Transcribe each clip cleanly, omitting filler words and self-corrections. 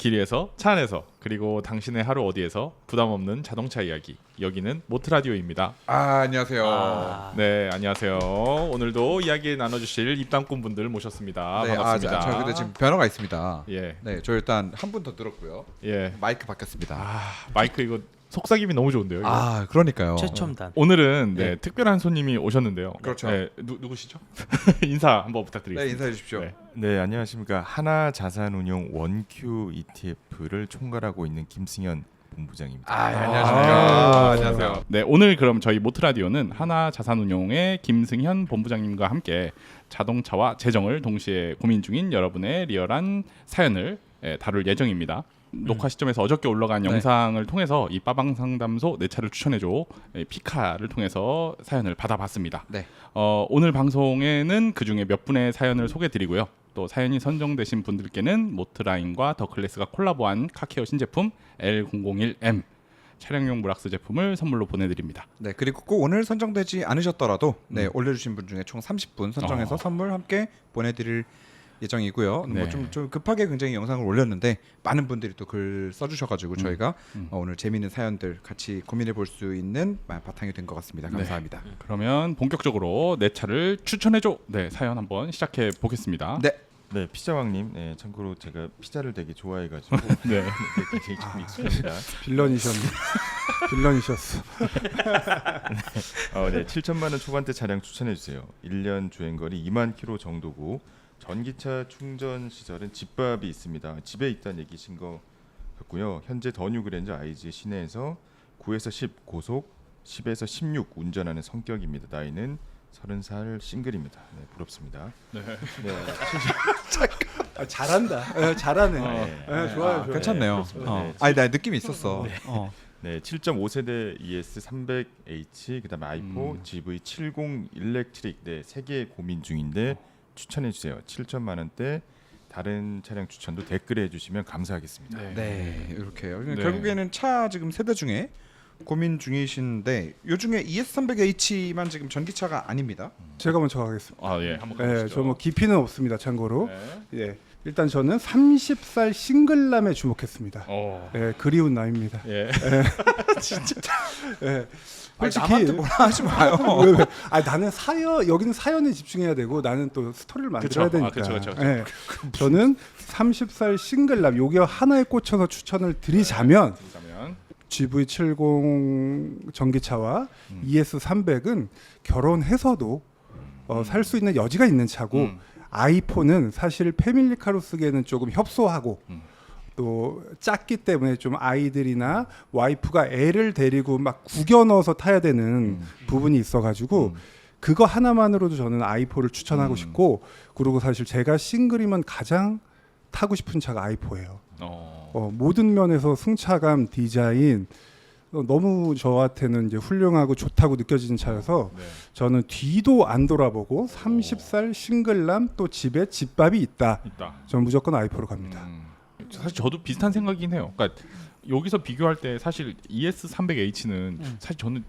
길이에서, 차 안에서, 그리고 당신의 하루 어디에서 부담 없는 자동차 이야기. 여기는 모트라디오입니다. 안녕하세요. 네, 안녕하세요. 오늘도 이야기 나눠주실 입담꾼 분들 모셨습니다. 네, 반갑습니다. 저 근데 지금 변화가 있습니다. 예, 네, 저 일단 한 분 더 들었고요. 예. 마이크 바뀌었습니다. 마이크 이거 속삭임이 너무 좋은데요. 이거? 그러니까요. 최첨단. 오늘은 네. 특별한 손님이 오셨는데요. 그렇죠. 네, 누구시죠? 인사 한번 부탁드리겠습니다. 네, 인사해 주십시오. 네. 네, 안녕하십니까. 하나자산운용 원큐 ETF를 총괄하고 있는 김승현 본부장입니다. 안녕하십니까. 안녕하세요. 네, 오늘 그럼 저희 모트라디오는 하나자산운용의 김승현 본부장님과 함께 자동차와 재정을 동시에 고민 중인 여러분의 리얼한 사연을 다룰 예정입니다. 녹화 시점에서 어저께 올라간 네. 영상을 통해서 이 빠방 상담소 내 차를 추천해줘 피카를 통해서 사연을 받아봤습니다. 네. 오늘 방송에는 그 중에 몇 분의 사연을 소개드리고요. 또 사연이 선정되신 분들께는 모트라인과 더클래스가 콜라보한 카케어 신제품 L001M 차량용 무락스 제품을 선물로 보내드립니다. 네, 그리고 꼭 오늘 선정되지 않으셨더라도 네, 올려주신 분 중에 총 30분 선정해서 선물 함께 보내드릴 예정이고요. 네. 좀 급하게 굉장히 영상을 올렸는데 많은 분들이 또 글 써주셔가지고 저희가 오늘 재미있는 사연들 같이 고민해 볼 수 있는 바탕이 된 것 같습니다. 감사합니다. 그러면 본격적으로 내 차를 추천해줘 사연 한번 시작해 보겠습니다. 네. 네, 피자왕님. 네, 참고로 제가 피자를 되게 좋아해가지고 네. 굉장히 좀 익숙합니다. 빌런이셨네. 빌런이셨어. 네, 7천만 원 초반대 차량 추천해 주세요. 1년 주행거리 2만 킬로 정도고 전기차 충전 시설은 집밥이 있습니다. 집에 있다는 얘기신 거 같고요. 현재 더 뉴그랜저 IG 시내에서 9에서 10 고속, 10에서 16 운전하는 성격입니다. 나이는 30살 싱글입니다. 네, 부럽습니다. 네. 잘한다. 잘하네. 네. 좋아요. 괜찮네요. 네. 아니, 나 느낌이 있었어. 네, 7.5세대 ES 300H 그다음에 i4 GV70 일렉트릭 세 개 고민 중인데 추천해 주세요. 7천만 원대 다른 차량 추천도 댓글에 해주시면 감사하겠습니다. 네, 이렇게요. 네. 결국에는 차 지금 세대 중에 고민 중이신데 요 중에 ES300H만 지금 전기차가 아닙니다. 제가 먼저 가겠습니다. 한번 가보시죠. 저 뭐 깊이는 없습니다. 참고로. 네. 예. 일단 저는 30살 싱글남에 주목했습니다. 그리운 나이입니다. 예. 예. 아니, 솔직히 남한테 뭐라 하지 마요. 왜? 나는 여기는 사연에 집중해야 되고 나는 또 스토리를 만들어야 그쵸. 되니까. 그쵸. 예. 저는 30살 싱글남 요게 하나에 꽂혀서 추천을 드리자면 GV70 전기차와 ES300은 결혼해서도 살 수 있는 여지가 있는 차고 i4는 사실 패밀리카로 쓰기에는 조금 협소하고 또 작기 때문에 좀 아이들이나 와이프가 애를 데리고 막 구겨 넣어서 타야 되는 부분이 있어가지고 그거 하나만으로도 저는 i4를 추천하고 싶고 그리고 사실 제가 싱글이면 가장 타고 싶은 차가 i4예요. 모든 면에서 승차감, 디자인 너무 저한테는 이제 훌륭하고 좋다고 느껴지는 차여서 저는 뒤도 안 돌아보고 30살 싱글남 또 집에 집밥이 있다. 저는 무조건 i4로 갑니다. 사실 저도 비슷한 생각이긴 해요. 그러니까 여기서 비교할 때 사실 ES300H는 사실 저는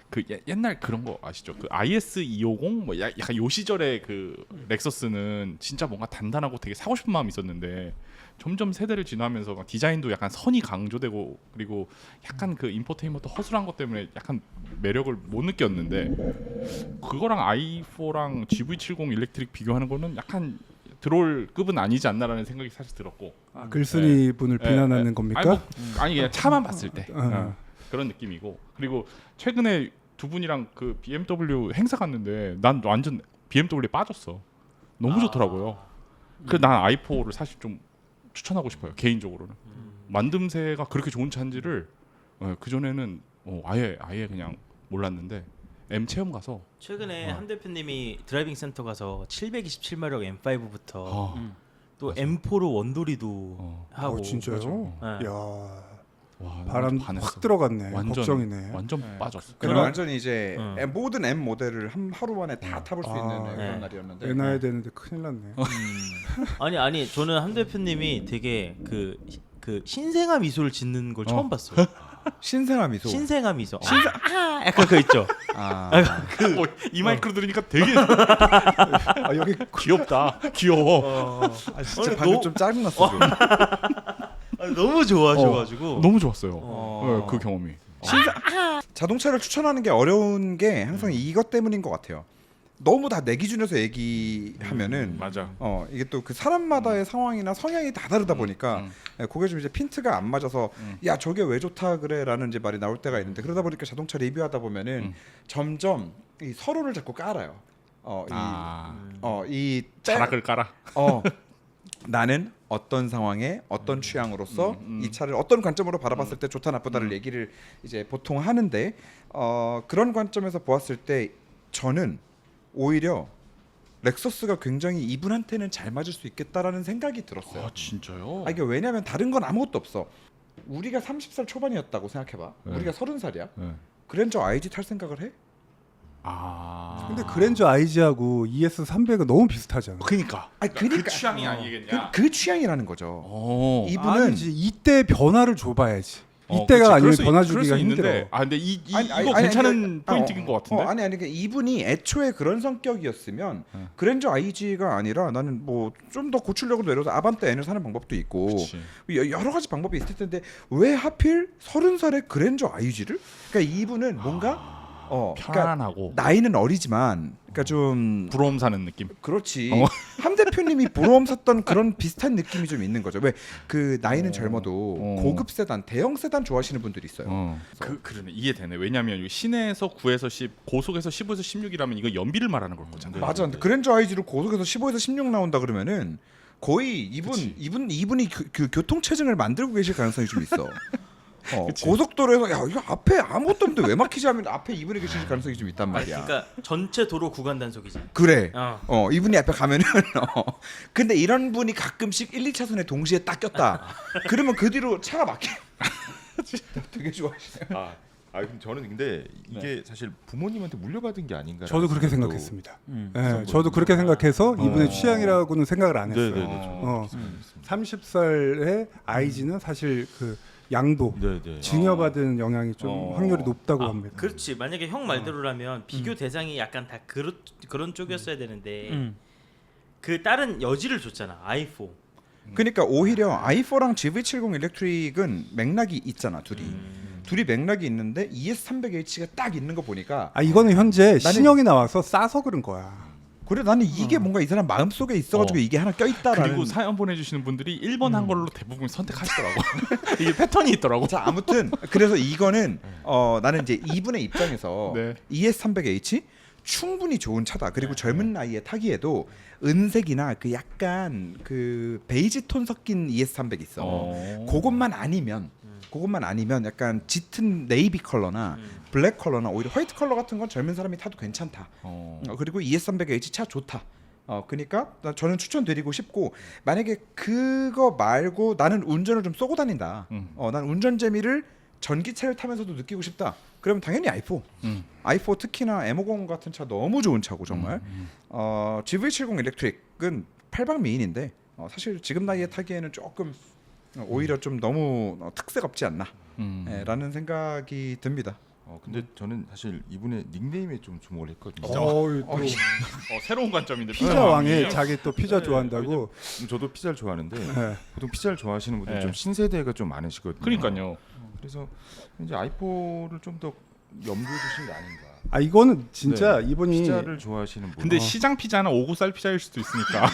그 옛날 그런 거 아시죠? 그 IS250 뭐 약간 요 시절의 그 렉서스는 진짜 뭔가 단단하고 되게 사고 싶은 마음이 있었는데 점점 세대를 지나면서 막 디자인도 약간 선이 강조되고 그리고 약간 그 인포테인먼트 허술한 것 때문에 약간 매력을 못 느꼈는데 그거랑 i4랑 GV70 일렉트릭 비교하는 거는 약간 들어올 급은 아니지 않나라는 생각이 사실 들었고 글쓴이 분을 비난하는 겁니까? 아니 그냥 차만 봤을 때 그런 느낌이고 그리고 최근에 두 분이랑 그 BMW 행사 갔는데 난 완전 BMW에 빠졌어. 너무 좋더라고요. 그 난 i4를 사실 좀 추천하고 싶어요. 개인적으로는 만듦새가 그렇게 좋은 차인지를 그 전에는 아예 그냥 몰랐는데 M 체험 가서 최근에 한 대표님이 드라이빙 센터 가서 727마력 M5부터 또 M4로 원돌이도 하고 진짜요? 네. 야. 와, 바람 반했어. 확 들어갔네. 완전, 걱정이네. 완전 빠졌어. 그럼 완전히 이제 모든 M 모델을 하루 만에 다 타볼 수 있는 그런 네. 날이었는데. 애 낳아야 되는데 큰일 났네. 아니 저는 한 대표님이 되게 그 신생아 미소를 짓는 걸 처음 봤어요. 신생아 미소. 신생아 미소. 약간 그거 있죠. 이 마이크로 들으니까 되게 여기 귀엽다. 귀여워. 진짜 아니, 방금 좀 짜증났어. 좀. 너무 좋아하셔가지고 너무 좋았어요. 어. 네, 그 경험이. 자동차를 추천하는 게 어려운 게 항상 이것 때문인 것 같아요. 너무 다 내 기준에서 얘기하면은 맞아. 이게 또 그 사람마다의 상황이나 성향이 다 다르다 보니까 그게 좀 이제 핀트가 안 맞아서 야 저게 왜 좋다 그래라는 이제 말이 나올 때가 있는데 그러다 보니까 자동차 리뷰하다 보면은 점점 이 서로를 자꾸 깔아요. 이 자락을 깔아. 나는 어떤 상황에 어떤 취향으로서 이 차를 어떤 관점으로 바라봤을 때 좋다 나쁘다를 얘기를 이제 보통 하는데 그런 관점에서 보았을 때 저는 오히려 렉서스가 굉장히 이분한테는 잘 맞을 수 있겠다라는 생각이 들었어요. 아 진짜요? 이게 왜냐하면 다른 건 아무것도 없어. 우리가 30살 초반이었다고 생각해봐. 네. 우리가 30살이야. 네. 그랜저 IG 탈 생각을 해? 근데 그랜저 IG하고 ES300은 너무 비슷하잖아. 그러니까. 아니 그 취향이 아니겠냐? 그 취향이라는 거죠. 이분은 아니지 이때 변화를 줘봐야지. 그치. 이때가 아니면 그럴 수 변화 그럴 수 주기가 있는데, 힘들어. 근데 아니, 이거 아니, 괜찮은 아니, 포인트인 것 같은데. 아니 그러니까 이분이 애초에 그런 성격이었으면 그랜저 IG가 아니라 나는 뭐 좀 더 고출력을 내려서 아반떼 N을 사는 방법도 있고 그치. 여러 가지 방법이 있을 텐데 왜 하필 30살에 그랜저 IG를? 그러니까 이분은 뭔가 그러니까 편안하고 나이는 어리지만 그러니까 좀 부러움 사는 느낌. 그렇지. 함 대표님이 보험 샀던 그런 비슷한 느낌이 좀 있는 거죠. 왜 그 나이는 젊어도 고급 세단, 대형 세단 좋아하시는 분들이 있어요. 그러네 이해되네. 왜냐하면 여기 시내에서 9에서 10, 고속에서 15에서 16이라면 이거 연비를 말하는 걸 거잖아요. 맞아. 근데 그랜저 IG로 고속에서 15에서 16 나온다 그러면은 거의 이분이 그 교통체증을 만들고 계실 가능성이 좀 있어. 고속도로에서 야 이거 앞에 아무것도 없는데 왜 막히지 하면 앞에 이분이 계실 가능성이 좀 있단 말이야. 그러니까 전체 도로 구간 단속이지. 그래. 어. 이분이 앞에 가면은 근데 이런 분이 가끔씩 1, 2차선에 동시에 딱 꼈다. 그러면 그 뒤로 차가 막혀. 되게 좋아하시네요. 그럼 저는 근데 이게 사실 부모님한테 물려받은 게 아닌가. 저도 그렇게 생각했습니다. 네, 저도 그렇게 생각해서 이분의 취향이라고는 생각을 안 했어요. 네네네. 30살의 IG는 사실 그 양도 네네. 증여받은 영향이 좀 확률이 높다고 합니다. 그렇지. 만약에 형 말대로라면 비교 대상이 약간 다 그런 쪽이었어야 되는데 그 다른 여지를 줬잖아. i4. 그러니까 오히려 i4랑 GV70 일렉트릭은 맥락이 있잖아 둘이 맥락이 있는데 ES300H가 딱 있는 거 보니까 이거는 현재 신형이 나와서 싸서 그런 거야. 그래 나는 이게 뭔가 이 사람 마음속에 있어가지고 이게 하나 껴있다라는. 그리고 사연 보내주시는 분들이 1번 한 걸로 대부분 선택하시더라고. 이게 패턴이 있더라고. 자 아무튼 그래서 이거는 나는 이제 이분의 입장에서 네. ES300H 충분히 좋은 차다. 그리고 젊은 나이에 타기에도 은색이나 그 약간 그 베이지 톤 섞인 ES300 있어. 그것만 아니면 약간 짙은 네이비 컬러나 블랙 컬러나 오히려 화이트 컬러 같은 건 젊은 사람이 타도 괜찮다. 그리고 ES300H 차 좋다. 그러니까 저는 추천드리고 싶고 만약에 그거 말고 나는 운전을 좀 쏘고 다닌다. 난 운전 재미를 전기차를 타면서도 느끼고 싶다. 그러면 당연히 i4. i4 특히나 M50 같은 차 너무 좋은 차고 정말. GV70 일렉트릭은 8방 미인인데 사실 지금 나이에 타기에는 조금 오히려 좀 너무 특색 없지 않나 라는 생각이 듭니다. 근데 저는 사실 이분의 닉네임에 좀 주목을 했거든요. 새로운 관점인데. 피자 왕에 자기 또 피자 좋아한다고. 저도 피자를 좋아하는데 네. 보통 피자를 좋아하시는 분들 네. 좀 신세대가 좀 많으시거든요. 그러니까요. 그래서 이제 i4를 좀 더 염두에 두신 게 아닌가. 이거는 진짜 이분이 피자를 좋아하시는 분. 근데 시장 피자나 5구쌀 피자일 수도 있으니까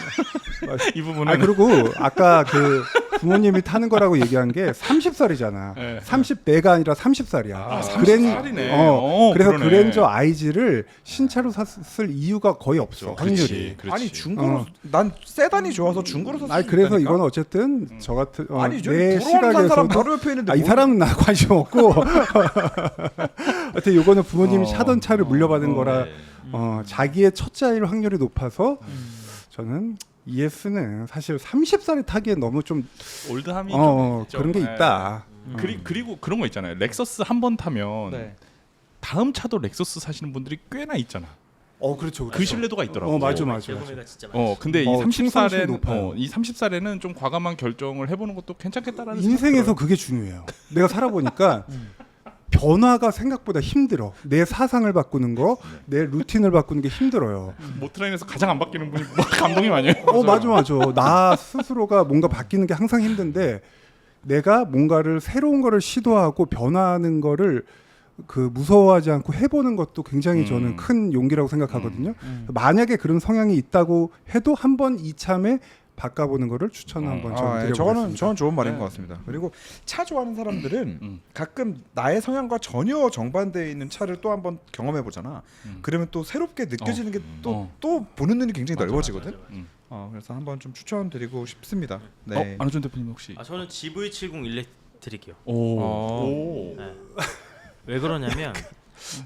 이 부분은. 그리고 아까 그 부모님이 타는 거라고 얘기한 게 30살이잖아. 네. 30대가 아니라 30살이야. 30살이네. 그래서 그러네. 그랜저 IG를 신차로 샀을 이유가 거의 없어. 확률이. 그렇지. 아니 중고로 난 세단이 좋아서 중고로 샀을 수 그래서 있다니까? 이건 어쨌든 저 같은 아니 내 들어오는 산 사람 시각에서도 바로 옆에 있는데 이 사람은 나 관심 없고 하여튼 이거는 부모님이 사던 차를 물려받은 거라 자기의 첫 차일 확률이 높아서 저는 ES는 사실 30살에 타기엔 너무 좀 올드함이 좀 있죠. 그런 게 네. 있다. 그리고 그런 거 있잖아요. 렉서스 한 번 타면 다음 차도 렉서스 사시는 분들이 꽤나 있잖아. 그렇죠. 그 신뢰도가 있더라고. 맞아. 제공회가 진짜 많지. 근데 이 충성심이 높아요. 30살에는 좀 과감한 결정을 해보는 것도 괜찮겠다라는 인생에서 그게 중요해요. 내가 살아보니까 변화가 생각보다 힘들어. 내 사상을 바꾸는 거, 내 루틴을 바꾸는 게 힘들어요. 모트라인에서 가장 안 바뀌는 분이 감독님 아니에요? 맞아. 나 스스로가 뭔가 바뀌는 게 항상 힘든데 내가 뭔가를 새로운 거를 시도하고 변화하는 거를 그 무서워하지 않고 해보는 것도 굉장히 저는 큰 용기라고 생각하거든요. 만약에 그런 성향이 있다고 해도 한번 이참에 바꿔보는 거를 추천 한번 좀 드려보겠습니다. 저는 좋은 말인 것 같습니다. 그리고 차 좋아하는 사람들은 가끔 나의 성향과 전혀 정반대에 있는 차를 또 한번 경험해 보잖아. 그러면 또 새롭게 느껴지는 게 또 보는 눈이 굉장히 넓어지거든. 그래서 한번 좀 추천드리고 싶습니다. 네. 안호준 대표님 혹시? 저는 GV70 일렉트릭이요. 오. 네. 왜 그러냐면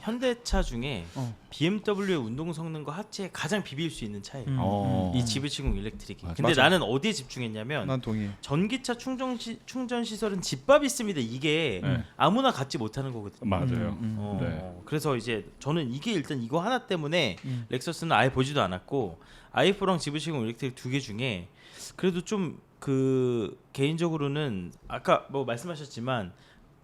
현대차 중에 BMW의 운동 성능과 하체에 가장 비빌 수 있는 차예요. 이 GV70 일렉트릭이. 근데 맞아. 나는 어디에 집중했냐면 난 동의해. 전기차 충전 시설은 집밥 있습니다. 이게 아무나 갖지 못하는 거거든요. 맞아요. 네. 그래서 이제 저는 이게 일단 이거 하나 때문에 렉서스는 아예 보지도 않았고 i4랑 GV70 일렉트릭 두 개 중에 그래도 좀 그 개인적으로는 아까 뭐 말씀하셨지만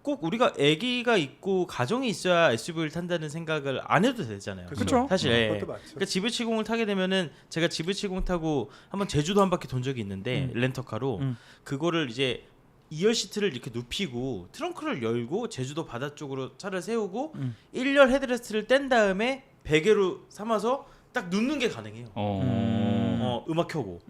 꼭 우리가 아기가 있고 가정이 있어야 SUV를 탄다는 생각을 안 해도 되잖아요. 그쵸. 사실 그것도 맞죠. 그러니까 GV70을 타게 되면은 제가 GV70 타고 한번 제주도 한 바퀴 돈 적이 있는데 렌터카로 그거를 이제 2열 시트를 이렇게 눕히고 트렁크를 열고 제주도 바다 쪽으로 차를 세우고 1열 헤드레스트를 뗀 다음에 베개로 삼아서 딱 눕는 게 가능해요. 음악 켜고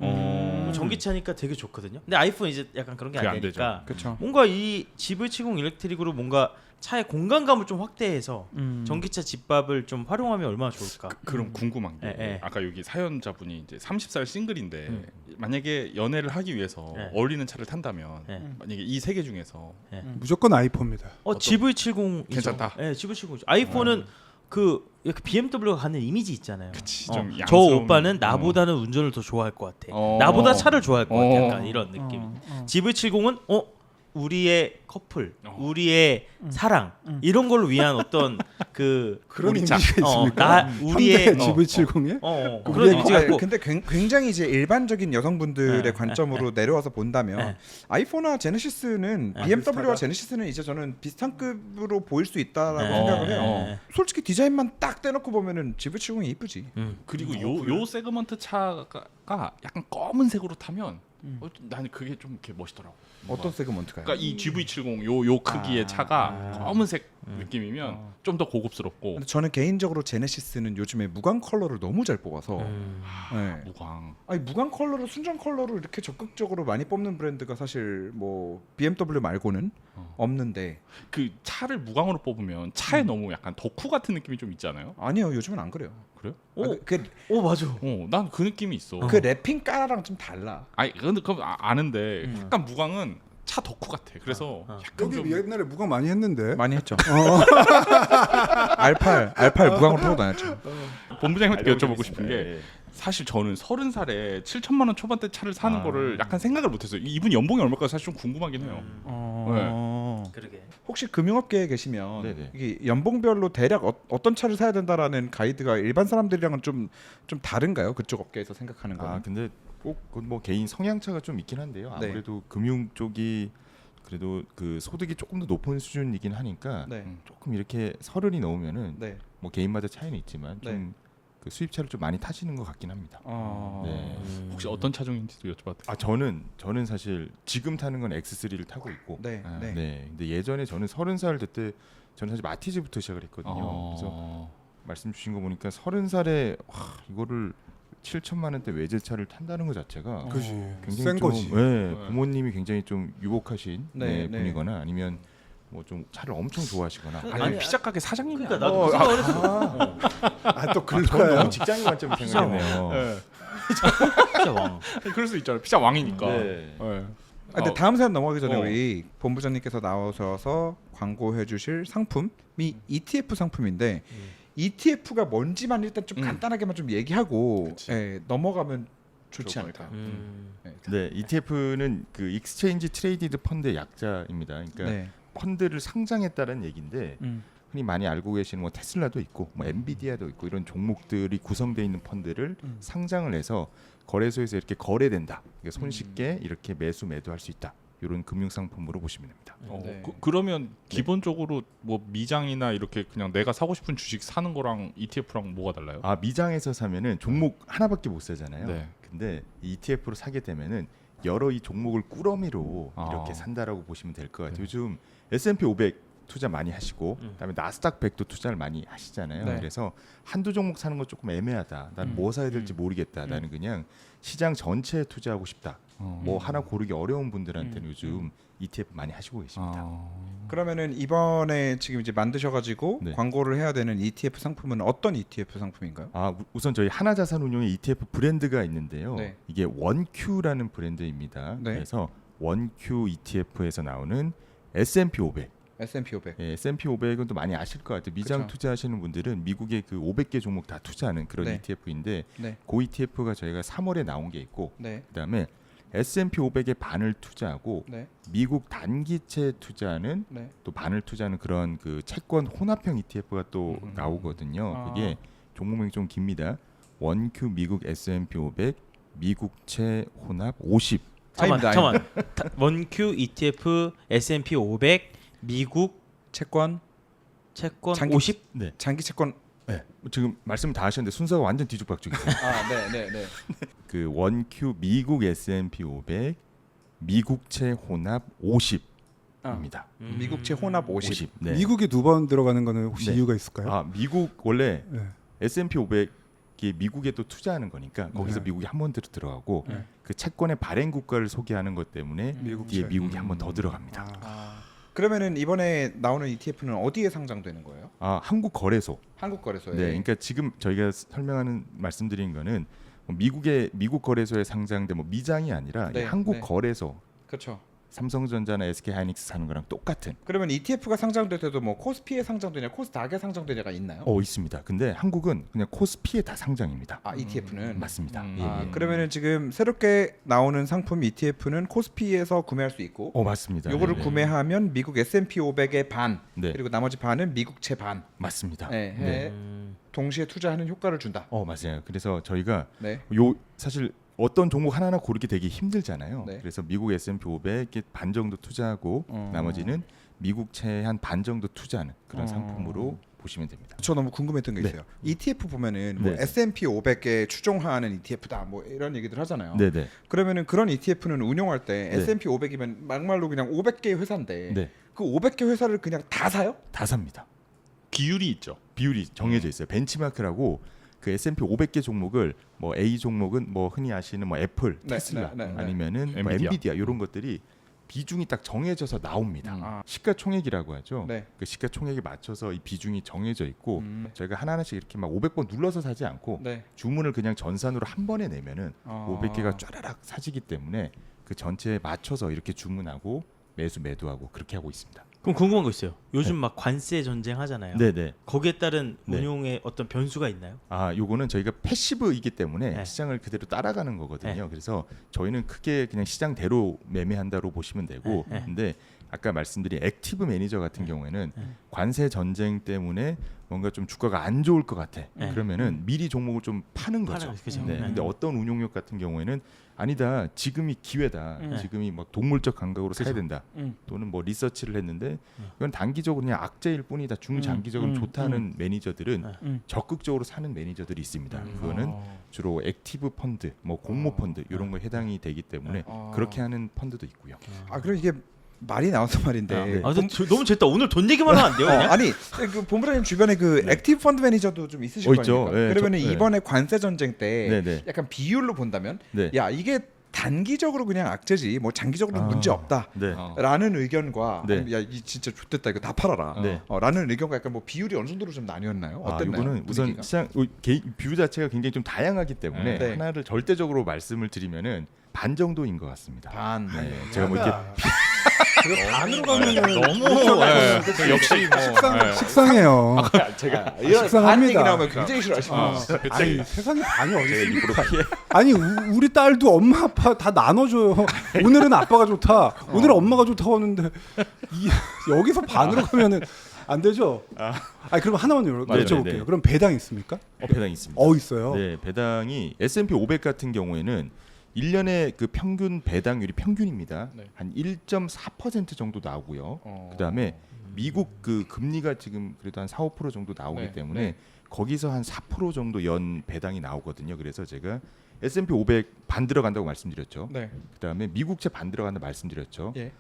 전기차니까 되게 좋거든요. 근데 아이폰 이제 약간 그런 게 그게 안 안 되니까 그렇죠. 뭔가 이 GV70 일렉트릭으로 뭔가 차의 공간감을 좀 확대해서 전기차 집밥을 좀 활용하면 얼마나 좋을까. 그럼 궁금한 게 예. 아까 여기 사연자분이 이제 30살 싱글인데 만약에 연애를 하기 위해서 예. 어울리는 차를 탄다면 예. 만약에 이 세 개 중에서 무조건 아이폰입니다. GV70 괜찮다. 네, GV70. 아이폰은 그 이렇게 BMW가 갖는 이미지 있잖아요. 그치, 좀 저 양스러운, 오빠는 나보다는 운전을 더 좋아할 것 같아. 어. 나보다 차를 좋아할 것 같아. 어. 약간 이런 느낌. GV70은 우리의 커플, 우리의 사랑 이런 걸로 위한 어떤 그 그런 우리 이미지가 자- 있습니까? 우리의 현대 GV70에? 그런 우리의 이미지가 있고 근데 굉장히 이제 일반적인 여성분들의 관점으로 내려와서 본다면 아이폰과 제네시스는 BMW와 비슷하다. 제네시스는 이제 저는 비슷한 급으로 보일 수 있다라고 네. 생각을 해요. 네. 솔직히 디자인만 딱 떼놓고 보면은 GV70이 이쁘지. 그리고 요 세그먼트 차가 약간 검은색으로 타면 나는 그게 좀 이렇게 멋있더라고. 어떤 세그먼트가요? 그러니까 이 GV70 요 크기의 차가 검은색 느낌이면 좀 더 고급스럽고 근데 저는 개인적으로 제네시스는 요즘에 무광 컬러를 너무 잘 뽑아서 네. 무광. 아니 무광 컬러로 순정 컬러로 이렇게 적극적으로 많이 뽑는 브랜드가 사실 뭐 BMW 말고는 없는데 그 차를 무광으로 뽑으면 차에 너무 약간 덕후 같은 느낌이 좀 있지 않아요? 아니요 요즘은 안 그래요. 그래요? 오 맞아. 난 그 느낌이 있어. 그 랩핑 까라랑 좀 달라. 아니 근데 그럼 아는데 약간 무광은 차 덕후 같아. 그래서 약간 여기 좀 옛날에 무광 많이 했는데. 많이 했죠. R8 무광으로 타고 다녔죠. 본부장님한테 여쭤보고 싶은 게 예. 사실 저는 30살에 7천만 원 초반대 차를 사는 거를 약간 생각을 못했어요. 이분 연봉이 얼마일까 사실 좀 궁금하긴 해요. 그러게. 혹시 금융업계에 계시면 네네. 이게 연봉별로 대략 어떤 차를 사야 된다라는 가이드가 일반 사람들이랑은 좀 다른가요? 그쪽 업계에서 생각하는 거는? 근데 꼭 뭐 개인 성향차가 좀 있긴 한데요. 네. 아무래도 금융 쪽이 그래도 그 소득이 조금 더 높은 수준이긴 하니까 네. 조금 이렇게 서른이 넘으면은 네. 뭐 개인마다 차이는 있지만 네. 좀 그 수입차를 좀 많이 타시는 것 같긴 합니다. 네. 혹시 어떤 차종인지도 여쭤봐도 돼요? 저는 사실 지금 타는 건 X3를 타고 있고, 네. 네. 네. 근데 예전에 저는 30살 될 때 저는 사실 마티즈부터 시작을 했거든요. 그래서 말씀 주신 거 보니까 30살에 이거를 7천만 원대 외제차를 탄다는 것 자체가 그지. 굉장히 센 좀, 거지. 부모님이 굉장히 좀 유복하신 네, 네. 분이거나 아니면 뭐 좀 차를 엄청 좋아하시거나 아니 피자 가게 사장님이 그러니까 나도 그 생각을 했어. 또 저는 글러야. 너무 직장인 관점 생각했네요. 진짜 왕. 그럴 수 있잖아요. 피자 왕이니까. 네. 근데 다음 사연 넘어가기 전에 어. 우리 본부장님께서 나오셔서 광고해 주실 상품이 ETF 상품인데 ETF가 뭔지만 일단 좀 간단하게만 좀 얘기하고 넘어가면 좋지 좋을 것 않을까요? 네, ETF는 그 익스체인지 트레이디드 펀드의 약자입니다. 그러니까 네. 펀드를 상장했다는 얘기인데 흔히 많이 알고 계시는 뭐 테슬라도 있고 뭐 엔비디아도 있고 이런 종목들이 구성되어 있는 펀드를 상장을 해서 거래소에서 이렇게 거래된다. 그러니까 손쉽게 이렇게 매수 매도할 수 있다. 이런 금융 상품으로 보시면 됩니다. 네. 그러면 기본적으로 뭐 미장이나 이렇게 그냥 내가 사고 싶은 주식 사는 거랑 ETF랑 뭐가 달라요? 미장에서 사면은 종목 하나밖에 못 사잖아요. 네. 근데 ETF로 사게 되면은 여러 이 종목을 꾸러미로 이렇게 산다라고 보시면 될 것 같아요. 요즘 S&P 500 투자 많이 하시고 그다음에 나스닥 100도 투자를 많이 하시잖아요. 네. 그래서 한두 종목 사는 건 조금 애매하다. 난 뭐 사야 될지 모르겠다. 나는 그냥 시장 전체에 투자하고 싶다. 뭐 하나 고르기 어려운 분들한테는 요즘 ETF 많이 하시고 계십니다. 그러면은 이번에 지금 이제 만드셔가지고 네. 광고를 해야 되는 ETF 상품은 어떤 ETF 상품인가요? 우선 저희 하나자산운용의 ETF 브랜드가 있는데요. 네. 이게 원큐라는 브랜드입니다. 네. 그래서 원큐 ETF에서 나오는 S&P 500. S&P 500. 예, S&P 500은 또 많이 아실 것 같아요. 미장 그쵸. 투자하시는 분들은 미국의 그 500개 종목 다 투자하는 그런 네. ETF인데 네. 그 ETF가 저희가 3월에 나온 게 있고 네. 그다음에 S&P 500의 반을 투자하고 네. 미국 단기채 투자하는 네. 또 반을 투자하는 그런 그 채권 혼합형 ETF가 또 나오거든요. 그게 종목명이 좀 깁니다. 원큐 미국 S&P 500 미국채 혼합 50. 아닙니다. 원큐 ETF S&P 500 미국 채권 채권 장기- 50. 네. 장기 채권. 네. 지금 말씀을 다 하셨는데 순서가 완전 뒤죽박죽이세요. 네. 그 원큐 미국 S&P 500 미국채 혼합 50입니다. 미국채 혼합 50. 네. 미국이 두 번 들어가는 거는 혹시 네. 이유가 있을까요? 미국 원래 네. S&P 500이 미국에 또 투자하는 거니까 거기서 네. 미국이 한 번 들어가고 네. 그 채권의 발행 국가를 소개하는 것 때문에 미국채. 뒤에 미국이 한 번 더 들어갑니다. 그러면은 이번에 나오는 ETF는 어디에 상장되는 거예요? 한국 거래소. 한국거래소에. 네, 그러니까 지금 저희가 설명하는 말씀드린 거는 미국 거래소에 상장된 뭐 미장이 아니라 이 네, 한국 네. 거래소. 그렇죠. 삼성전자나 SK하이닉스 사는 거랑 똑같은. 그러면 ETF가 상장될 때도 뭐 코스피에 상장되냐, 코스닥에 상장되냐가 있나요? 있습니다. 근데 한국은 그냥 코스피에 다 상장입니다. ETF는 맞습니다. 그러면은 지금 새롭게 나오는 상품 ETF는 코스피에서 구매할 수 있고, 맞습니다. 요거를 네, 네. 구매하면 미국 S&P 500의 반, 네. 그리고 나머지 반은 미국채 반, 맞습니다. 네, 동시에 투자하는 효과를 준다. 맞아요. 그래서 저희가 네. 사실 어떤 종목 하나하나 고르기 되게 힘들잖아요. 네. 그래서 미국 S&P 500에 반 정도 투자하고 나머지는 미국채 한 반 정도 투자하는 그런 상품으로 보시면 됩니다. 저 너무 궁금했던 게 네. 있어요. ETF 보면은 뭐 네. S&P 500에 추종하는 ETF다, 뭐 이런 얘기들 하잖아요. 네네. 그러면은 그런 ETF는 운영할 때 네. S&P 500이면 막말로 그냥 500개 회사인데 네. 그 500개 회사를 그냥 다 사요? 다 삽니다. 비율이 있죠. 비율이 정해져 있어요. 벤치마크라고 그 S&P 500개 종목을 뭐 A 종목은 뭐 흔히 아시는 뭐 애플, 네, 테슬라 네, 네, 네. 아니면은 뭐 엔비디아. 엔비디아 이런 것들이 비중이 딱 정해져서 나옵니다. 시가총액이라고 하죠. 네. 그 시가총액에 맞춰서 이 비중이 정해져 있고 저희가 하나하나씩 이렇게 막 500번 눌러서 사지 않고 네. 주문을 그냥 전산으로 한 번에 내면은 500개가 쫘라락 사지기 때문에 그 전체에 맞춰서 이렇게 주문하고 매도하고 그렇게 하고 있습니다. 그럼 궁금한 거 있어요. 요즘 막 관세 전쟁 하잖아요. 네네. 거기에 따른 네. 운용에 어떤 변수가 있나요? 요거는 저희가 패시브이기 때문에 네. 시장을 그대로 따라가는 거거든요. 네. 그래서 저희는 크게 그냥 시장대로 매매한다고 보시면 되고, 네. 근데 아까 말씀드린 액티브 매니저 같은 경우에는 관세 전쟁 때문에 뭔가 좀 주가가 안 좋을 것 같아. 네. 그러면은 미리 종목을 좀 파는 거죠. 그죠. 네. 근데 어떤 운용력 같은 경우에는 아니다. 지금이 기회다. 지금이 막 동물적 감각으로 사야 된다. 또는 뭐 리서치를 했는데 이건 단기적으로 그냥 악재일 뿐이다. 중장기적으로 좋다는 매니저들은 적극적으로 사는 매니저들이 있습니다. 그거는 주로 액티브 펀드, 뭐 공모 펀드 이런 거에 해당이 되기 때문에 그렇게 하는 펀드도 있고요. 그럼 이게 말이 나와서 말인데. 네. 근데 너무 재밌다. 오늘 돈 얘기만 하면 안 돼요, 그냥? 아니 그 본부장님 주변에 그 액티브 펀드 매니저도 좀 있으실 거 있죠. 아닙니까? 네, 그러면은 네. 이번에 관세 전쟁 때 네. 약간 비율로 본다면 네. 야 이게 단기적으로 그냥 악재지 뭐 장기적으로는 문제 없다. 네. 라는 의견과 네. 야 이 진짜 좋댔다 이거 다 팔아라. 네. 라는 의견과 약간 뭐 비율이 어느 정도로 좀 나뉘었나요? 어땠나요? 이거는 우선 분위기가? 시장 뷰 자체가 굉장히 좀 다양하기 때문에 네. 하나를 절대적으로 말씀을 드리면은 반 정도인 것 같습니다. 반. 네. 제가 뭐 이렇게 반으로 가면은 너무 역시 뭐 식상해요. 제가 이런 반 식상합니다. 얘기 나오면 굉장히 싫어하시네요. 아니 세상에 반이 어디 있습니까? 아니 우리 딸도 엄마 아빠 다 나눠줘요. 오늘은 아빠가 좋다. 오늘은 엄마가 좋다고 하는데 여기서 반으로 가면은 안 되죠. 아니 그럼 하나만 여쭤볼게요. 네. 그럼 배당 있습니까? 배당이 있습니다. 있어요. 네, 배당이 S&P 500 같은 경우에는 1년에 그 평균 배당률이 평균입니다. 네. 한 1.4% 정도 나오고요. 그다음에 미국 그 금리가 지금 그래도 한 4~5% 정도 나오기 네. 때문에 네. 거기서 한 4% 정도 연 배당이 나오거든요. 그래서 제가 S&P 500 반 들어간다고 말씀드렸죠. 네. 그다음에 미국채 반 들어간다 말씀드렸죠. 예.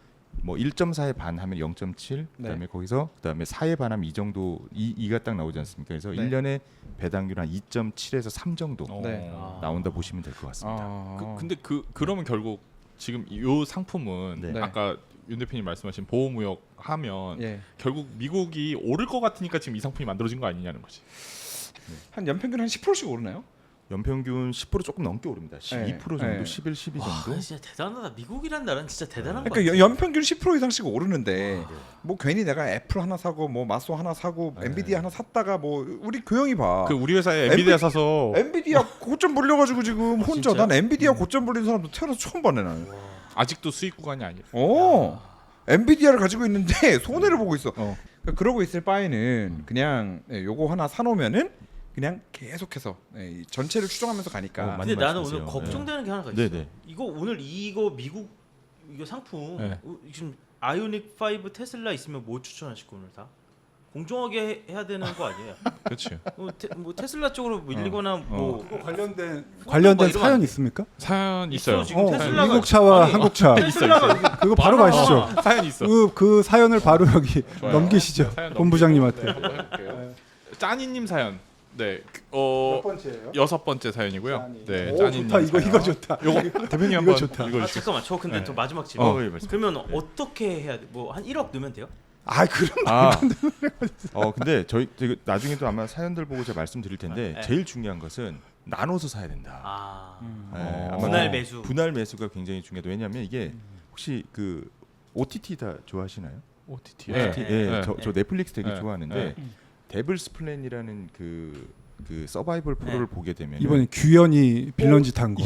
뭐 1.4에 반 하면 0.7, 그다음에 거기서 그다음에 4에 반 하면 이 정도 2가 딱 나오지 않습니까? 그래서 네. 1년에 배당률 한 2.7에서 3 정도 네. 나온다 보시면 될 것 같습니다. 근데 그러면 결국 지금 이 상품은 네. 아까 윤 대표님 말씀하신 보호무역 하면 예. 결국 미국이 오를 것 같으니까 지금 이 상품이 만들어진 거 아니냐는 거지. 한 연평균 한 10%씩 오르나요? 연평균 10% 조금 넘게 오릅니다. 12% 정도, 네. 11, 12 와, 정도. 진짜 대단하다. 미국이란 나라는 진짜 대단한 거 그러니까 같아. 연평균 10% 이상씩 오르는데 뭐 괜히 내가 애플 하나 사고 뭐 마소 하나 사고 엔비디아 하나 샀다가 뭐 우리 교영이 봐. 그 우리 회사에 엔비디아 사서 엔비디아 고점 불려가지고 지금 혼자 진짜요? 난 엔비디아 고점 불린 사람도 태어나서 처음 봤네 나는. 아직도 수익 구간이 아니에요. 엔비디아를 가지고 있는데 손해를 보고 있어. 어. 그러니까 그러고 있을 바에는 그냥 요거 하나 사놓으면은 그냥 계속해서 이 전체를 추정하면서 가니까. 많이 근데 나는 말씀하세요. 오늘 걱정되는 게 하나가 있어. 네네. 이거 오늘 이거 미국 이거 상품 네. 지금 아이오닉 5 테슬라 있으면 뭐 추천하실 거 오늘 다? 공정하게 해야 되는 거 아니에요? 그렇지. 뭐 테슬라 쪽으로 밀리거나 뭐 그거 관련된 뭐 이러면 사연 안 돼. 있습니까? 사연 있어, 있어요. 지금 테슬라가 미국차와 아니, 한국차 테슬라가 그거 바로 많아. 가시죠. 사연 있어. 그 사연을 바로 여기 좋아요. 넘기시죠. 사연 본부장님한테. 넘기고, 네, 한번 해볼게요. 짜니님 사연. 네. 몇 번째예요? 6번째 사연이고요. 짜니. 네. 오, 짜니님 좋다. 이거 사연. 좋다. 요거 대표님 이거 한번 좋다. 아, 읽어주세요. 잠깐만 저 근데 네. 또 마지막 질문. 예, 말씀. 그러면 어떻게 해야 돼? 뭐 한 1억 넣으면 돼요? 아 그럼 근데 저희 나중에도 아마 사연들 보고 제가 말씀드릴 텐데 네. 제일 중요한 것은 나눠서 사야 된다. 아 네, 아마 분할 매수. 분할 매수가 굉장히 중요해요. 왜냐하면 이게 혹시 그 OTT 다 좋아하시나요? OTT. 네. OTT, 네. 예, 저 넷플릭스 되게 네. 좋아하는데 데블스 플랜이라는 그 서바이벌 프로를 보게 되면 이번에 규현이 빌런 짓한 거.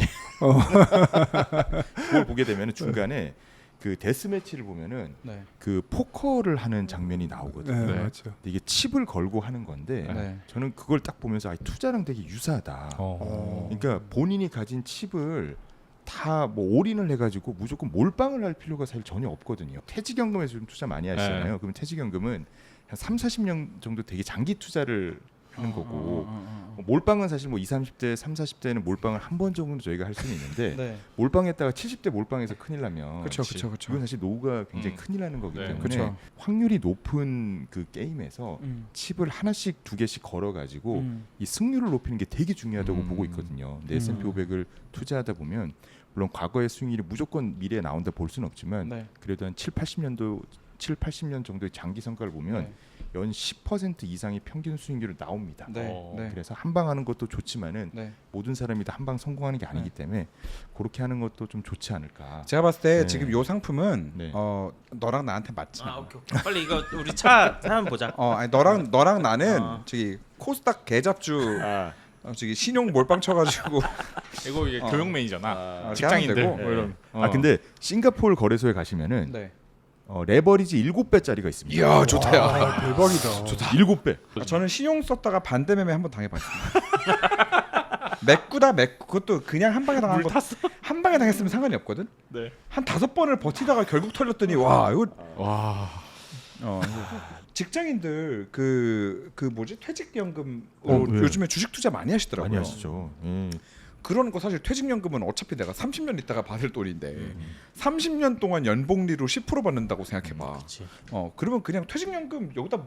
그걸 보게 되면 중간에 그 데스 매치를 보면은 네. 그 포커를 하는 장면이 나오거든요. 네, 네. 맞죠. 근데 이게 칩을 걸고 하는 건데 네. 저는 그걸 딱 보면서 투자랑 되게 유사하다. 그러니까 본인이 가진 칩을 다 뭐 올인을 해가지고 무조건 몰빵을 할 필요가 사실 전혀 없거든요. 퇴직연금에서 좀 투자 많이 하시잖아요. 그럼 퇴직연금은 한 3, 40년 정도 되게 장기 투자를 하는 거고 몰빵은 사실 뭐 20, 30대, 30, 40대는 몰빵을 한 번 정도 저희가 할 수는 있는데 네. 몰빵했다가 70대 몰빵해서 큰일 나면 그쵸. 이건 사실 노후가 굉장히 큰일 나는 거기 네. 때문에 그쵸. 확률이 높은 그 게임에서 칩을 하나씩 두 개씩 걸어가지고 이 승률을 높이는 게 되게 중요하다고 보고 있거든요. 근데 S&P 500을 투자하다 보면 물론 과거의 수익률이 무조건 미래에 나온다 볼 수는 없지만 네. 그래도 한 7, 80년 정도의 장기 성과를 보면 네. 연 10% 이상의 평균 수익률이 나옵니다. 네. 네. 그래서 한 방 하는 것도 좋지만은 네. 모든 사람이 다 한 방 성공하는 게 아니기 때문에 그렇게 하는 것도 좀 좋지 않을까. 제가 봤을 때 네. 지금 요 상품은 네. 너랑 나한테 맞지 않아. 오케이. 빨리 이거 우리 차 사연 보자. 아니 너랑 나는 아. 저기 코스닥 개잡주 아, 저기 신용 몰빵 쳐가지고 이거 이게 교육 매니저나 이렇게 직장인들 하면 되고. 뭐 이런. 근데 싱가포르 거래소에 가시면은 네. 레버리지 7배짜리가 있습니다. 이야 좋다 야. 아, 대박이다. 7배. 저는 신용 썼다가 반대 매매 한번 당해봤습니다. 메꾸다 그것도 그냥 한 방에 당한 거. 한 방에 당했으면 상관이 없거든. 네. 한 5번을 버티다가 결국 털렸더니 와 이거 와. 직장인들 그 뭐지 퇴직연금 네. 요즘에 주식 투자 많이 하시더라고요. 많이 하시죠. 예. 그런 거 사실 퇴직연금은 어차피 내가 30년 있다가 받을 돈인데 30년 동안 연봉리로 10% 받는다고 생각해봐. 그렇지. 그러면 그냥 퇴직연금 여기다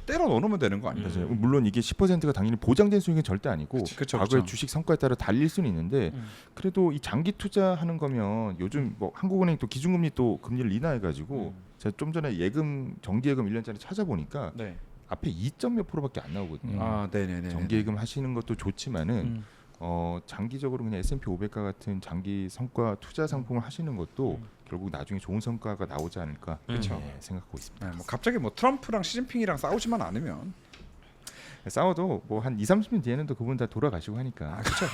때려 넣어놓으면 되는 거 아니야? 맞아요. 물론 이게 10%가 당연히 보장된 수익은 절대 아니고 그쵸, 과거의 그쵸. 주식 성과에 따라 달릴 수는 있는데 그래도 이 장기 투자하는 거면 요즘 뭐 한국은행 또 기준금리 또 금리를 인하해가지고 제가 좀 전에 예금 정기예금 1년짜리 찾아보니까 네. 앞에 2점 몇 프로밖에 안 나오거든요. 네네네. 정기예금 하시는 것도 좋지만은 장기적으로 그냥 S&P 500과 같은 장기 성과 투자 상품을 하시는 것도 결국 나중에 좋은 성과가 나오지 않을까 생각하고 있습니다. 뭐 갑자기 뭐 트럼프랑 시진핑이랑 싸우지만 않으면 싸워도 뭐 한 2, 30년 뒤에는 또 그분 다 돌아가시고 하니까 그렇죠.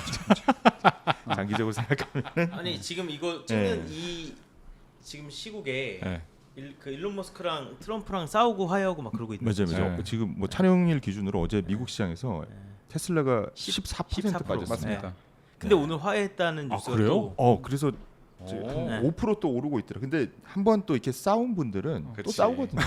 장기적으로 생각하면 아니 지금 이거 찍는 이 지금 시국에 네. 그 일론 머스크랑 트럼프랑 싸우고 화해하고 막 그러고 있는 맞아요. 네. 지금 뭐 촬영일 기준으로 어제 미국 시장에서 테슬라가 14% 14% 빠졌습니다. 맞습니다. 근데 오늘 화해했다는 뉴스가 그래요? 또 그래서 오. 네. 5%또 오르고 있더라. 근데 한 번 또 이렇게 싸운 분들은 또 그치. 싸우거든요.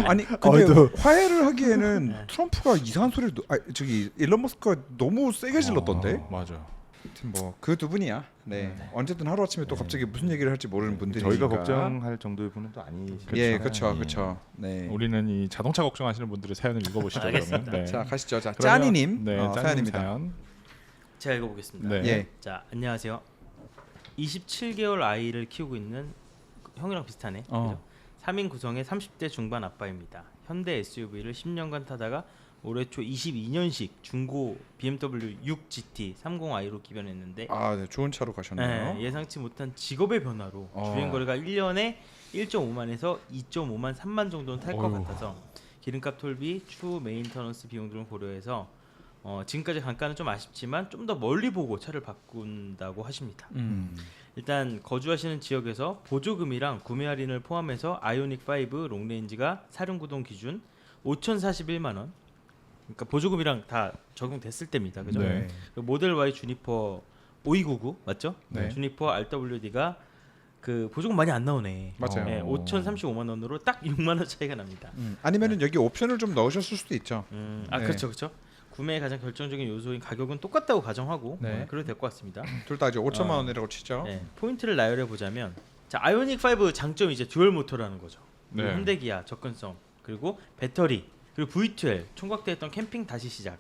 아니 근데 또- 화해를 하기에는 트럼프가 이상한 소리를 저기 일론 머스크가 너무 세게 질렀던데. 맞아. 아무튼 뭐 그 두 분이야. 네. 언제든 하루 아침에 또 갑자기 무슨 얘기를 할지 모르는 분들이니까. 저희가 걱정할 정도의 분은 또 아니시죠. 예, 그렇죠, 그렇죠. 네. 우리는 이 자동차 걱정하시는 분들의 사연을 읽어보시죠. 그러면. 알겠습니다. 네. 자 가시죠. 자 그러면- 짜니님 네, 짜니님 사연입니다. 사연. 제가 읽어보겠습니다. 네. 예. 자, 안녕하세요. 27개월 아이를 키우고 있는 형이랑 비슷하네. 그죠? 3인 구성의 30대 중반 아빠입니다. 현대 SUV를 10년간 타다가 올해 초 22년식 중고 BMW 6 GT 30i로 기변했는데 아, 네, 좋은 차로 가셨네요. 예상치 못한 직업의 변화로 주행 거리가 1년에 1.5만에서 2.5만 3만 정도는 탈 것 같아서 기름값, 톨비, 추후 메인터넌스 비용 등을 고려해서 지금까지 단가는 좀 아쉽지만 좀 더 멀리 보고 차를 바꾼다고 하십니다. 일단 거주하시는 지역에서 보조금이랑 구매 할인을 포함해서 아이오닉 5 롱레인지가 사륜구동 기준 5,041만 원. 그러니까 보조금이랑 다 적용됐을 때입니다. 그죠? 네. 그리고 모델 Y 주니퍼 5299 맞죠? 네. 주니퍼 RWD가 그 보조금 많이 안 나오네. 맞아요. 네, 5,035만 원으로 딱 6만 원 차이가 납니다. 아니면은 여기 옵션을 좀 넣으셨을 수도 있죠. 아 네. 그렇죠, 그렇죠. 구매의 가장 결정적인 요소인 가격은 똑같다고 가정하고 네. 그래도 될 것 같습니다. 둘 다 이제 5천만 원이라고 치죠. 네, 포인트를 나열해 보자면 자 아이오닉 5 장점이 이제 듀얼 모터라는 거죠. 네. 현대기아 접근성 그리고 배터리 그리고 V12 총각대했던 캠핑 다시 시작.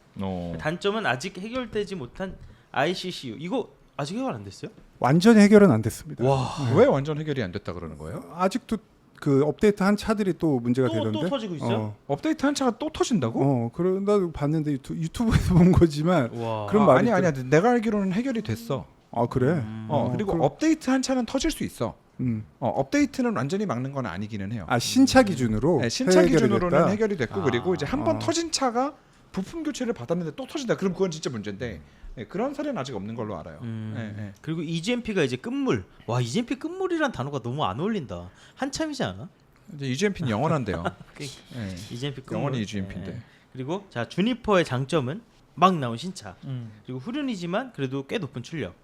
단점은 아직 해결되지 못한 ICCU 이거 아직 해결 안 됐어요? 완전히 해결은 안 됐습니다. 와. 왜 완전 해결이 안 됐다 그러는 거예요? 아직도 그 업데이트한 차들이 또 문제가 또 되던데. 터지고 있어요? 업데이트 한 차가 또 터진다고? 그런다 봤는데 유튜브에서 본 거지만 와. 그런 말이 아니야. 내가 알기로는 해결이 됐어. 아 그래? 그리고 그럼- 업데이트 한 차는 터질 수 있어. 음. 업데이트는 완전히 막는 건 아니기는 해요. 아 신차 기준으로 네, 신차 해결이 기준으로는 됐다? 해결이 됐고 그리고 이제 한 번 아. 터진 차가 부품 교체를 받았는데 또 터진다. 그럼 그건 진짜 문제인데 네, 그런 사례는 아직 없는 걸로 알아요. 네, 네. 그리고 EGMP가 이제 끝물. 와 EGMP 끝물이란 단어가 너무 안 어울린다. 한참이지 않아? 이제 EGMP는 영원한데요. 네. EGMP 끝물. 영원히 EGMP인데. 그리고 자 주니퍼의 장점은 막 나온 신차. 그리고 후륜이지만 그래도 꽤 높은 출력.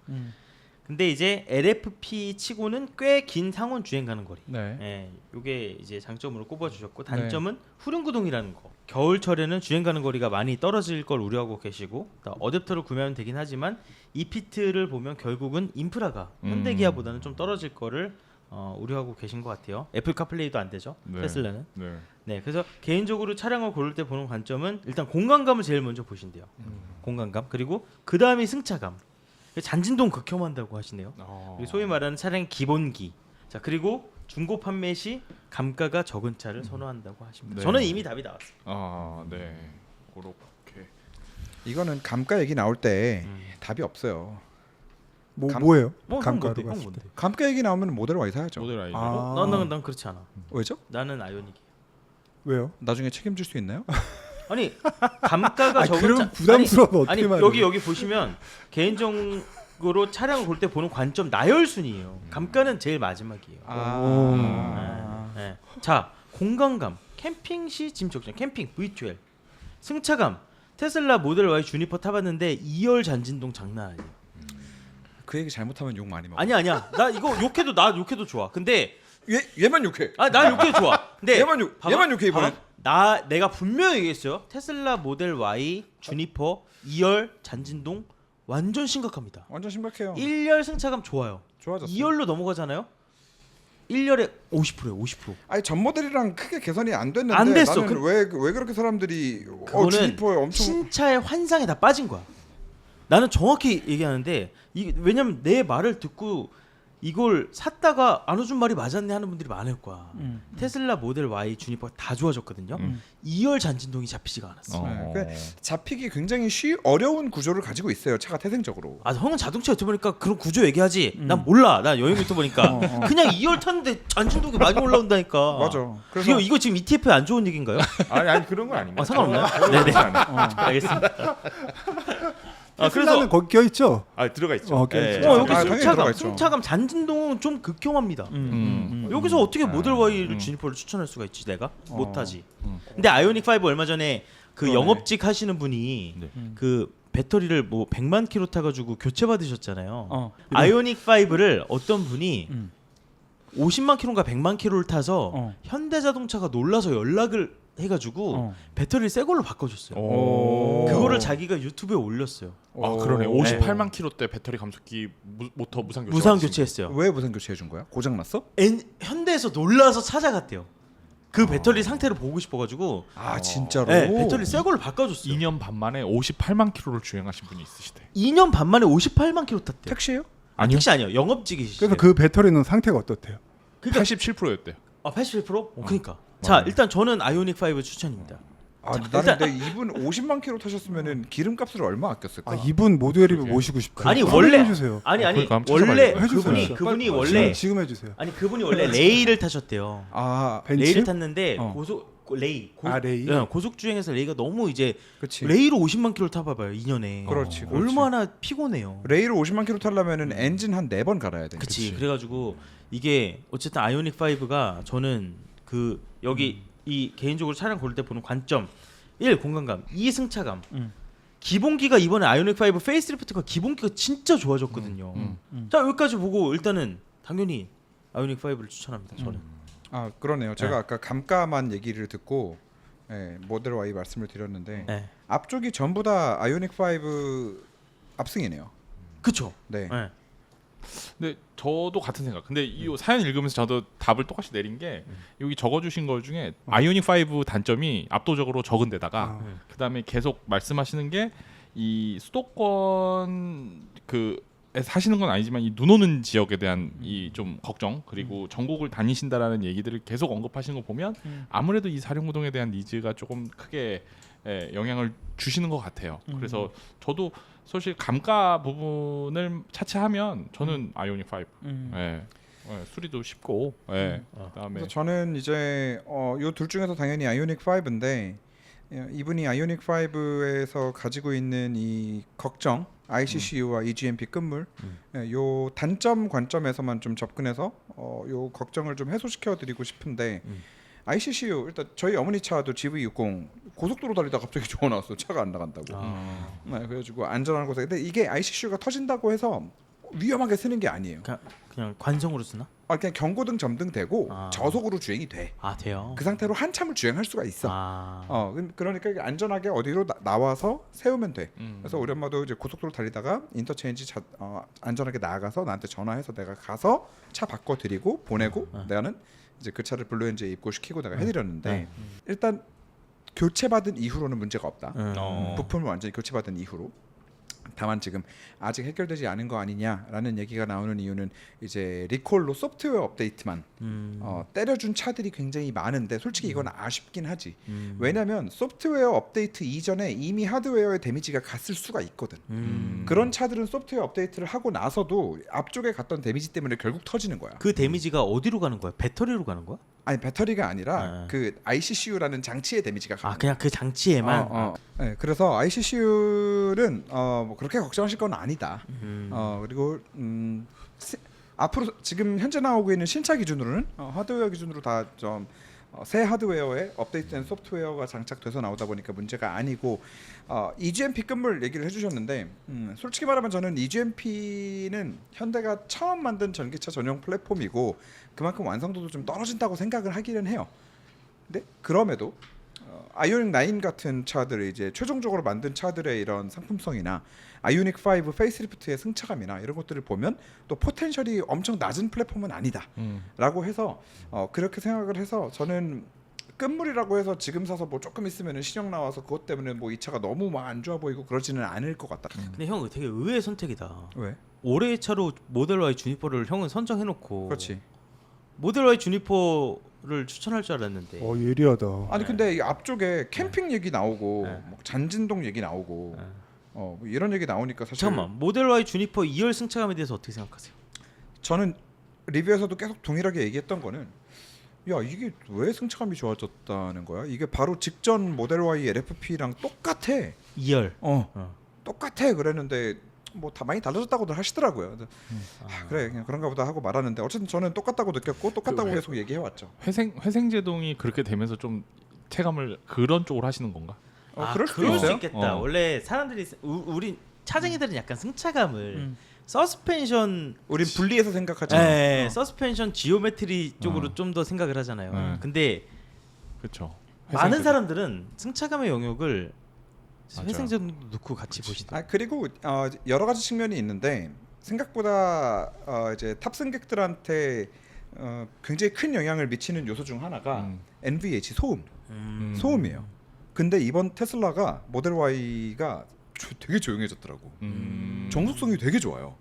근데 이제 LFP 치고는 꽤 긴 상온 주행 가는 거리. 네. 예, 요게 이제 장점으로 꼽아주셨고 단점은 후륜구동이라는 거. 겨울철에는 주행 가는 거리가 많이 떨어질 걸 우려하고 계시고 어댑터를 구매하면 되긴 하지만 이 피트를 보면 결국은 인프라가 현대기아보다는 좀 떨어질 거를 우려하고 계신 것 같아요. 애플 카플레이도 안 되죠. 네. 테슬라는. 네. 네, 그래서 개인적으로 차량을 고를 때 보는 관점은 일단 공간감을 제일 먼저 보신대요. 공간감 그리고 그 다음이 승차감. 잔진동 극혐한다고 하시네요. 그리고 소위 말하는 차량 기본기. 자 그리고 중고 판매 시 감가가 적은 차를 선호한다고 하십니다. 네. 저는 이미 답이 나왔어요. 아, 네. 그렇게. 이거는 감가 얘기 나올 때 답이 없어요. 뭐예요? 형 감가로 뭔데? 형 봤을 뭔데? 감가 얘기 나오면 모델 Y 사야죠. 모델 아이. 아. 난 그렇지 않아. 왜죠? 나는 아이오닉이. 왜요? 나중에 책임질 수 있나요? 아니 감가가 아, 적은 그럼 차. 부담스러워. 아니 어떻게 말해? 여기 보시면 개인적으로 차량을 볼 때 보는 관점 나열 순이에요. 감가는 제일 마지막이에요. 네. 자 공간감 캠핑 시 짐적전 캠핑 V12 승차감 테슬라 모델 Y 주니퍼 타봤는데 2열 잔진동 장난 아니에요. 그 얘기 잘못하면 욕 많이 먹어. 아니야 나 이거 욕해도 좋아. 근데 얘만 욕해. 나 욕해도 좋아. 근데 얘만 욕해 이번에. 내가 분명히 얘기했어요. 테슬라 모델 Y 주니퍼 2열 잔진동 완전 심각합니다. 완전 심각해요. 1열 승차감 좋아요. 좋아졌어. 2열로 넘어가잖아요. 1열에 50%예요. 50%. 아니 전 모델이랑 크게 개선이 안 됐는데 안 됐어. 나는 왜 그렇게 사람들이 그거는 주니퍼에 엄청 신차의 환상에 다 빠진 거야. 나는 정확히 얘기하는데 왜냐면 내 말을 듣고 이걸 샀다가 안 해준 말이 맞았네 하는 분들이 많을 거야. 테슬라 모델 Y 주니퍼가 다 좋아졌거든요. 2열 잔진동이 잡히지가 않았어. 네, 잡히기 굉장히 어려운 구조를 가지고 있어요. 차가 태생적으로. 아 형은 자동차 유튜버니까 그런 구조 얘기하지. 난 몰라. 나 여행 유튜버니까. 그냥 2열 탔는데 잔진동이 많이 올라온다니까. 맞아. 그래서 이거 지금 ETF에 안 좋은 얘기인가요? 아니 그런 거 아닙니다. 상관없나요? 네네. 알겠습니다. 테슬라는 거기 껴 있죠. 들어가 있죠. 여기 당연히 들어가 승차감, 있죠. 승차감 잔진동은 좀 극혐합니다. 여기서 어떻게 모델 Y를 주니퍼를 추천할 수가 있지 내가? 못하지. 근데 아이오닉 5 얼마 전에 그 그러네. 영업직 하시는 분이 그 배터리를 뭐 100만 킬로 타가지고 교체 받으셨잖아요. 아이오닉 5를 어떤 분이 50만 킬로인가 100만 킬로를 타서 현대자동차가 놀라서 연락을 해가지고 배터리를 새 걸로 바꿔줬어요. 오. 그거를 자기가 유튜브에 올렸어요. 아 그러네. 58만 킬로대 배터리 감속기 모터 무상 교체. 무상 교체했어요. 왜 무상 교체해 준 거야? 고장 났어? 현대에서 놀라서 찾아갔대요. 그 배터리 상태를 보고 싶어가지고 아 진짜로? 네, 배터리 새 걸로 바꿔줬어요. 2년 반 만에 58만 킬로를 주행하신 분이 있으시대. 2년 반 만에 58만 킬로 탔대요. 택시예요? 아니요. 택시 아니요. 영업직이시죠. 그래서 그 배터리는 상태가 어떻대요? 그러니까 87%였대요. 아 81%? 그러니까. 자 일단 저는 아이오닉 5 추천입니다. 아 자, 나는 일단- 근데 이분 50만 킬로 타셨으면은 기름값을 얼마 아꼈을까? 아 이분 모두의 리뷰 그러게. 모시고 싶다. 아니, 한번 원래- 해주세요. 아니 그러니까 한번 원래 찾아봐야겠다. 해주세요. 그분이 지금, 원래 지금 해주세요. 아니 그분이 원래 레이를 타셨대요. 아 벤츠? 레이를 탔는데 어. 레이 레이. 네, 고속 주행에서 레이가 너무 이제 그치. 레이로 50만 킬로 타봐봐요 2년에. 그렇지, 그렇지. 얼마나 피곤해요. 레이로 50만 킬로 타려면은 엔진 한 4번 갈아야 돼. 그치. 그래가지고 이게 어쨌든 아이오닉 5가 저는 그 여기 이 개인적으로 차량 고를 때 보는 관점 1. 공간감 2. 승차감 기본기가 이번에 아이오닉 5 페이스리프트가 기본기가 진짜 좋아졌거든요. 자 여기까지 보고 일단은 당연히 아이오닉 5를 추천합니다. 저는. 아 그러네요. 제가 아까 감가만 얘기를 듣고 모델 Y 말씀을 드렸는데 네. 앞쪽이 전부 다 아이오닉 5 압승이네요. 그쵸. 네. 네. 근데 저도 같은 생각. 근데 이 사연 읽으면서 저도 답을 똑같이 내린 게 여기 적어주신 것 중에 아이오닉 5 단점이 압도적으로 적은 데다가 그다음에 계속 말씀하시는 게 이 수도권 그 사시는 건 아니지만 이 눈 오는 지역에 대한 이 좀 걱정 그리고 전국을 다니신다라는 얘기들을 계속 언급하시는 거 보면 아무래도 이 사륜구동에 대한 니즈가 조금 크게 영향을 주시는 것 같아요. 그래서 저도 사실 감가 부분을 차치하면 저는 아이오닉 5 수리도 쉽고 그다음에 그래서 저는 이제 요 둘 중에서 당연히 아이오닉 5인데 이분이 아이오닉 5에서 가지고 있는 이 걱정 ICCU와 eGMP 끝물 요 단점 관점에서만 좀 접근해서 요 걱정을 좀 해소시켜 드리고 싶은데 ICCU 일단 저희 어머니 차도 GV60 고속도로 달리다가 갑자기 저어 나왔어. 차가 안 나간다고. 네, 그래가지고 안전한 곳에 근데 이게 ICCU가 터진다고 해서 위험하게 쓰는 게 아니에요. 그냥 관성으로 쓰나? 그냥 경고등 점등 되고 저속으로 주행이 돼. 아 돼요. 그 상태로 한참을 주행할 수가 있어. 아. 그러니까 이게 안전하게 어디로 나와서 세우면 돼. 그래서 우리 엄마도 이제 고속도로 달리다가 인터체인지 안전하게 나가서 나한테 전화해서 내가 가서 차 바꿔드리고 보내고 내가는 이제 그 차를 블루엔즈에 입고시키고 내가 해드렸는데 일단 교체받은 이후로는 문제가 없다. 부품을 완전히 교체받은 이후로. 다만 지금 아직 해결되지 않은 거 아니냐라는 얘기가 나오는 이유는 이제 리콜로 소프트웨어 업데이트만 때려준 차들이 굉장히 많은데 솔직히 이건 아쉽긴 하지. 왜냐하면 소프트웨어 업데이트 이전에 이미 하드웨어의 데미지가 갔을 수가 있거든. 그런 차들은 소프트웨어 업데이트를 하고 나서도 앞쪽에 갔던 데미지 때문에 결국 터지는 거야. 그 데미지가 어디로 가는 거야? 배터리로 가는 거야? 아니 배터리가 아니라 그 ICCU라는 장치의 데미지가 가는 그냥 그 장치에만. 네, 그래서 ICCU는 뭐 그렇게 걱정하실 건 아니다. 그리고 앞으로 지금 현재 나오고 있는 신차 기준으로는 하드웨어 기준으로 다 좀 새 하드웨어에 업데이트된 소프트웨어가 장착돼서 나오다 보니까 문제가 아니고 eGMP 끝물 얘기를 해주셨는데 솔직히 말하면 저는 eGMP는 현대가 처음 만든 전기차 전용 플랫폼이고 그만큼 완성도도 좀 떨어진다고 생각을 하기는 해요. 근데 그럼에도 아이오닉 9 같은 차들을 이제 최종적으로 만든 차들의 이런 상품성이나 아이오닉 5 페이스리프트의 승차감이나 이런 것들을 보면 또 포텐셜이 엄청 낮은 플랫폼은 아니다라고 해서 그렇게 생각을 해서 저는 끝물이라고 해서 지금 사서 뭐 조금 있으면 신형 나와서 그것 때문에 뭐 이 차가 너무 막 안 좋아 보이고 그러지는 않을 것 같다. 근데 형 되게 의외의 선택이다. 왜? 올해의 차로 모델 Y 주니퍼를 형은 선정해놓고 그렇지. 모델 Y 주니퍼를 추천할 줄 알았는데. 예리하다. 아니 근데 이 앞쪽에 캠핑 얘기 나오고 네. 뭐 잔진동 얘기 나오고 뭐 이런 얘기 나오니까 사실 잠깐만 모델 Y 주니퍼 2열 승차감에 대해서 어떻게 생각하세요? 저는 리뷰에서도 계속 동일하게 얘기했던 거는 야 이게 왜 승차감이 좋아졌다는 거야? 이게 바로 직전 모델 Y LFP랑 똑같아. 2열. 똑같아 그랬는데 뭐 다 많이 달라졌다고들 하시더라고요. 그래 그냥 그런가 보다 하고 말았는데 어쨌든 저는 똑같다고 느꼈고 똑같다고 계속 얘기해 왔죠. 회생제동이 그렇게 되면서 좀 체감을 그런 쪽으로 하시는 건가? 그럴 수도 그럴 수 있어요. 있겠다. 원래 사람들이 우리 차쟁이들은 약간 승차감을 서스펜션 우린 분리해서 생각하잖아. 서스펜션 지오메트리 쪽으로 좀 더 생각을 하잖아요. 근데 그렇죠. 많은 사람들은 승차감의 영역을 맞아요. 회생제동 넣고 같이 보시더라고요. 그리고 여러 가지 측면이 있는데 생각보다 이제 탑승객들한테 굉장히 큰 영향을 미치는 요소 중 하나가 NVH 소음이에요. 근데 이번 테슬라가 모델 Y가 되게 조용해졌더라고. 정숙성이 되게 좋아요.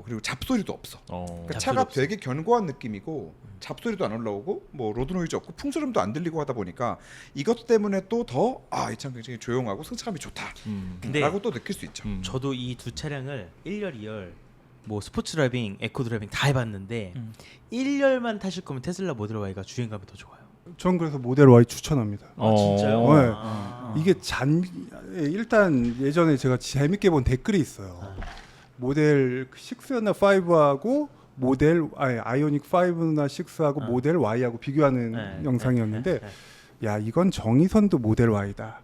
그리고 잡소리도 없어. 그러니까 잡소리 차가 없어. 되게 견고한 느낌이고 잡소리도 안 올라오고 뭐 로드 노이즈 없고 풍소음도 안 들리고 하다 보니까 이것 때문에 또 더 이 차 굉장히 조용하고 승차감이 근데 좋다라고 또 느낄 수 있죠. 저도 이 두 차량을 1열, 2열 뭐 스포츠 드라이빙, 에코 드라이빙 다 해봤는데 1열만 타실 거면 테슬라 모델 Y가 주행감이 더 좋아요. 전 그래서 모델 Y 추천합니다. 진짜요? 네. 이게 일단 예전에 제가 재밌게 본 댓글이 있어요. 모델 6나 5하고 아이오닉 5나 6하고 모델 Y하고 비교하는 영상이었는데 야 이건 정의선도 모델 Y다.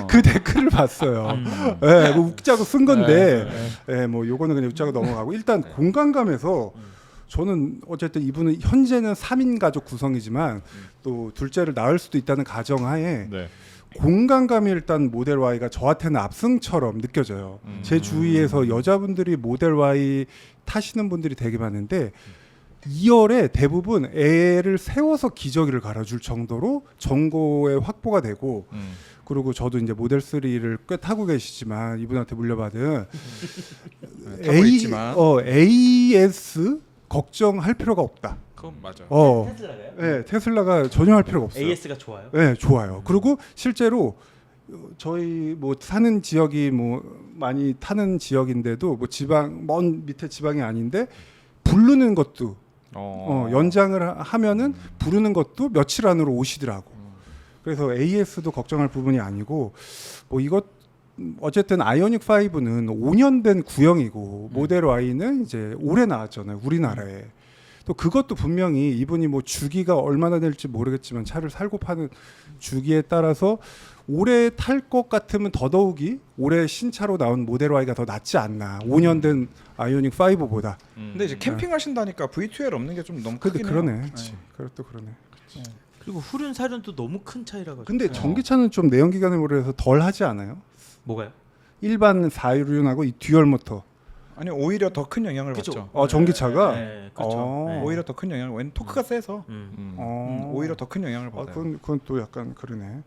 그 댓글을 봤어요. 예, 뭐 웃자고 쓴 건데, 뭐 요거는 그냥 웃자고 넘어가고 일단 공간감에서 저는 어쨌든 이분은 현재는 3인 가족 구성이지만 또 둘째를 낳을 수도 있다는 가정하에 네. 공간감이 일단 모델 Y가 저한테는 압승처럼 느껴져요. 제 주위에서 여자분들이 모델 Y 타시는 분들이 되게 많은데 2열에 대부분 애를 세워서 기저귀를 갈아줄 정도로 전고에 확보가 되고 그리고 저도 이제 모델 3를 꽤 타고 계시지만 이분한테 물려받은 타고 있지만. AS 걱정할 필요가 없다. 그건 맞아요. 테슬라가요? 네, 테슬라가 전혀 할 필요가 없어요. AS가 좋아요? 네, 좋아요. 그리고 실제로 저희 뭐 사는 지역이 뭐 많이 타는 지역인데도 뭐 지방 먼 밑에 지방이 아닌데 부르는 것도 연장을 하면은 부르는 것도 며칠 안으로 오시더라고. 그래서 AS도 걱정할 부분이 아니고 뭐 이것 어쨌든 아이오닉 5는 5년 된 구형이고 모델 Y는 이제 올해 나왔잖아요. 우리나라에. 또 그것도 분명히 이분이 뭐 주기가 얼마나 될지 모르겠지만 차를 살고 파는 주기에 따라서 올해 탈 것 같으면 더더욱이 올해 신차로 나온 모델 Y가 더 낫지 않나. 5년 된 아이오닉 5보다. 근데 이제 캠핑 하신다니까 V2L 없는 게 좀 너무 근데 크긴 그러네. 해요. 그것도 그러네. 그리고 후륜 사륜도 너무 큰 차이라 가지고. 근데 전기차는 좀 내연기관으로 해서 덜 하지 않아요? 뭐가요? 일반 4륜하고 이 듀얼 모터. 아니 오히려 더 큰 영향을 그쵸. 받죠. 전기차가 네, 그렇죠. 네. 오히려 더 큰 영향을. 왜냐면 토크가 세서 오히려 더 큰 영향을 받아요. 그건 또 약간 그러네.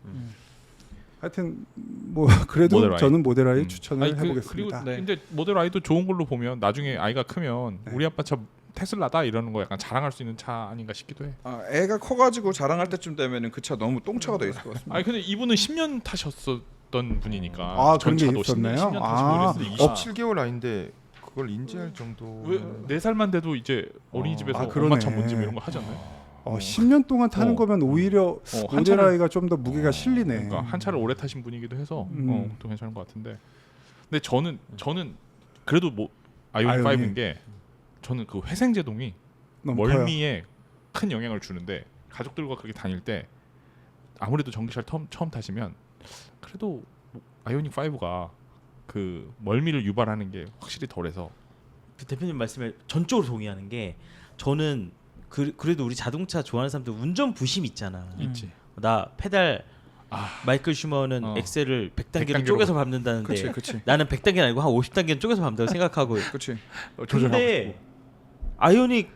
하여튼 뭐 그래도 모델 Y. 저는 모델 Y 추천을 아니, 해보겠습니다. 그리고 근데 모델 Y도 좋은 걸로 보면 나중에 아이가 크면 우리 아빠 차 테슬라다 이러는 거 약간 자랑할 수 있는 차 아닌가 싶기도 해. 애가 커가지고 자랑할 때쯤 되면은 그 차 너무 똥차가 돼 있을 것 같습니다. 아니 근데 이분은 10년 타셨었던 분이니까 아, 그런 게 전차도 있었나요? 10년 아, 타시고 그랬으니까 17개월 아인데 그걸 인지할 정도. 왜 4살만 돼도 이제 어린이집에서 아, 그러네. 엄마 차 뭔지 이런 거 하잖아요. 10년 동안 타는 거면 오히려 한 모델 차를- Y가 좀 더 무게가 실리네. 그러니까 한 차를 오래 타신 분이기도 해서 또 괜찮은 것 같은데. 근데 저는 그래도 뭐 아이오닉 아이오닉. 5인 게 저는 그 회생 제동이 너무 커요. 멀미에 큰 영향을 주는데 가족들과 그렇게 다닐 때 아무래도 전기차를 처음 타시면 그래도 뭐 아이오닉 5가 그 멀미를 유발하는 게 확실히 덜해서 그 대표님 말씀에 전적으로 동의하는 게 저는 그래도 우리 자동차 좋아하는 사람들 운전 부심 있잖아. 있지. 나 페달 마이클 슈머는 엑셀을 100단계로 100단계로 쪼개서 밟는다는데 그치. 나는 100단계는 아니고 한 50단계는 쪼개서 밟는다고 생각하고 그렇지. 근데 아이오닉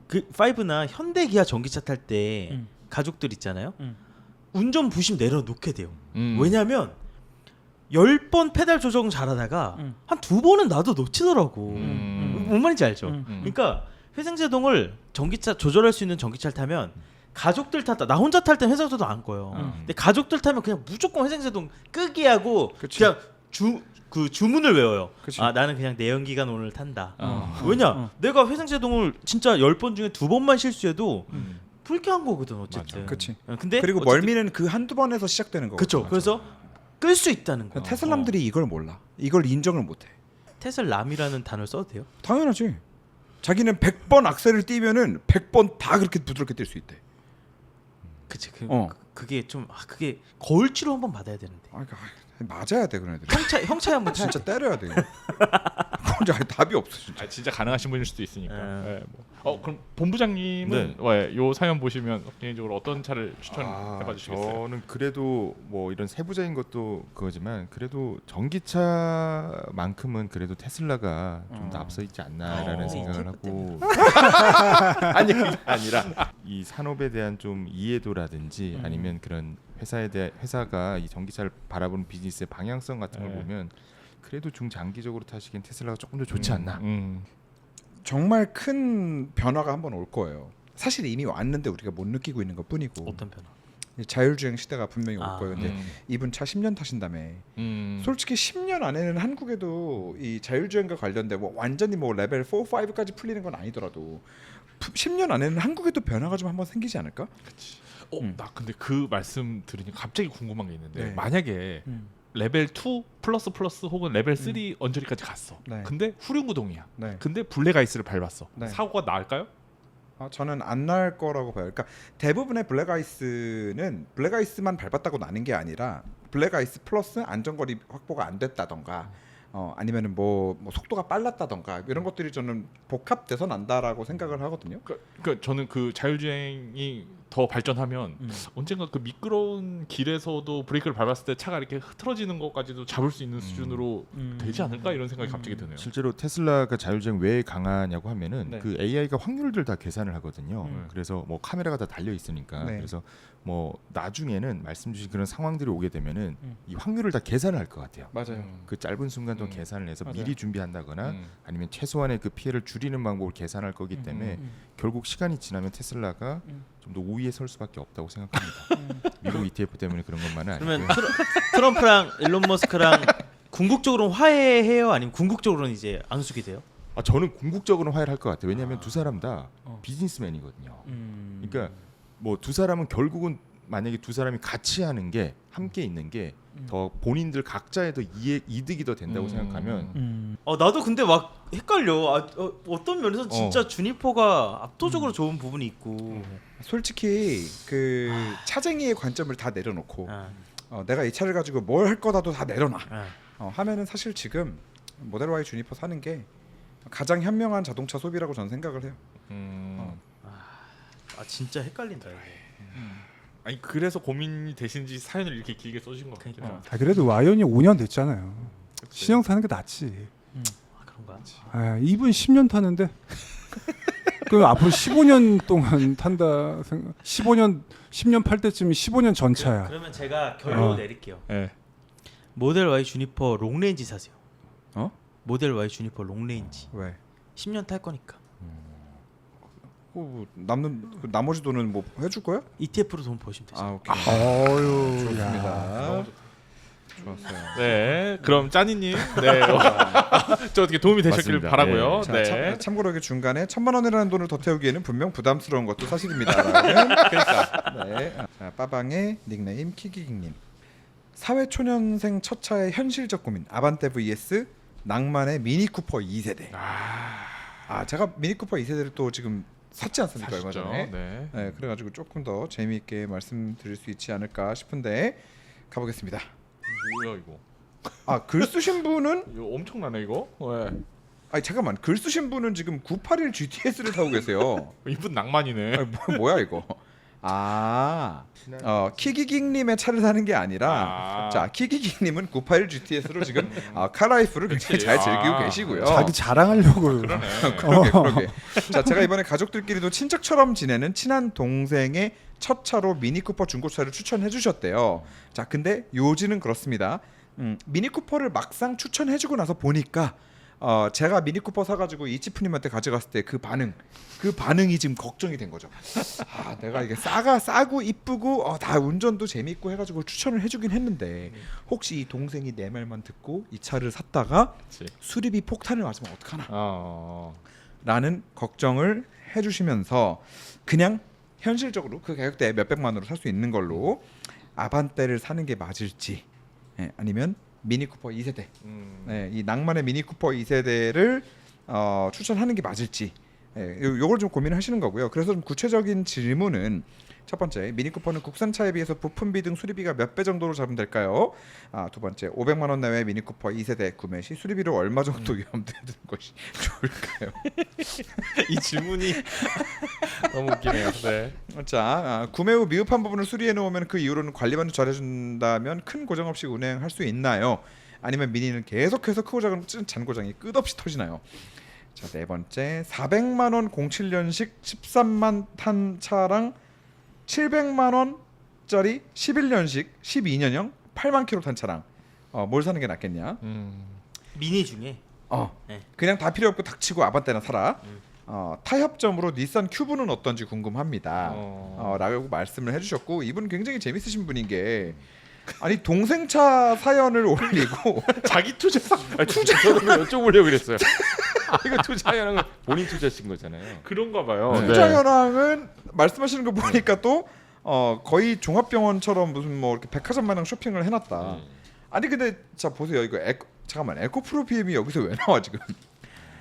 그 5나 현대 기아 전기차 탈 때 가족들 있잖아요. 운전 부심 내려놓게 돼요. 왜냐면 10번 페달 조정 잘하다가 한 2번은 나도 놓치더라고. 뭔 말인지 알죠? 그러니까 회생제동을 전기차 조절할 수 있는 전기차를 타면 가족들 탔다. 나 혼자 탈 땐 회생제동 안 꺼요. 근데 가족들 타면 그냥 무조건 회생제동 끄기 하고 그냥 주문을 외워요. 그치. 나는 그냥 내연기관 오늘 탄다. 왜냐? 내가 회생제동을 진짜 10번 중에 2번만 실수해도 불쾌한 거거든 어쨌든. 그치. 근데 그리고 멀미는 그 한두 번에서 시작되는 거고. 그렇죠. 그래서 끌 수 있다는 거. 테슬람들이 이걸 몰라. 이걸 인정을 못해. 테슬람이라는 단어를 써도 돼요? 당연하지. 자기는 100번 악셀을 띄면은 100번 다 그렇게 부드럽게 뛸 수 있대. 그치. 그게 좀 그게 거울치료 한번 받아야 되는데. 그러니까 맞아야 돼 그런 애들. 형차야 뭐 진짜 때려야 돼. 그건 아예 답이 없어 진짜. 진짜 가능하신 분일 수도 있으니까. 네. 그럼 본부장님은 요 사연 보시면 개인적으로 어떤 차를 추천해봐 주시겠어요? 저는 그래도 뭐 이런 세부적인 것도 그거지만 그래도 전기차만큼은 그래도 테슬라가 좀 더 앞서 있지 않나라는 생각을 하고 아니 그게 아니라 이 산업에 대한 좀 이해도라든지 아니면 그런 회사가 이 전기차를 바라보는 비즈니스의 방향성 같은 걸 보면 그래도 중장기적으로 타시기엔 테슬라가 조금 더 좋지 않나. 정말 큰 변화가 한번 올 거예요. 사실 이미 왔는데 우리가 못 느끼고 있는 것뿐이고. 어떤 변화? 자율주행 시대가 분명히 올 아, 거예요. 근데 이분 차 10년 타신다며. 솔직히 10년 안에는 한국에도 이 자율주행과 관련된 뭐 완전히 뭐 레벨 4, 5까지 풀리는 건 아니더라도 10년 안에는 한국에도 변화가 좀 한번 생기지 않을까? 나 근데 그 말씀 들으니까 갑자기 궁금한 게 있는데 네. 만약에 레벨 2 플러스 혹은 레벨 3 언저리까지 갔어. 네. 근데 후륜구동이야. 네. 근데 블랙아이스를 밟았어. 네. 사고가 나을까요? 저는 안 날 거라고 봐요. 그러니까 대부분의 블랙아이스는 블랙아이스만 밟았다고 나는 게 아니라 블랙아이스 플러스 안전거리 확보가 안 됐다던가 아니면은 뭐 속도가 빨랐다던가 이런 것들이 저는 복합돼서 난다라고 생각을 하거든요. 그러니까 저는 그 자율주행이 더 발전하면 언젠가 그 미끄러운 길에서도 브레이크를 밟았을 때 차가 이렇게 흐트러지는 것까지도 잡을 수 있는 수준으로 되지 않을까 이런 생각이 갑자기 드네요. 실제로 테슬라가 자율주행 왜 강하냐고 하면은 네. 그 AI가 확률들 다 계산을 하거든요. 그래서 뭐 카메라가 다 달려 있으니까 네. 그래서 뭐 나중에는 말씀 주신 그런 상황들이 오게 되면은 이 확률을 다 계산을 할 것 같아요. 맞아요. 그 짧은 순간 동안 계산을 해서 맞아요. 미리 준비한다거나 아니면 최소한의 그 피해를 줄이는 방법을 계산할 거기 때문에 결국 시간이 지나면 테슬라가 좀 더 우위에 설 수밖에 없다고 생각합니다. 미국 ETF 때문에 그런 것만은 그러면 아니고요. 트럼프랑 일론 머스크랑 궁극적으로는 화해해요? 아니면 궁극적으로는 이제 안수게 돼요? 저는 궁극적으로는 화해를 할 것 같아요. 왜냐하면 두 사람 다 비즈니스맨이거든요. 그러니까 뭐 두 사람은 결국은 만약에 두 사람이 같이 하는 게 함께 있는 게 더 본인들 각자의 더 이득이 더 된다고 생각하면 나도 근데 막 헷갈려. 어떤 면에서 진짜 주니퍼가 압도적으로 좋은 부분이 있고. 솔직히 그 차쟁이의 관점을 다 내려놓고 아, 내가 이 차를 가지고 뭘 할 거다도 다 내려놔 아. 하면은 사실 지금 모델 Y 주니퍼 사는 게 가장 현명한 자동차 소비라고 저는 생각을 해요. 진짜 헷갈린다. 이게. 아니 그래서 고민이 되신지 사연을 이렇게 길게 써주신 것 같아요. 그러니까. 그래도 와이언이 5년 됐잖아요. 신형 사는 게 낫지. 그런가? 이분 10년 타는데 그 앞으로 15년 동안 탄다 생각. 10년 팔 때쯤 15년 전차야. 그러면 제가 결론을 내릴게요. 네. 모델 Y 주니퍼 롱레인지 사세요. 모델 Y 주니퍼 롱레인지. 왜? 10년 탈 거니까. 나머지 돈은 뭐 해줄 거야? ETF로 돈 버시면 되죠. 오케이. 어유, 좋습니다. 좋았어요. 네, 그럼 짜니님, 저 어떻게 도움이 되셨길 맞습니다. 바라고요. 자, 네. 참고로 여기 중간에 1,000만 원이라는 돈을 더 태우기에는 분명 부담스러운 것도 사실입니다라는 그러니까 네. 자, 빠방의 닉네임 키기기님. 사회초년생 첫 차의 현실적 고민 아반떼 vs 낭만의 미니 쿠퍼 2세대. 제가 미니 쿠퍼 2세대를 또 지금 샀지 않습니까? 얼마 사셨죠? 전에. 네. 그래가지고 조금 더 재미있게 말씀드릴 수 있지 않을까 싶은데 가보겠습니다. 뭐야 이거? 글 쓰신 분은 이거 엄청나네 이거. 왜? 잠깐만 글 쓰신 분은 지금 981 GTS를 타고 계세요. 이분 낭만이네. 뭐야 이거? 키기깅님의 차를 사는 게 아니라 자 키기깅님은 981 GTS로 지금 카라이프를 굉장히 잘 즐기고 계시고요. 자기 자랑하려고. 그러게. 자 제가 이번에 가족들끼리도 친척처럼 지내는 친한 동생의 첫 차로 미니쿠퍼 중고차를 추천해 주셨대요. 자 근데 요지는 그렇습니다. 미니쿠퍼를 막상 추천해주고 나서 보니까 제가 미니쿠퍼 사가지고 이치프님한테 가져갔을 때 그 반응이 지금 걱정이 된 거죠. 내가 이게 싸고 이쁘고 다 운전도 재밌고 해가지고 추천을 해주긴 했는데 혹시 이 동생이 내 말만 듣고 이 차를 샀다가 수리비 폭탄을 맞으면 어떡하나 라는 걱정을 해주시면서 그냥 현실적으로 그 가격대에 몇백만으로 살 수 있는 걸로 아반떼를 사는 게 맞을지 아니면 미니쿠퍼 2세대 이 낭만의 미니쿠퍼 2세대를 추천하는 게 맞을지 요걸 좀 고민하시는 거고요. 그래서 좀 구체적인 질문은 첫 번째, 미니 쿠퍼는 국산차에 비해서 부품비 등 수리비가 몇 배 정도로 잡으면 될까요? 두 번째, 500만 원 내외 미니 쿠퍼 2세대 구매 시 수리비로 얼마 정도 염두에 두는 것이 좋을까요? 이 질문이 너무 웃기네요. 네. 자, 구매 후 미흡한 부분을 수리해 놓으면 그 이후로는 관리만 잘해준다면 큰 고장 없이 운행할 수 있나요? 아니면 미니는 계속해서 크고 작은 잔고장이 끝없이 터지나요? 자, 네 번째, 400만 원 07년식 13만 탄 차랑 700만 원짜리 11년식 12년형 8만 킬로 탄 차랑 뭘 사는 게 낫겠냐? 미니 중에 네. 그냥 다 필요 없고 닥치고 아반떼나 사라. 타협점으로 닛산 큐브는 어떤지 궁금합니다. 라고 말씀을 해주셨고, 이분 굉장히 재밌으신 분인 게 아니 동생 차 사연을 올리고 자기 투자 투자 저도 여쭤보려고 그랬어요. 이거 투자하는 건 본인 투자신 거잖아요. 그런가 봐요. 네. 투자 현황은 말씀하시는 거 보니까 또 거의 종합병원처럼 무슨 뭐 이렇게 백화점 마냥 쇼핑을 해놨다. 아니 근데 자 보세요, 이거 잠깐만, 에코프로 BM이 여기서 왜 나와 지금?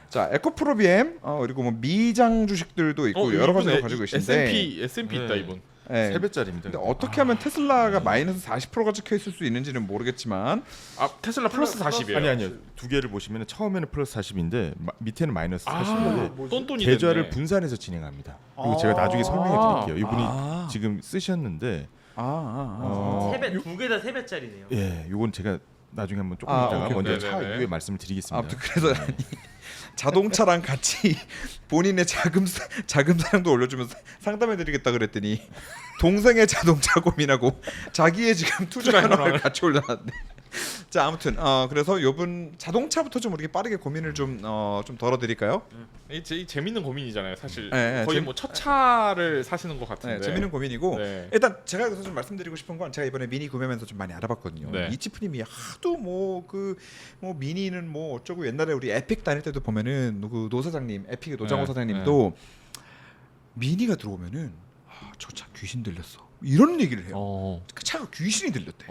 자, 에코프로 BM 그리고 뭐 미장 주식들도 있고 여러 가지로 가지고 계신데 S&P 있다 이분. 네. 3배짜리입니다. 근데 어떻게 하면 테슬라가 마이너스 40%가 찍혀 있을 수 있는지는 모르겠지만 테슬라 플러스 40이에요. 아니요. 두 개를 보시면 처음에는 플러스 40인데 밑에는 마이너스 40인데 똔똔이 계좌를 됐네. 분산해서 진행합니다. 그리고 제가 나중에 설명해 드릴게요. 이분이 지금 쓰셨는데 세배 두 개 다 3배짜리네요. 예, 요건 제가 나중에 한번 조금 이따가 오케이, 먼저 오케이. 차 네네네. 이후에 말씀을 드리겠습니다. 아무튼 그래서 아니, 자동차랑 같이 본인의 자금 사양도 올려주면서 상담해드리겠다 그랬더니 동생의 자동차 고민하고 자기의 지금 투자 현황을 같이 올려놨는데. 자, 아무튼 그래서 요분 자동차부터 좀 우리가 빠르게 고민을 좀 덜어드릴까요? 이 재밌는 고민이잖아요. 사실 네, 거의 뭐 첫 차를 사시는 것 같은데. 네, 재밌는 고민이고 네. 일단 제가 여기서 좀 말씀드리고 싶은 건 제가 이번에 미니 구매하면서 좀 많이 알아봤거든요. 네. 이치프님이 하도 뭐 미니는 뭐 어쩌고, 옛날에 우리 에픽 다닐 때도 보면은 노 사장님, 에픽의 노장호 네, 사장님도 미니가 들어오면은 저 차 귀신 들렸어 이런 얘기를 해요. 그 차가 귀신이 들렸대.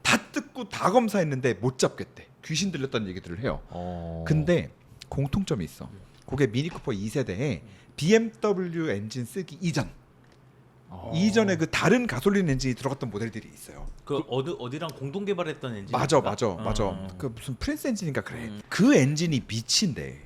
다 뜯고 다 검사했는데 못 잡겠대. 귀신 들렸다는 얘기들을 해요. 근데 공통점이 있어. 그게 미니 쿠퍼 2세대에 BMW 엔진 쓰기 이전에 그 다른 가솔린 엔진이 들어갔던 모델들이 있어요. 그 어디랑 공동 개발했던 엔진. 맞아. 그 무슨 프린스 엔진인가 그래. 그 엔진이 미친데.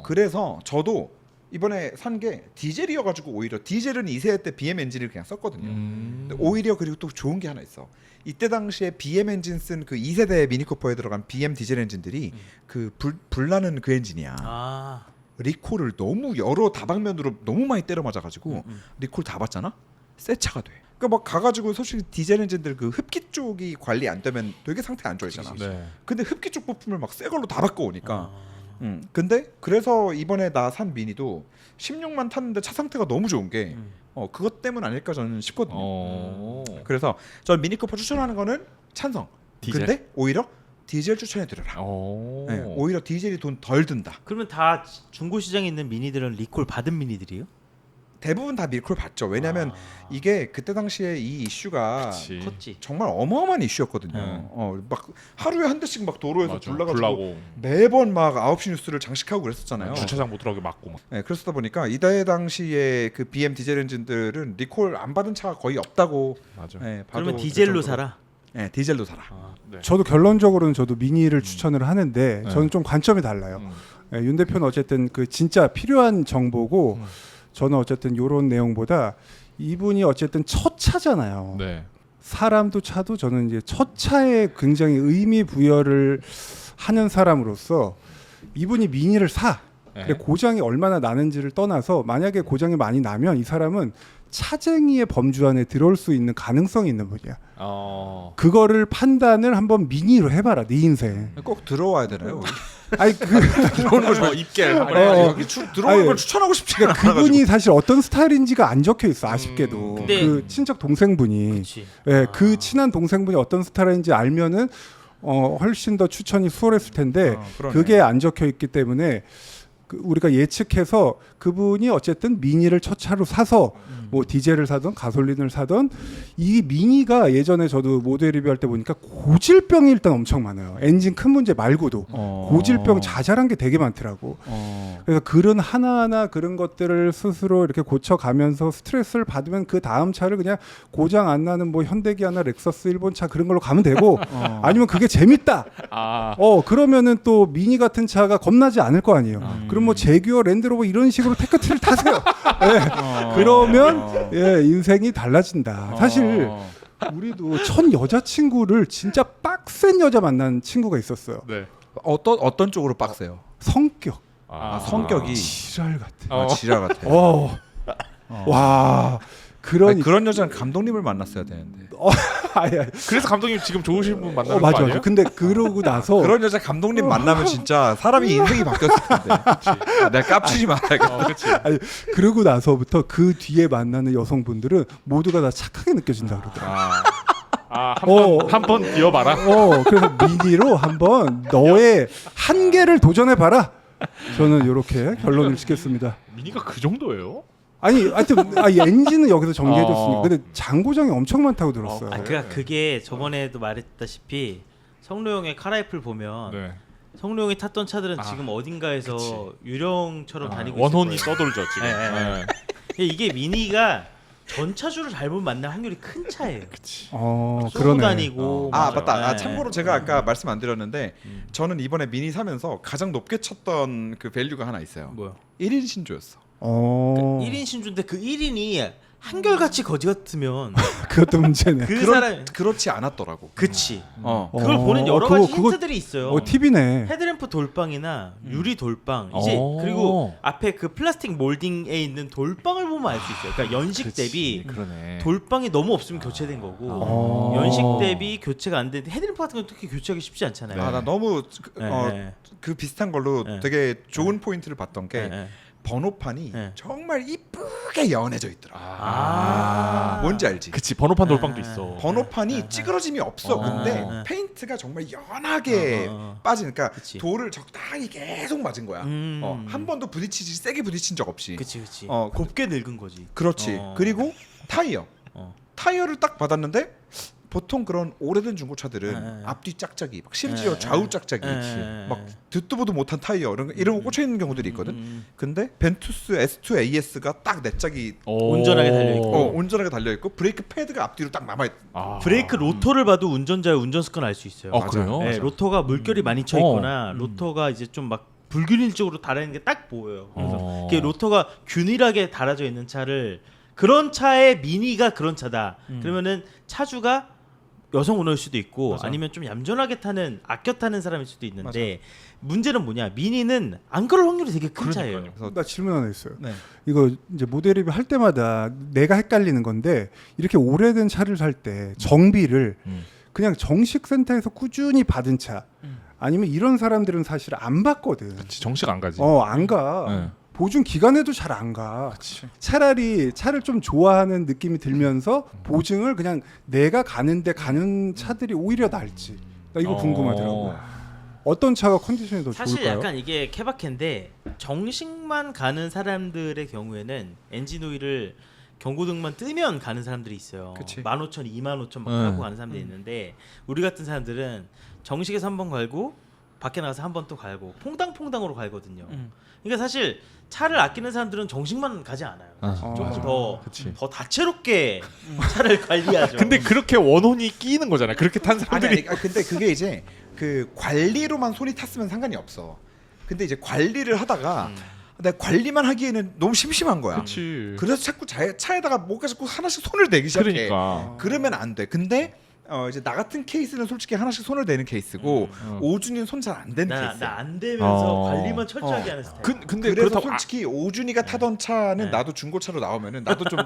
그래서 저도 이번에 산 게 디젤이어가지고 오히려 디젤은 2세대 때 BM 엔진을 그냥 썼거든요. 근데 오히려 그리고 또 좋은 게 하나 있어. 이때 당시에 BM 엔진 쓴 그 2세대 미니쿠퍼에 들어간 BM 디젤 엔진들이 그 불나는 그 엔진이야. 리콜을 너무 여러 다방면으로 너무 많이 때려 맞아가지고 리콜 다 받잖아. 새 차가 돼. 그러니까 막 가가지고 솔직히 디젤 엔진들 그 흡기 쪽이 관리 안 되면 되게 상태 안 좋아지잖아. 네. 근데 흡기 쪽 부품을 막 새 걸로 다 바꿔오니까. 근데 그래서 이번에 나 산 미니도 16만 탔는데 차 상태가 너무 좋은 게 그것 때문 아닐까 저는 싶거든요. 그래서 저 미니쿠퍼 추천하는 거는 찬성. 디젤? 근데 오히려 디젤 추천해 드려라. 네, 오히려 디젤이 돈 덜 든다. 그러면 다 중고 시장에 있는 미니들은 리콜 받은 미니들이에요? 대부분 다 리콜 받죠. 왜냐하면 이게 그때 당시에 이 이슈가 그치. 컸지. 정말 어마어마한 이슈였거든요. 막 하루에 한 대씩 막 도로에서 맞아. 불나가지고 불나고 매번 막 9시 뉴스를 장식하고 그랬었잖아요. 주차장 못 들어가게 막고 막. 네, 그러다 보니까 이때 당시에 그 BM 디젤 엔진들은 리콜 안 받은 차가 거의 없다고. 맞아. 네, 봐도 그러면 될 디젤로 정도로. 사라. 네, 디젤로 사라. 네. 저도 결론적으로는 저도 미니를 추천을 하는데 네. 저는 좀 관점이 달라요. 윤 대표는 어쨌든 그 진짜 필요한 정보고 저는 어쨌든 이런 내용보다 이분이 어쨌든 첫 차잖아요. 네. 사람도 차도 저는 이제 첫 차에 굉장히 의미 부여를 하는 사람으로서 이분이 미니를 사. 네. 근데 고장이 얼마나 나는지를 떠나서 만약에 고장이 많이 나면 이 사람은 차쟁이의 범주 안에 들어올 수 있는 가능성이 있는 분이야. 그거를 판단을 한번 미니로 해봐라, 네 인생. 꼭 들어와야 되나요? 아니 그 들어오는 걸 입결. 여기 들어오는 아니, 걸 추천하고 싶지가 않아. 그분이 사실 어떤 스타일인지가 안 적혀 있어, 아쉽게도. 근데- 그 친척 동생분이, 그렇지. 예, 그 친한 동생분이 어떤 스타일인지 알면은 훨씬 더 추천이 수월했을 텐데 그러네. 그게 안 적혀 있기 때문에 우리가 예측해서 그분이 어쨌든 미니를 첫 차로 사서 뭐 디젤을 사든 가솔린을 사든 이 미니가 예전에 저도 모델 리뷰할 때 보니까 고질병이 일단 엄청 많아요. 엔진 큰 문제 말고도 고질병 자잘한 게 되게 많더라고. 그래서 그런 하나하나 그런 것들을 스스로 이렇게 고쳐가면서 스트레스를 받으면 그 다음 차를 그냥 고장 안 나는 뭐 현대기아나 렉서스 일본 차 그런 걸로 가면 되고 아니면 그게 재밌다. 그러면은 또 미니 같은 차가 겁나지 않을 거 아니에요. 그럼 뭐 제규어 랜드로버 이런 식으로 테크트를 타세요. 예. 그러면 예, 인생이 달라진다. 사실 우리도 첫 여자친구를 진짜 빡센 여자 만난 친구가 있었어요. 네. 어떤 쪽으로 빡세요? 성격. 성격이 지랄 같아. 지랄 같아. 와. 아니, 그런 여자는 감독님을 만났어야 되는데. 그래서 감독님 지금 좋으신 분 만나는 거 맞아. 아니에요? 근데 그러고 나서 그런 여자 감독님 만나면 진짜 사람이 인생이 바뀌었을 텐데. 내가 깝치지 말아야겠다. 아니, 그러고 나서부터 그 뒤에 만나는 여성분들은 모두가 다 착하게 느껴진다 그러더라고요. 한번 뛰어봐라. 그래서 미니로 한번 너의 한계를 도전해 봐라. 저는 이렇게 결론을 짓겠습니다. 미니가 그 정도예요? 아니, 하여튼 이 엔진은 여기서 정리해줬으니까. 근데 장고장이 엄청 많다고 들었어요. 그러니까 그게 저번에도 말했다시피 성룡의 카라이플 보면 네. 성룡이 탔던 차들은 지금 어딘가에서 유령처럼 다니고 원혼이 있을 거예요. 떠돌죠 지금. 네. 이게 미니가 전차주를 잘못 만날 확률이 큰 차예요. 쏘고 그러네. 다니고. 맞다. 참고로 제가 아까 말씀 안 드렸는데 저는 이번에 미니 사면서 가장 높게 쳤던 그 밸류가 하나 있어요. 뭐야? 1인 신조였어. 1인 신주인데 그 1인이 한결같이 거지 같으면 그것도 문제네. 그 사람 그렇지 않았더라고. 그치. 그걸 보는 여러 그거- 가지 힌트들이 있어요. 팁이네. 헤드램프 돌빵이나 유리 돌빵 이제 그리고 앞에 그 플라스틱 몰딩에 있는 돌빵을 보면 알 수 있어요. 그러니까 연식 대비 그러네. 돌빵이 너무 없으면 교체된 거고 연식 대비 교체가 안 되는데 헤드램프 같은 건 특히 교체하기 쉽지 않잖아요. 나 너무 네. 그 비슷한 걸로 네. 되게 좋은 포인트를 봤던 게 네. 번호판이 네. 정말 이쁘게 연해져 있더라. 뭔지 알지? 그치 번호판 돌빵도 있어. 번호판이 찌그러짐이 없어. 근데 페인트가 정말 연하게 빠지니까 그치. 돌을 적당히 계속 맞은 거야. 한 번도 부딪히지 세게 부딪힌 적 없이. 그치. 그- 곱게 늙은 거지. 그렇지. 그리고 타이어. 어. 타이어를 딱 받았는데 보통 그런 오래된 중고차들은 앞뒤 짝짝이, 막 심지어 좌우 짝짝이, 막 듣도 보도 못한 타이어 이런 거 꽂혀 있는 경우들이 있거든. 근데 벤투스 S2 AS가 딱 네 짝이 온전하게 달려있고. 온전하게 달려 있고 브레이크 패드가 앞뒤로 딱 남아 있. 브레이크 로터를 봐도 운전자의 운전 습관 알 수 있어요. 그래요? 네, 로터가 물결이 많이 쳐 있거나 로터가 이제 좀 막 불균일적으로 달아있는 게 딱 보여요. 그래서 그게 로터가 균일하게 달아져 있는 차를 그런 차의 미니가 그런 차다. 그러면은 차주가 여성 오너일 수도 있고 아니면 좀 얌전하게 타는 아껴 타는 사람일 수도 있는데 문제는 뭐냐? 미니는 안 그럴 확률이 되게 큰 차예요. 나 질문 하나 있어요. 네. 이거 이제 모델 리뷰 할 때마다 내가 헷갈리는 건데 이렇게 오래된 차를 살 때 정비를 그냥 정식 센터에서 꾸준히 받은 차 아니면 이런 사람들은 사실 안 받거든. 그치, 정식 안 가지. 안 가. 네. 보증 기간에도 잘 안 가. 차라리 차를 좀 좋아하는 느낌이 들면서 보증을 그냥 내가 가는데 가는 차들이 오히려 나을지. 나 이거 궁금하더라고. 어떤 차가 컨디션이 더 사실 좋을까요? 약간 이게 케바케인데 정식만 가는 사람들의 경우에는 엔진 오일을 경고등만 뜨면 가는 사람들이 있어요. 그치. 15,000, 25,000 막 하고 가는 사람들이 있는데 우리 같은 사람들은 정식에서 한 번 갈고 밖에 나가서 한 번 또 갈고 퐁당퐁당으로 갈거든요. 그러니까 사실 차를 아끼는 사람들은 정식만 가지 않아요. 조금 더 다채롭게 차를 관리하죠. 근데 그렇게 원혼이 끼이는 거잖아. 그렇게 탄 아니, 사람들이. 근데 그게 이제 그 관리로만 손이 탔으면 상관이 없어. 근데 이제 관리를 하다가 내가 관리만 하기에는 너무 심심한 거야. 그치. 그래서 자꾸 차에다가 뭔가 자꾸 하나씩 손을 대기 시작해. 그러니까. 그러면 안 돼. 근데 이제 나 같은 케이스는 솔직히 하나씩 손을 대는 케이스고 오준이는 손 잘 안 대는 케이스. 나 안 되면서 관리만 철저하게 하는 스타일. 근데 그래서 그렇다고 솔직히 오준이가 타던 차는 나도 중고차로 나오면은 나도 좀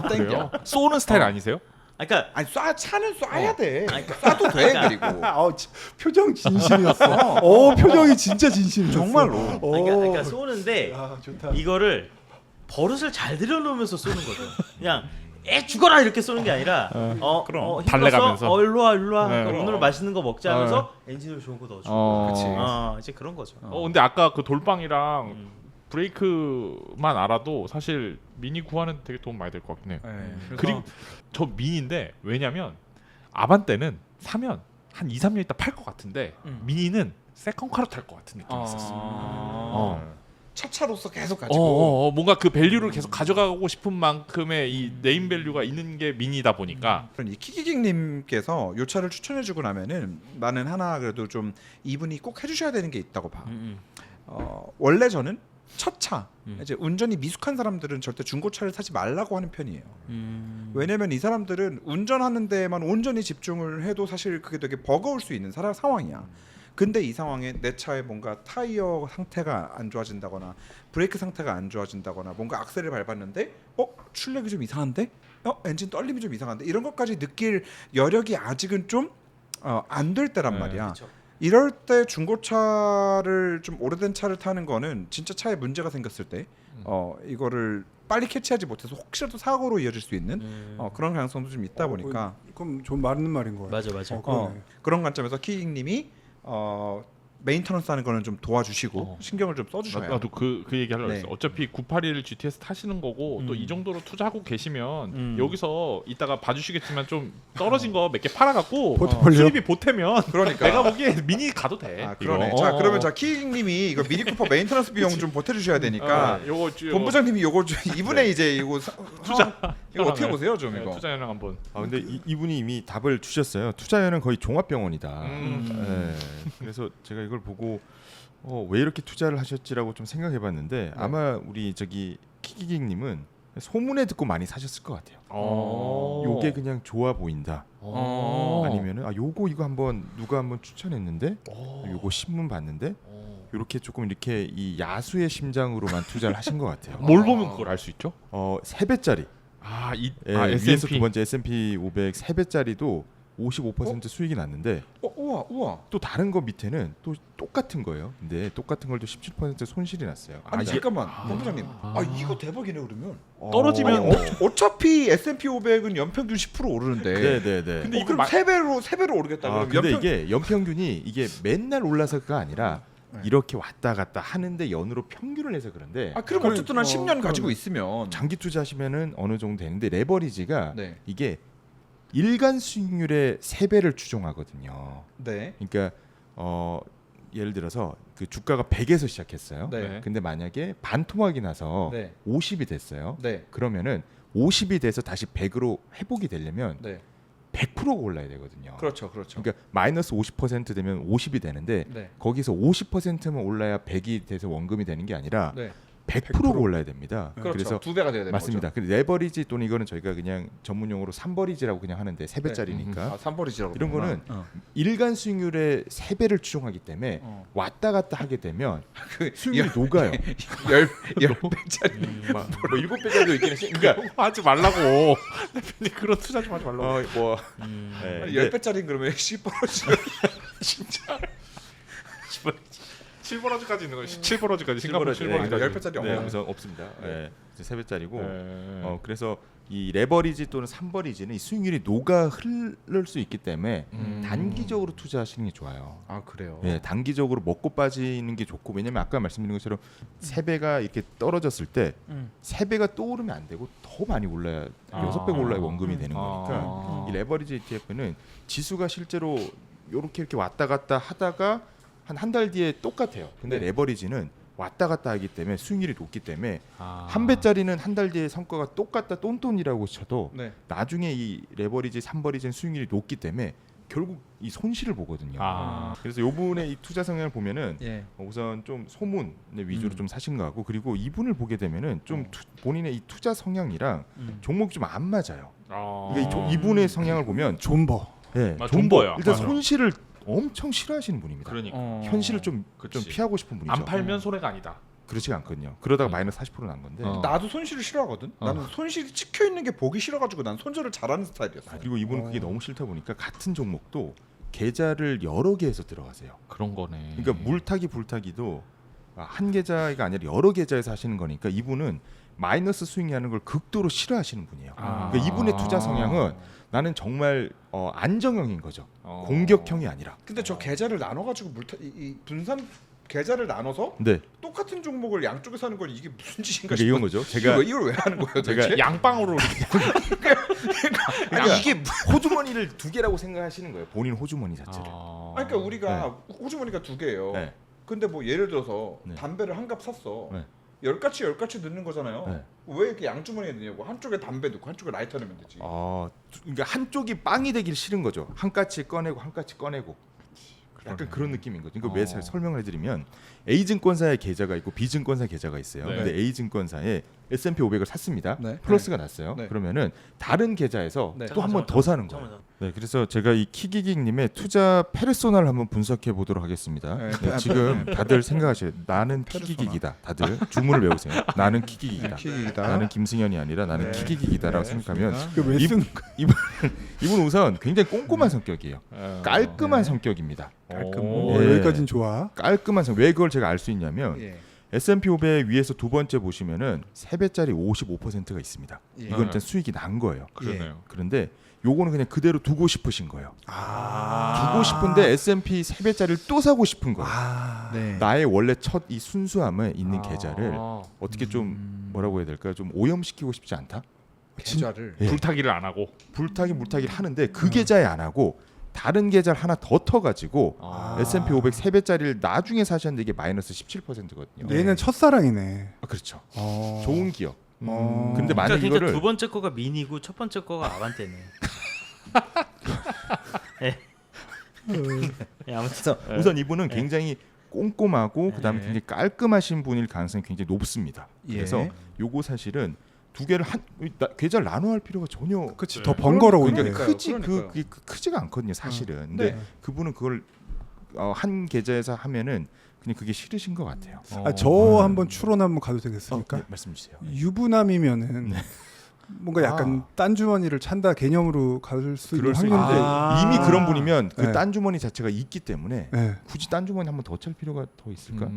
땡겨. 그래요? 쏘는 스타일 아니세요? 그러니까 아니 차는 쏴야 돼. 쏴도 돼 그리고. 표정 진심이었어. 표정이 진짜 진심이었어. 정말로. 그러니까 쏘는데 좋다. 이거를 버릇을 잘 들여놓으면서 쏘는 거죠. 그냥 죽어라 이렇게 쏘는 게 아니라 그럼. 힘들었어? 달래가면서. 일로 와 네. 오늘 맛있는 거 먹자 하면서 엔진을 좋은 거 넣어주고 그치. 이제 그런 거죠. 근데 아까 그 돌빵이랑 브레이크만 알아도 사실 미니 구하는 되게 도움 많이 될 것 같긴 해요. 그래서 그리고 저 미니인데 왜냐면 아반떼는 사면 한 2, 3년 있다 팔 것 같은데 미니는 세컨카로 탈 것 같은 느낌이 있었어. 차차로서 계속 가지고 뭔가 그 밸류를 계속 가져가고 싶은 만큼의 이 네임 밸류가 있는 게 미니다 보니까 이 키키킹님께서 요 차를 추천해주고 나면은 나는 하나 그래도 좀 이분이 꼭 해주셔야 되는 게 있다고 봐. 원래 저는 첫 차 이제 운전이 미숙한 사람들은 절대 중고차를 사지 말라고 하는 편이에요. 왜냐면 이 사람들은 운전하는 데만 온전히 집중을 해도 사실 그게 되게 버거울 수 있는 상황이야. 근데 이 상황에 내 차에 뭔가 타이어 상태가 안 좋아진다거나 브레이크 상태가 안 좋아진다거나 뭔가 악셀을 밟았는데 출력이 좀 이상한데 엔진 떨림이 좀 이상한데 이런 것까지 느낄 여력이 아직은 좀 안 될 때란 말이야. 그쵸. 이럴 때 중고차를 좀 오래된 차를 타는 거는 진짜 차에 문제가 생겼을 때 이거를 빨리 캐치하지 못해서 혹시라도 사고로 이어질 수 있는 그런 가능성도 좀 있다 보니까 그럼 좀 맞는 말인 거예요. 맞아. 그러네. 그런 관점에서 키익님이 메인터넌스 하는 거는 좀 도와주시고 신경을 좀 써주셔야. 나도 그 얘기 하려고 네. 했어. 어차피 981 GTS 타시는 거고 또 이 정도로 투자하고 계시면 여기서 이따가 봐주시겠지만 좀 떨어진 거 몇 개 팔아갖고 포트폴리오? 수입이 보태면 그러니까. 내가 보기에 미니 가도 돼. 아 그러네. 이거. 자 그러면 자 키익님이 이거 미니 쿠퍼 메인터넌스 비용 좀 보태주셔야 되니까 요거 본부장님이 요거 좀 이분의 이제 이거 이거 어떻게 보세요 좀 이거. 투자 현황 한번. 근데 이분이 이미 답을 주셨어요. 투자연은 거의 종합병원이다. 그래서 제가 이걸 보고 왜 이렇게 투자를 하셨지라고 좀 생각해봤는데 아마 우리 저기 키키킹님은 소문에 듣고 많이 사셨을 것 같아요. 요게 그냥 좋아 보인다. 아니면은 요거 이거 한번 누가 한번 추천했는데 요거 신문 봤는데 요렇게 조금 이렇게 이 야수의 심장으로만 투자를 하신 것 같아요. 뭘 보면 그걸 알 수 있죠? 3배짜리. 위에서 S&P. 두 번째 S&P 500 3배짜리도 55% 수익이 났는데 우와. 또 다른 거 밑에는 또 똑같은 거예요. 근데 똑같은 걸 또 17% 손실이 났어요. 아니 잠깐만 본부장님. 이거 대박이네 그러면. 떨어지면 어차피 S&P 500은 연평균 10% 오르는데. 네네네. 근데 이거 그럼 3배로 오르겠다. 그럼 근데 이게 연평균이 이게 맨날 올라서가 아니라 이렇게 왔다 갔다 하는데 연으로 평균을 해서 그런데 그럼 어쨌든 한 10년 가지고 있으면 장기 투자하시면은 어느 정도 되는데 레버리지가 네. 이게 일간 수익률의 3배를 추종하거든요. 네. 그러니까 예를 들어서 그 주가가 100에서 시작했어요. 네. 근데 만약에 반토막이 나서 네. 50이 됐어요. 네. 그러면은 50이 돼서 다시 100으로 회복이 되려면 네. 100%가 올라야 되거든요. 그렇죠. 그러니까 마이너스 50% 되면 50이 되는데 네. 거기서 50%만 올라야 100이 돼서 원금이 되는 게 아니라 네. 100%가 올라야 됩니다. 그렇죠. 그래서 두 배가 돼야 되는 맞습니다. 그 레버리지 또는 이거는 저희가 그냥 전문용어로 3버리지라고 그냥 하는데 3배짜리니까 거죠. 삼버리지라고. 이런 거는 그러구나. 일간 수익률의 3배를 추종하기 때문에 왔다 갔다 하게 되면 그 수익률이 녹아요. 10배짜리. 뭐 7배짜리도 있긴 했어요. 그러니까 하지 말라고. 대표님 그런 투자 좀 하지 말라고. 뭐 네, 근데 10배짜리는 그러면 10버러지. 진짜. 7버러지까지 있는 거 17버러지까지 싱가포르 7버러지까지. 10배짜리 네, 없나요? 우선 없습니다. 네. 3배짜리고 네. 그래서 이 레버리지 또는 3버리지는 이 수익률이 녹아 흐를 수 있기 때문에 단기적으로 투자하시는 게 좋아요. 아 그래요. 네, 단기적으로 먹고 빠지는 게 좋고 왜냐면 아까 말씀드린 것처럼 3배가 이렇게 떨어졌을 때 3배가 또 오르면 안 되고 더 많이 올라야 6배가 올라야 원금이 되는 거니까 이 레버리지 ETF는 지수가 실제로 이렇게 왔다 갔다 하다가 한 달 뒤에 똑같아요. 근데 네. 레버리지는 왔다 갔다 하기 때문에 수익률이 높기 때문에 한 배짜리는 한 달 뒤에 성과가 똑같다 똔똔이라고 쳐도 네. 나중에 이 레버리지 3버리지는 수익률이 높기 때문에 결국 이 손실을 보거든요. 그래서 요분의 이 투자 성향을 보면은 예. 우선 좀 소문 위주로 좀 사신 것 같고 그리고 이분을 보게 되면은 좀 본인의 이 투자 성향이랑 종목이 좀 안 맞아요. 그러니까 이분의 성향을 보면 존버. 네, 존버야. 일단 맞아. 손실을 엄청 싫어하시는 분입니다. 그러니까 현실을 좀 그치. 피하고 싶은 분이죠. 안 팔면 손해가 아니다. 그렇지가 않거든요. 그러다가 마이너스 40% 난 건데 나도 손실을 싫어하거든. 나는 손실이 찍혀 있는 게 보기 싫어가지고 난 손절을 잘하는 스타일이었어. 그리고 이분은 그게 너무 싫다 보니까 같은 종목도 계좌를 여러 개에서 들어가세요. 그런 거네. 그러니까 물타기 불타기도 한 계좌가 아니라 여러 계좌에서 하시는 거니까 이분은 마이너스 스윙하는 걸 극도로 싫어하시는 분이에요. 그러니까 이분의 투자 성향은 나는 정말 안정형인 거죠. 공격형이 아니라. 근데 저 계좌를 나눠가지고 분산 계좌를 나눠서 네. 똑같은 종목을 양쪽에서 하는 건 이게 무슨 짓인가 그러니까 이건 싶어요. 거죠. 제가 이걸 왜 하는 거예요? 제가 도대체? 양빵으로 아니, 이게 호주머니를 두 개라고 생각하시는 거예요. 본인 호주머니 자체를. 아니, 그러니까 우리가 호주머니가 두 개예요. 네. 근데 뭐 예를 들어서 네. 담배를 한 갑 샀어. 네. 10가치 넣는 거잖아요. 네. 왜 이렇게 양주머니에 넣냐고. 한쪽에 담배 넣고 한쪽에 라이터 넣으면 되지. 그러니까 한쪽이 빵이 되길 싫은 거죠. 한 까치 꺼내고 한 까치 꺼내고. 약간 그런 느낌인 거죠. 그러니까 왜 설명을 해드리면 A증권사의 계좌가 있고 B증권사 계좌가 있어요. 네. 근데 A증권사에 S&P 500을 샀습니다. 네. 플러스가 났어요. 네. 그러면 다른 계좌에서 네. 또 한 번 더 사는 거예요. 네, 그래서 제가 이 키기기님의 투자 페르소나를 한번 분석해 보도록 하겠습니다. 네. 네, 지금 다들 생각하셔요. 나는 키기기기다. 다들 주문을 외우세요. 나는 키기기기다. 키기기다. 나는 김승현이 아니라 나는 네. 키기기기다라고 네, 생각하면 좋습니다. 왜 쓰는 이분 우선 굉장히 꼼꼼한 성격이에요. 깔끔한 네. 성격입니다. 오, 예. 여기까지는 좋아. 깔끔한 왜 그걸 제가 알 수 있냐면 예. S&P 500 위에서 두 번째 보시면은 3배짜리 55%가 있습니다. 예. 이건 일단 수익이 난 거예요. 그러네요. 그런데 요거는 그냥 그대로 두고 싶으신 거예요. 아. 두고 싶은데 S&P 3배짜리를 또 사고 싶은 거예요. 네. 나의 원래 첫 이 순수함에 있는 계좌를 어떻게 좀 뭐라고 해야 될까요? 좀 오염시키고 싶지 않다. 계좌를. 예. 불타기를 안 하고 물타기를 하는데 그 계좌에 안 하고 다른 계좌를 하나 더 터가지고 S&P 500 3배짜리를 나중에 사셨는데 이게 마이너스 17%거든요. 얘는 첫사랑이네. 그렇죠. 어. 좋은 기업. 어. 근데 만약 그러니까 이거를 두 번째 거가 미니고 첫 번째 거가 아반떼네. 예. 예, 아무튼 우선 이분은 굉장히 꼼꼼하고 그다음에 네. 굉장히 깔끔하신 분일 가능성이 굉장히 높습니다. 예. 그래서 요거 사실은 두 개를 계좌를 나눠 할 필요가 전혀 그치 네. 더 번거로운데. 그러니까 그러니까요. 그게 크지가 않거든요, 사실은. 근데 네. 그분은 그걸 한 계좌에서 하면은 그냥 그게 싫으신 것 같아요. 저 한번 추론 한번 가도 되겠습니까? 네, 말씀 주세요. 유부남이면은 뭔가 약간 딴 주머니를 찬다 개념으로 갈 수 있는 그럴 수 확률인데. 있는데 이미 그런 분이면 그 네. 딴 주머니 자체가 있기 때문에 네. 굳이 딴 주머니 한번 더 찰 필요가 더 있을까?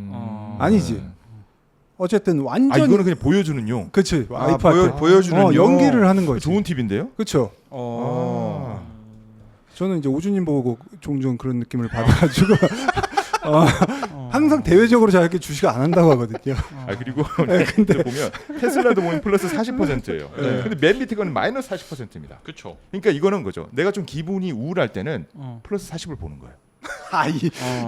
아니지. 어쨌든 완전 이거는 그냥 보여주는 용. 그치 아, 와이프한테 보여주는 용. 연기를 하는 거지. 좋은 팁인데요? 그렇죠. 저는 이제 오주님 보고 종종 그런 느낌을 받아가지고 항상 대외적으로 저렇게 주식 안 한다고 하거든요. 그리고 근데 보면 테슬라도 보면 플러스 40%예요. 네. 근데 맨 밑에 거는 마이너스 40%입니다. 그렇죠. 그러니까 이거는 거죠. 내가 좀 기분이 우울할 때는 플러스 40을 보는 거예요.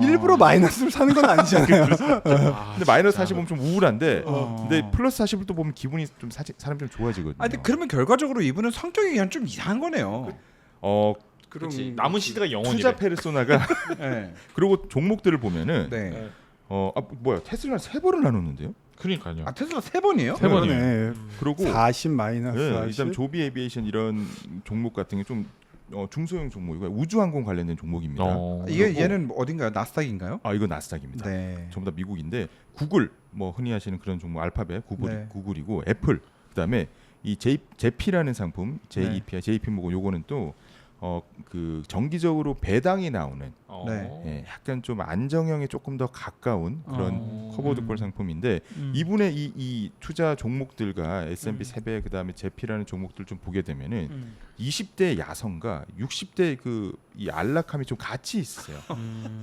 일부러 마이너스를 사는 건 아니잖아요. 근데 마이너스 40 보면 좀 우울한데 근데 플러스 40을 또 보면 기분이 좀 사람이 좀 좋아지거든요. 아, 근데 그러면 결과적으로 이분은 성격이 그냥 좀 이상한 거네요. 그렇지. 남은 시드가 영원이래. 투자 페르소나가 네. 그리고 종목들을 보면은 네. 뭐야 테슬라 3번을 나눴는데요. 그러니까요. 아, 테슬라 3번이에요? 세 번이에요. 네. 그리고 40 마이너스 네, 40. 일단 조비 에비에이션 이런 종목 같은 게 좀 중소형 종목이고 우주항공 관련된 종목입니다. 이게 얘는 뭐 어딘가요? 나스닥인가요? 이거 나스닥입니다. 네. 전부 다 미국인데 구글 뭐 흔히 하시는 그런 종목 알파벳 네. 구글이고 애플 그다음에 이 JP라는 상품 JP 모고 요거는 또 그 정기적으로 배당이 나오는 네. 약간 좀 안정형에 조금 더 가까운 그런 커버드콜 상품인데 이분의 이 투자 종목들과 S&P 3배 그다음에 JP라는 종목들 좀 보게 되면은 20대 야성과 60대 그 이 안락함이 좀 같이 있으세요.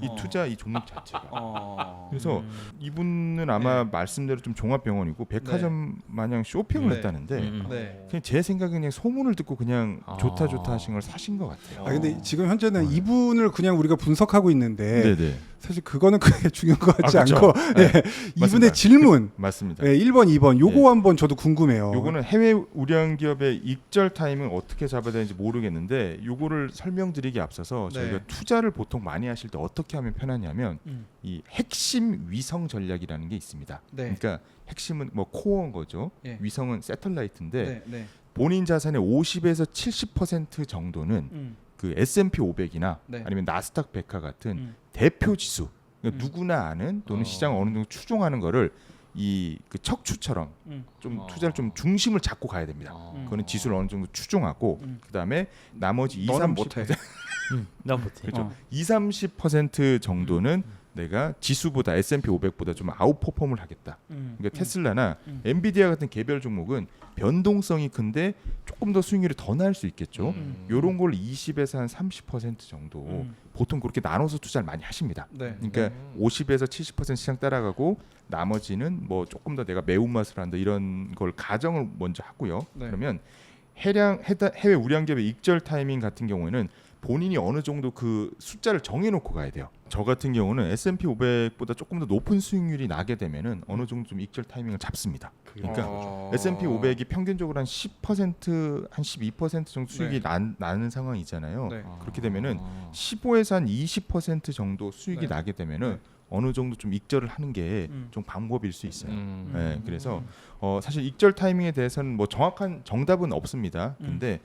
이 투자 이 종목 자체가. 그래서 이분은 아마 말씀대로 좀 종합병원이고 백화점 마냥 쇼핑을 네. 했다는데 네. 그냥 제 생각에 그냥 소문을 듣고 그냥 좋다 하신 걸 사신 것 같아요. 근데 지금 현재는 이분을 그냥 우리가 분석하고 있는데 네네. 사실 그거는 그렇게 중요한 것 같지 그렇죠. 않고 네. 이분의 맞습니다. 질문 맞습니다. 1번, 2번 요거 네. 한번 저도 궁금해요. 요거는 해외 우량 기업의 익절 타임은 어떻게 잡아야 되는지 모르겠는데 요거를 설명드리기 앞서서 네. 저희가 투자를 보통 많이 하실 때 어떻게 하면 편하냐면 이 핵심 위성 전략이라는 게 있습니다. 네. 그러니까 핵심은 뭐 코어인 거죠. 예. 위성은 새털라이트인데 네. 네. 본인 자산의 50에서 70% 정도는 그 S&P 500이나 네. 아니면 나스닥 백화 같은 대표 지수 그러니까 누구나 아는 또는 시장 어느 정도 추종하는 거를 이 그 척추처럼 좀 투자를 좀 중심을 잡고 가야 됩니다. 그거는 지수를 어느 정도 추종하고 그다음에 나머지 2, 너는 30% 못해. 난 못해. 그렇죠. 2, 30% 정도는 내가 지수보다 S&P 500보다 좀 아웃퍼폼을 하겠다. 그러니까 테슬라나 엔비디아 같은 개별 종목은 변동성이 큰데 조금 더 수익률이 더 날 수 있겠죠. 요런 걸 20에서 한 30% 정도 보통 그렇게 나눠서 투자를 많이 하십니다. 네. 그러니까 50에서 70% 시장 따라가고 나머지는 뭐 조금 더 내가 매운맛을 한다 이런 걸 가정을 먼저 하고요. 네. 그러면 해외 우량 기업의 익절 타이밍 같은 경우에는 본인이 어느 정도 그 숫자를 정해놓고 가야 돼요. 저 같은 경우는 S&P 500보다 조금 더 높은 수익률이 나게 되면은 어느 정도 좀 익절 타이밍을 잡습니다. 그러니까 S&P 500이 평균적으로 한 10%, 한 12% 정도 수익이 나는 상황이잖아요. 네. 그렇게 되면은 15에서 한 20% 정도 수익이 네. 나게 되면은 어느 정도 좀 익절을 하는 게 좀 방법일 수 있어요. 네, 그래서 사실 익절 타이밍에 대해서는 뭐 정확한 정답은 없습니다. 근데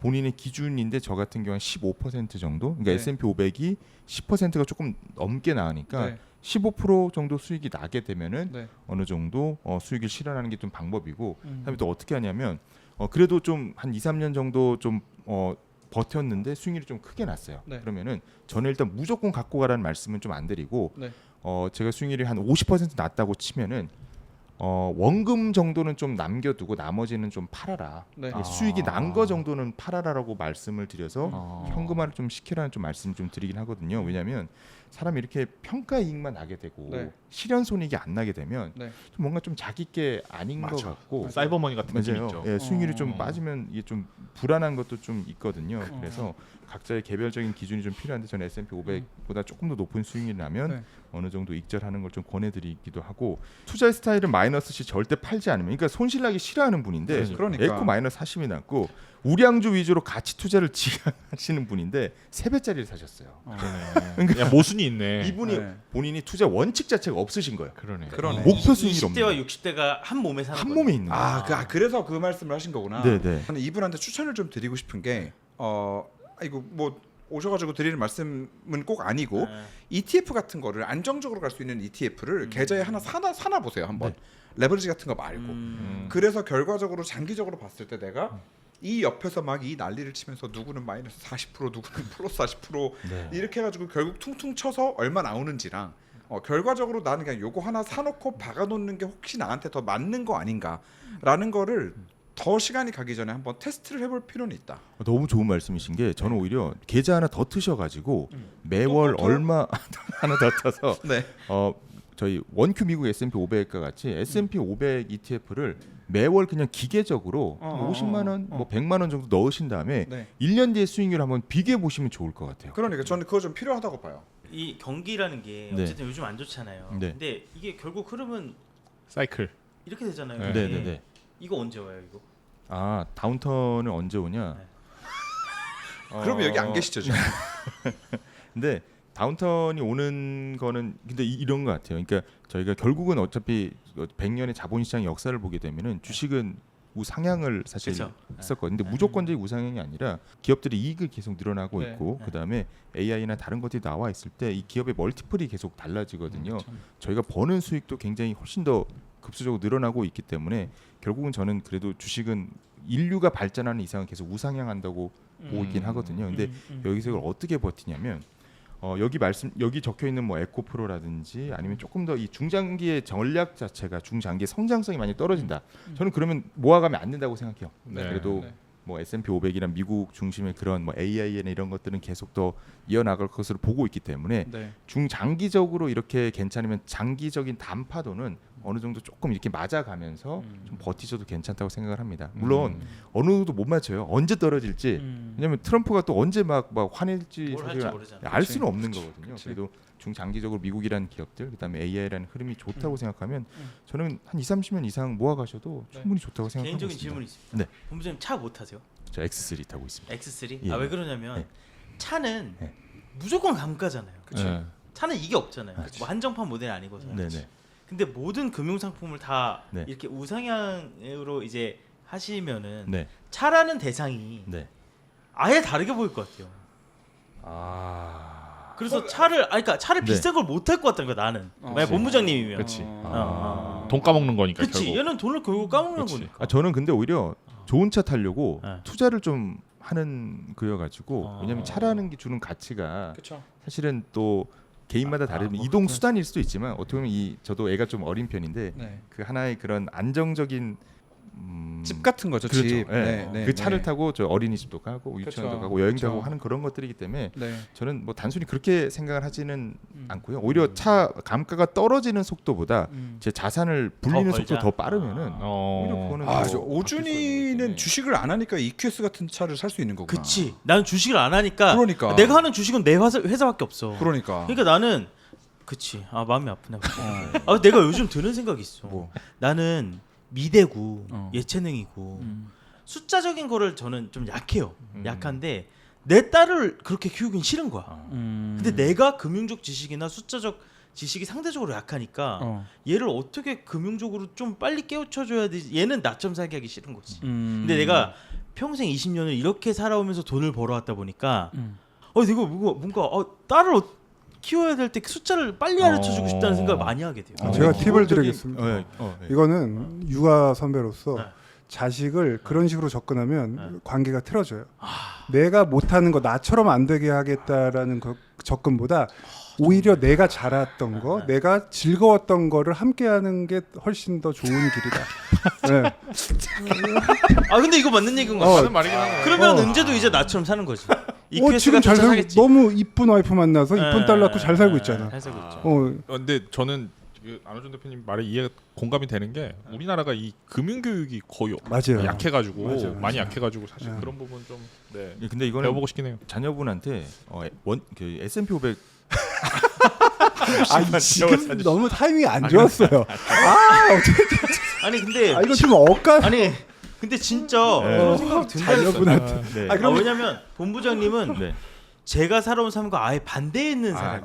본인의 기준인데 저 같은 경우는 15% 정도. 그러니까 네. S&P 500이 10%가 조금 넘게 나가니까 네. 15% 정도 수익이 나게 되면은 네. 어느 정도 수익을 실현하는 게 좀 방법이고. 그다음에 또 어떻게 하냐면 그래도 좀 한 2, 3년 정도 좀 버텼는데 수익률이 좀 크게 났어요. 네. 그러면은 저는 일단 무조건 갖고 가라는 말씀은 좀 안 드리고 네. 제가 수익률이 한 50% 났다고 치면은 원금 정도는 좀 남겨두고 나머지는 좀 팔아라. 네. 수익이 난 거 정도는 팔아라라고 말씀을 드려서 현금화를 좀 시키라는 좀 말씀 좀 드리긴 하거든요. 왜냐하면 사람이 이렇게 평가 이익만 나게 되고 네. 실현 손익이 안 나게 되면 네. 좀 뭔가 좀 자기 게 아닌 것 같고 사이버머니 같은 느낌 맞아요. 있죠. 예, 수익률이 좀 빠지면 이게 좀 불안한 것도 좀 있거든요. 그래서 각자의 개별적인 기준이 좀 필요한데 저는 S&P 500보다 조금 더 높은 수익률이 나면 네. 어느 정도 익절하는 걸 좀 권해드리기도 하고 투자 스타일은 마이너스 시 절대 팔지 않으면 그러니까 손실나기 싫어하는 분인데 그러니까. 에코 마이너스 40이 났고 우량주 위주로 가치 투자를 지향하시는 분인데 3배짜리를 사셨어요. 야 모순이 있네. 이분이 네. 본인이 투자 원칙 자체가 없으신 거예요. 그러네. 그러네. 목표 수익률이 없는 20대와 60대가 한 몸에 사는 한 거예요. 몸에 있는 거예요. 그래서 그 말씀을 하신 거구나. 네네. 저는 이분한테 추천을 좀 드리고 싶은 게 이거 뭐 오셔가지고 드리는 말씀은 꼭 아니고 ETF 같은 거를 안정적으로 갈 수 있는 ETF를 계좌에 하나 사나 보세요 한번. 레버리지 같은 거 말고. 그래서 결과적으로 장기적으로 봤을 때 내가 이 옆에서 막 이 난리를 치면서 누구는 마이너스 40% 누구는 플러스 40% 이렇게 해가지고 결국 퉁퉁 쳐서 얼마 나오는지랑 결과적으로 나는 그냥 요거 하나 사놓고 박아놓는 게 혹시 나한테 더 맞는 거 아닌가라는 거를 더 시간이 가기 전에 한번 테스트를 해볼 필요는 있다. 너무 좋은 말씀이신 게 저는 오히려 계좌 하나 더 트셔가지고 매월 또 얼마 하나 더 터서 네. 저희 원큐 미국 S&P 500과 같이 S&P 500 ETF를 매월 그냥 기계적으로 50만 원, 뭐 100만 원 정도 넣으신 다음에 네. 1년 뒤에 수익률 한번 비교해 보시면 좋을 것 같아요. 그러니까 저는 그거 좀 필요하다고 봐요. 이 경기라는 게 네. 어쨌든 요즘 안 좋잖아요. 네. 근데 이게 결국 흐름은 사이클. 이렇게 되잖아요. 네. 이게. 네네네. 이거 언제 와요 이거? 다운턴은 언제 오냐? 그러면 여기 안 계시죠 지금? 근데 다운턴이 오는 거는 근데 이런 것 같아요. 그러니까 저희가 결국은 어차피 100년의 자본시장 역사를 보게 되면은 주식은 우상향을 사실 그쵸. 했었거든요. 근데 무조건적인 우상향이 아니라 기업들이 이익을 계속 늘어나고 네. 있고 그다음에 AI나 다른 것들이 나와 있을 때 이 기업의 멀티플이 계속 달라지거든요. 저희가 버는 수익도 굉장히 훨씬 더 급수적으로 늘어나고 있기 때문에 결국은 저는 그래도 주식은 인류가 발전하는 이상은 계속 우상향한다고 보고 있긴 하거든요. 근데 여기서 이걸 어떻게 버티냐면 여기 적혀 있는 뭐 에코프로라든지 아니면 조금 더 이 중장기의 전략 자체가 중장기의 성장성이 많이 떨어진다. 저는 그러면 모아가면 안 된다고 생각해요. 네. 그래도 네. 뭐 S&P 500이란 미국 중심의 그런 뭐 AI나 이런 것들은 계속 더 이어나갈 것으로 보고 있기 때문에 네. 중장기적으로 이렇게 괜찮으면 장기적인 단파도는 어느 정도 조금 이렇게 맞아가면서 좀 버티셔도 괜찮다고 생각을 합니다. 물론 어느 정도 못 맞춰요. 언제 떨어질지. 왜냐하면 트럼프가 또 언제 막 화낼지 뭘 사실 할지 모르잖아요. 알 수는 없는 거거든요. 그치. 그래도 중장기적으로 미국이라는 기업들 그다음에 AI라는 흐름이 좋다고 생각하면 저는 한 2, 30년 이상 모아가셔도 충분히 좋다고 생각하고 개인적인 있습니다. 질문이 있습니다. 네. 본부장님 차 못 타세요? 저 X3 타고 있습니다. X3? 예. 왜 그러냐면 네. 차는 네. 무조건 감가잖아요. 네. 차는 이게 없잖아요. 뭐 한정판 모델이 아니고서. 네네. 근데 모든 금융 상품을 다 네. 이렇게 우상향으로 이제 하시면은 네. 차라는 대상이 네. 아예 다르게 보일 것 같아요. 그래서 그러니까 차를 네. 비싼 걸 못 할 것 같다는 거야 나는. 만약 본부장님이면. 그렇지. 어. 돈 까먹는 거니까 그치. 결국. 얘는 돈을 결국 까먹는 그치. 거니까. 저는 근데 오히려 좋은 차 타려고 네. 투자를 좀 하는 거여가지고 어. 왜냐면 차라는 게 주는 가치가 그렇죠. 사실은 또 개인마다 다른 이동 수단일 수도 있지만 어떻게 보면 저도 애가 좀 어린 편인데 네. 그 하나의 그런 안정적인 집 같은 거죠. 그렇죠. 집. 네. 그 차를 타고 저 어린이집도 가고 유치원도 그렇죠. 가고 여행도 그렇죠. 가고 하는 그런 것들이기 때문에 네. 저는 뭐 단순히 그렇게 생각을 하지는 않고요. 오히려 차 감가가 떨어지는 속도보다 제 자산을 불리는 더 속도 벌자. 더 빠르면은 오히려 그거는 아, 더 저 바뀔 오준이는 거예요. 주식을 안 하니까 EQS 같은 차를 살 수 있는 거구나. 그치. 나는 주식을 안 하니까. 그러니까. 내가 하는 주식은 내 회사밖에 없어. 그러니까. 그러니까 나는 그치. 아 마음이 아프네. 아 내가 요즘 드는 생각이 있어. 뭐. 나는 미대고 어. 예체능이고 숫자적인 거를 저는 좀 약해요. 약한데 내 딸을 그렇게 키우긴 싫은 거야. 근데 내가 금융적 지식이나 숫자적 지식이 상대적으로 약하니까 얘를 어떻게 금융적으로 좀 빨리 깨우쳐줘야 되지. 얘는 낮점 살기 하기 싫은 거지. 근데 내가 평생 20년을 이렇게 살아오면서 돈을 벌어왔다 보니까 내가 뭔가 딸을 키워야 될 때 숫자를 빨리 가르쳐주고 싶다는 생각을 많이 하게 돼요. 제가 팁을 기본적인- 드리겠습니다. 네. 이거는 육아 선배로서 네. 자식을 그런 식으로 접근하면 관계가 틀어져요. 내가 못하는 거 나처럼 안 되게 하겠다라는 접근보다 오히려 내가 잘했던 거, 내가 즐거웠던 거를 함께하는 게 훨씬 더 좋은 길이다. 네. 아 근데 이거 맞는 얘기인 거 맞는 말이긴 하네. 그러면 은재도 이제 나처럼 사는 거지. EQS 지금 같은 잘 차 살고 사겠지. 너무 이쁜 와이프 만나서 이쁜 딸 낳고 잘 살고 있잖아. 잘 살고 있죠. 근데 저는 그 안호준 대표님 말에 이해가 공감이 되는 게 우리나라가 이 금융 교육이 거의 맞아요. 약해가지고 맞아요. 많이 약해가지고 사실 네. 그런 부분 좀 네. 근데 이거는 배워보고 싶긴 해요. 자녀분한테 그 S&P 500 지금 너무 타이밍이 안 좋았어요. 아니 근데 이거 좀 억까. 아니 근데 진짜 그런 생각이 든다니까. 자녀분한테. 네. 왜냐면 본부장님은 네. 제가 살아온 삶과 아예 반대에 있는 사람.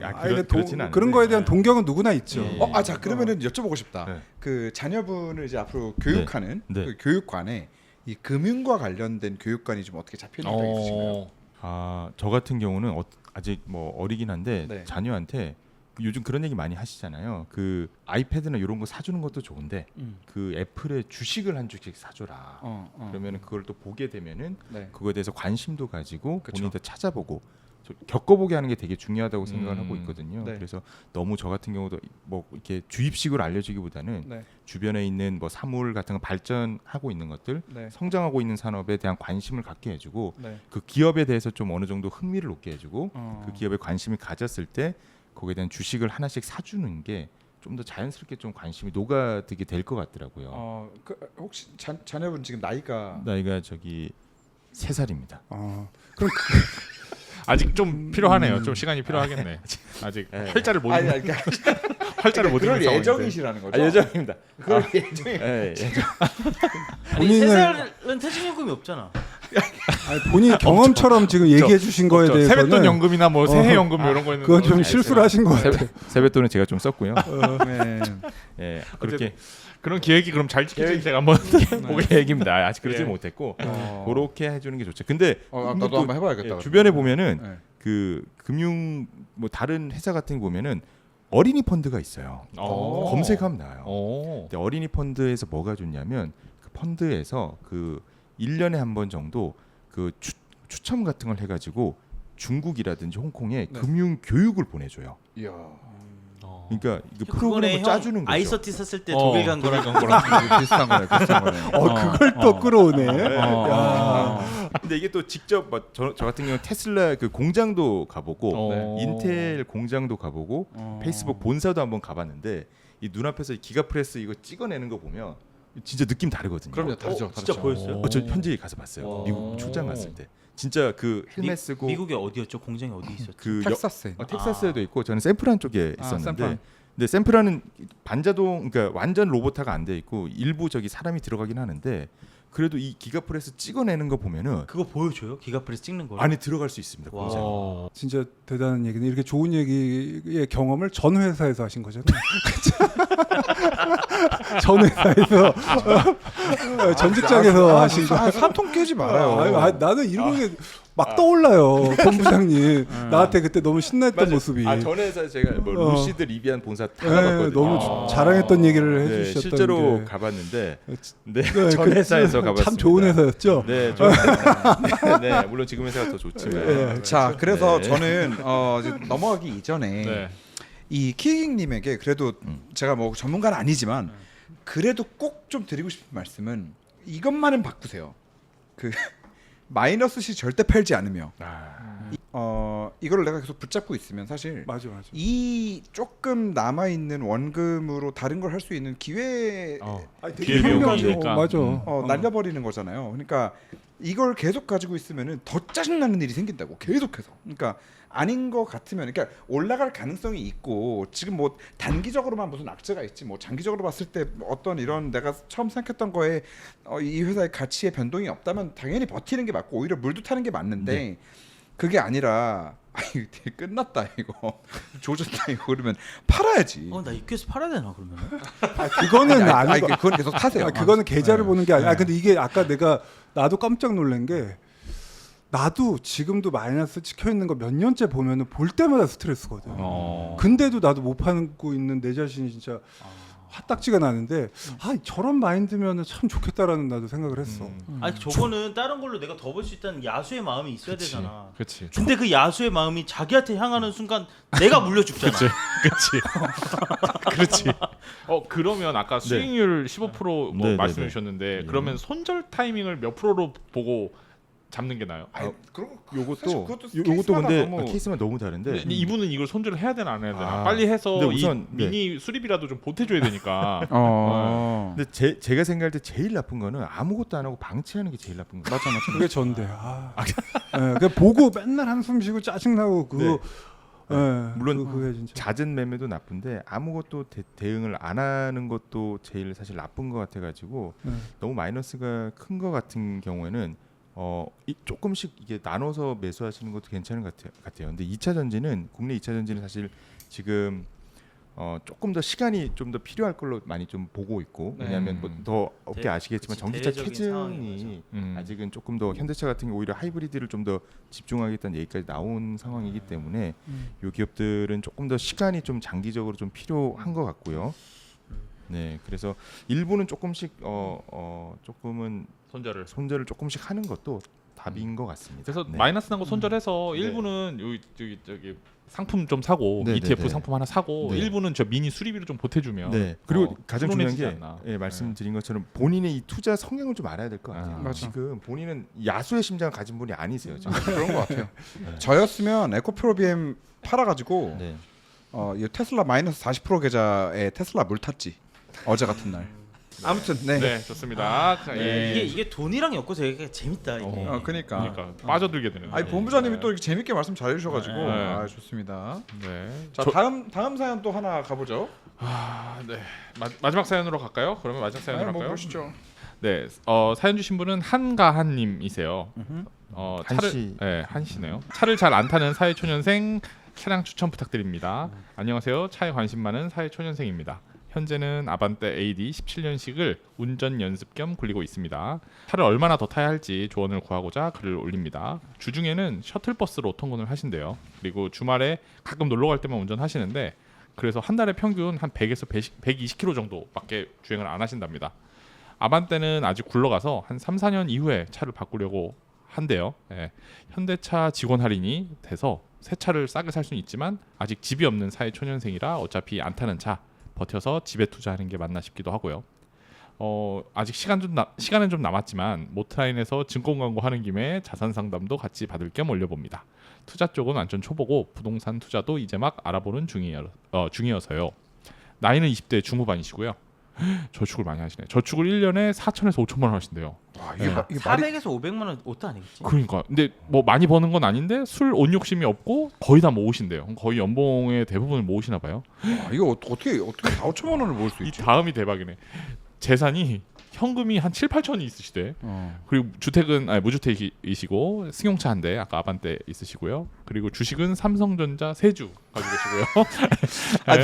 그렇진 않은데. 그런 거에 대한 동경은 누구나 있죠. 예. 자 그러면은 여쭤보고 싶다. 네. 그 자녀분을 이제 앞으로 교육하는 네. 그 교육관에 이 금융과 관련된 교육관이 좀 어떻게 잡혀 있는 게 있으신가요? 저 같은 경우는 아직 뭐 어리긴 한데 네. 자녀한테 요즘 그런 얘기 많이 하시잖아요. 그 아이패드나 이런 거 사주는 것도 좋은데 그 애플의 주식을 한 주씩 사줘라. 그러면은 그걸 또 보게 되면은 네. 그거에 대해서 관심도 가지고 그쵸. 본인도 찾아보고 겪어보게 하는 게 되게 중요하다고 생각을 하고 있거든요. 네. 그래서 너무 저 같은 경우도 뭐 이렇게 주입식으로 알려주기보다는 네. 주변에 있는 뭐 사물 같은 거 발전하고 있는 것들, 네. 성장하고 있는 산업에 대한 관심을 갖게 해주고 네. 그 기업에 대해서 좀 어느 정도 흥미를 놓게 해주고 어. 그 기업에 관심을 가졌을 때 거기에 대한 주식을 하나씩 사주는 게 좀 더 자연스럽게 좀 관심이 녹아들게 될 것 같더라고요. 혹시 자녀분 지금 나이가 나이가 저기 3살입니다. 그럼 아직 좀 필요하네요. 좀 시간이 필요하겠네. 아직 네. 활자를 못 아니, 입는 그러니까 활자를 못 그럴 입는 상황인데. 예정이시라는 거죠? 예정입니다. 그럴 예정이. 예정. 아니 본인은- 3살은 퇴직연금이 없잖아. 본인 경험처럼 지금 얘기해 주신 거에 없죠. 대해서는 세뱃돈 연금이나 뭐 새해 연금 이런 거는 그건 좀 실수를 하신 것 같아요. 세뱃돈은 제가 좀 썼고요. 네. 예, 그렇게 그런 기획이 그럼 잘 지켜지기 제가 한번 보게 계획입니다. 아직 그러지 예. 못했고 그렇게 해주는 게 좋죠. 근데 나도 또, 한번 해봐야겠다. 주변에 보면은 네. 그 금융 뭐 다른 회사 같은 거 보면은 어린이 펀드가 있어요. 검색하면 나와요. 근데 어린이 펀드에서 뭐가 좋냐면 그 펀드에서 그 1년에 한 번 정도 그 추첨 같은 걸 해가지고 중국이라든지 홍콩에 네. 금융 교육을 보내줘요. 이야. 그러니까 이거 그거네 프로그램을 형 짜주는 거죠. 아이서티 샀을 때 독일 간 거랑 비슷한 거네. 비슷한 거네. 그걸 또 끌어오네. 근데 이게 또 직접 저 같은 경우 테슬라 그 공장도 가보고 네. 인텔 공장도 가보고 페이스북 본사도 한번 가봤는데 이 눈앞에서 이 기가프레스 이거 찍어내는 거 보면 진짜 느낌 다르거든요. 그럼요, 다르죠. 진짜 다르죠. 보였어요? 저 현지에 가서 봤어요. 미국 출장 갔을 때 진짜 그 헬멧 쓰고 미국에 어디였죠? 공장이 어디 있었죠? 그 텍사스에. 텍사스에도 있고 저는 샌프란 쪽에 있었는데 샌프란. 근데 샌프란은 반자동 그러니까 완전 로봇화가 안 돼 있고 일부 저기 사람이 들어가긴 하는데 그래도 이 기가프레스 찍어내는 거 보면은 그거 보여줘요? 기가프레스 찍는 거. 안에 들어갈 수 있습니다. 와. 공장. 진짜 대단한 얘기네. 이렇게 좋은 얘기의 경험을 전 회사에서 하신 거잖아요. 전 회사에서 전 직장에서 하신 거. 산통 깨지 말아요. 나는 이런 게 막 떠올라요. 본부장님 나한테 그때 너무 신나했던 맞아요. 모습이. 전 회사 제가 뭐 루시드 리비안 본사 다 네, 가봤거든요. 너무 자랑했던 얘기를 네, 해주셨던 실제로 게. 가봤는데 네, 전 회사에서 가봤습니다. 참 좋은 회사였죠. 네, 네, 물론 지금 회사가 더 좋지만. 네. 자, 그래서 네. 저는 이제 넘어가기 이전에 네. 이 키익님에게 그래도 제가 뭐 전문가는 아니지만 그래도 꼭 좀 드리고 싶은 말씀은 이것만은 바꾸세요. 그 마이너스 시 절대 팔지 않으며 이거를 내가 계속 붙잡고 있으면 사실 맞아. 이 조금 남아 있는 원금으로 다른 걸 할 수 있는 기회 아니, 기회 되게 비용이니까. 맞아. 날려버리는 거잖아요. 그러니까 이걸 계속 가지고 있으면은 더 짜증나는 일이 생긴다고 계속해서. 그러니까 아닌 것 같으면, 그러니까 올라갈 가능성이 있고 지금 뭐 단기적으로만 무슨 악재가 있지 뭐 장기적으로 봤을 때 어떤 이런 내가 처음 생각했던 거에 이 회사의 가치에 변동이 없다면 당연히 버티는 게 맞고 오히려 물도 타는 게 맞는데 그게 아니라 이거 되게 끝났다 이거 조졌다 이거 그러면 팔아야지. 나 EQS 팔아야 되나 그러면? 그거는 아니, 아니고. 그건 계속 타세요. 그거는 계좌를 네. 보는 게 아니야. 네. 근데 이게 아까 나도 깜짝 놀란 게 나도 지금도 마이너스 찍혀 있는 거 몇 년째 보면은 볼 때마다 스트레스거든. 근데도 나도 못 파고 있는 내 자신이 진짜 화딱지가 나는데 저런 마인드면은 참 좋겠다라는 나도 생각을 했어. 아니 저거는 다른 걸로 내가 더 벌 수 있다는 야수의 마음이 있어야 그치. 되잖아. 그렇지. 근데 그 야수의 마음이 자기한테 향하는 순간 내가 물려 죽잖아. 그렇지. 그러면 아까 수익률 15% 뭐 네, 말씀해 네, 주셨는데 그러면 손절 타이밍을 몇 프로로 보고 잡는 게 나요? 요것도 근데 케이스만 너무 다른데 근데 이분은 이걸 손절을 해야 되나 안 해야 되나? 아. 빨리 해서 근데 우선, 이 미니 수리비라도 좀 보태줘야 되니까. 근데 제가 생각할 때 제일 나쁜 거는 아무것도 안 하고 방치하는 게 제일 나쁜 거예요. 맞아. 그게 전데. 그 보고 맨날 한숨 쉬고 짜증 나고 그거. 물론 그게 진짜. 잦은 매매도 나쁜데 아무것도 대응을 안 하는 것도 제일 사실 나쁜 것 같아가지고 너무 마이너스가 큰 것 같은 경우에는 조금씩 이게 나눠서 매수하시는 것도 괜찮은 것 같아요. 근데 2차 전지는 국내 2차 전지는 사실 지금 조금 더 시간이 좀 더 필요할 걸로 많이 좀 보고 있고 왜냐하면 뭐 더 업계 아시겠지만 전기차 대외적인 체증이 아직은 조금 더 현대차 같은 게 오히려 하이브리드를 좀 더 집중하겠다는 얘기까지 나온 상황이기 때문에 이 기업들은 조금 더 시간이 좀 장기적으로 좀 필요한 것 같고요. 네, 그래서 일부는 조금씩 조금은 손절을 조금씩 하는 것도 답인 것 같습니다. 그래서 네. 마이너스 난 거 손절해서 일부는 저기 상품 좀 사고 네, ETF 네, 네. 상품 하나 사고 네. 일부는 저 미니 수리비를 좀 보태주면 네. 그리고 가장 중요한 훈훈해지지 게 않나. 말씀드린 것처럼 본인의 이 투자 성향을 좀 알아야 될 것 같아요. 맞아. 지금 본인은 야수의 심장을 가진 분이 아니세요. 지금. 그런 것 같아요. 저였으면 에코프로비엠 팔아가지고 네. 이 테슬라 마이너스 40% 계좌에 테슬라 물 탔지 어제 같은 날. 아무튼 네, 좋습니다. 자, 이게 돈이랑 엮고 되게 재밌다 이게. 그러니까. 빠져들게 되는. 아니 본부장님이 또 이렇게 재밌게 말씀 잘해주셔가지고 네. 좋습니다. 네. 자 다음 사연 또 하나 가보죠. 네. 마지막 사연으로 갈까요? 그러면 마지막 사연으로 뭐 갈까요? 보시죠. 네. 사연 주신 분은 한가한님이세요. 한씨. 네, 한씨네요. 차를 잘 안 타는 사회초년생 차량 추천 부탁드립니다. 안녕하세요. 차에 관심 많은 사회초년생입니다. 현재는 아반떼 AD 17년식을 운전 연습 겸 굴리고 있습니다. 차를 얼마나 더 타야 할지 조언을 구하고자 글을 올립니다. 주중에는 셔틀버스로 통근을 하신대요. 그리고 주말에 가끔 놀러 갈 때만 운전하시는데 그래서 한 달에 평균 한 100에서 120km 정도밖에 주행을 안 하신답니다. 아반떼는 아직 굴러가서 한 3, 4년 이후에 차를 바꾸려고 한대요. 예. 현대차 직원 할인이 돼서 새 차를 싸게 살 수는 있지만 아직 집이 없는 사회초년생이라 어차피 안 타는 차 버텨서 집에 투자하는 게 맞나 싶기도 하고요. 아직 시간은 좀 남았지만 모트라인에서 증권 광고하는 김에 자산 상담도 같이 받을 겸 올려봅니다. 투자 쪽은 완전 초보고 부동산 투자도 이제 막 알아보는 중이어서요. 나이는 20대 중후반이시고요. 저축을 많이 하시네. 저축을 1년에 4천에서 5천만 원 하신대요. 와, 네. 이게 말이 400에서 500만 원 옷도 아니겠지? 그러니까 근데 뭐 많이 버는 건 아닌데 술 옷 욕심이 없고 거의 다 모으신대요. 거의 연봉의 대부분을 모으시나 봐요. 이거 어떻게 4, 5천만 원을 모을 수 이 있지? 다음이 대박이네. 재산이 현금이 한 7, 8천이 있으시대. 그리고 주택은 무주택이시고 승용차 한 대 아까 아반떼 있으시고요. 그리고 주식은 삼성전자 세주 가지고 계시고요. 아니,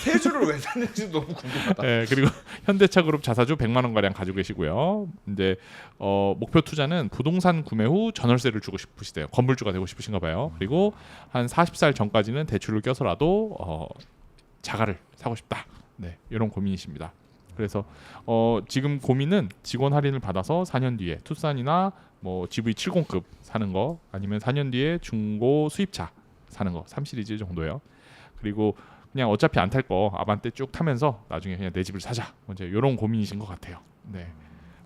세 주를 왜 샀는지 너무 궁금하다. 네, 그리고 현대차그룹 자사주 100만 원 가량 가지고 계시고요. 이제 목표 투자는 부동산 구매 후 전월세를 주고 싶으시대요. 건물주가 되고 싶으신가 봐요. 그리고 한 40살 전까지는 대출을 껴서라도 자가를 사고 싶다. 네, 이런 고민이십니다. 그래서 지금 고민은 직원 할인을 받아서 4년 뒤에 투싼이나 뭐 GV70급 사는 거 아니면 4년 뒤에 중고 수입차 사는 거 3시리즈 정도요. 그리고 그냥 어차피 안 탈 거 아반떼 쭉 타면서 나중에 그냥 내 집을 사자. 이제 이런 고민이신 것 같아요. 네.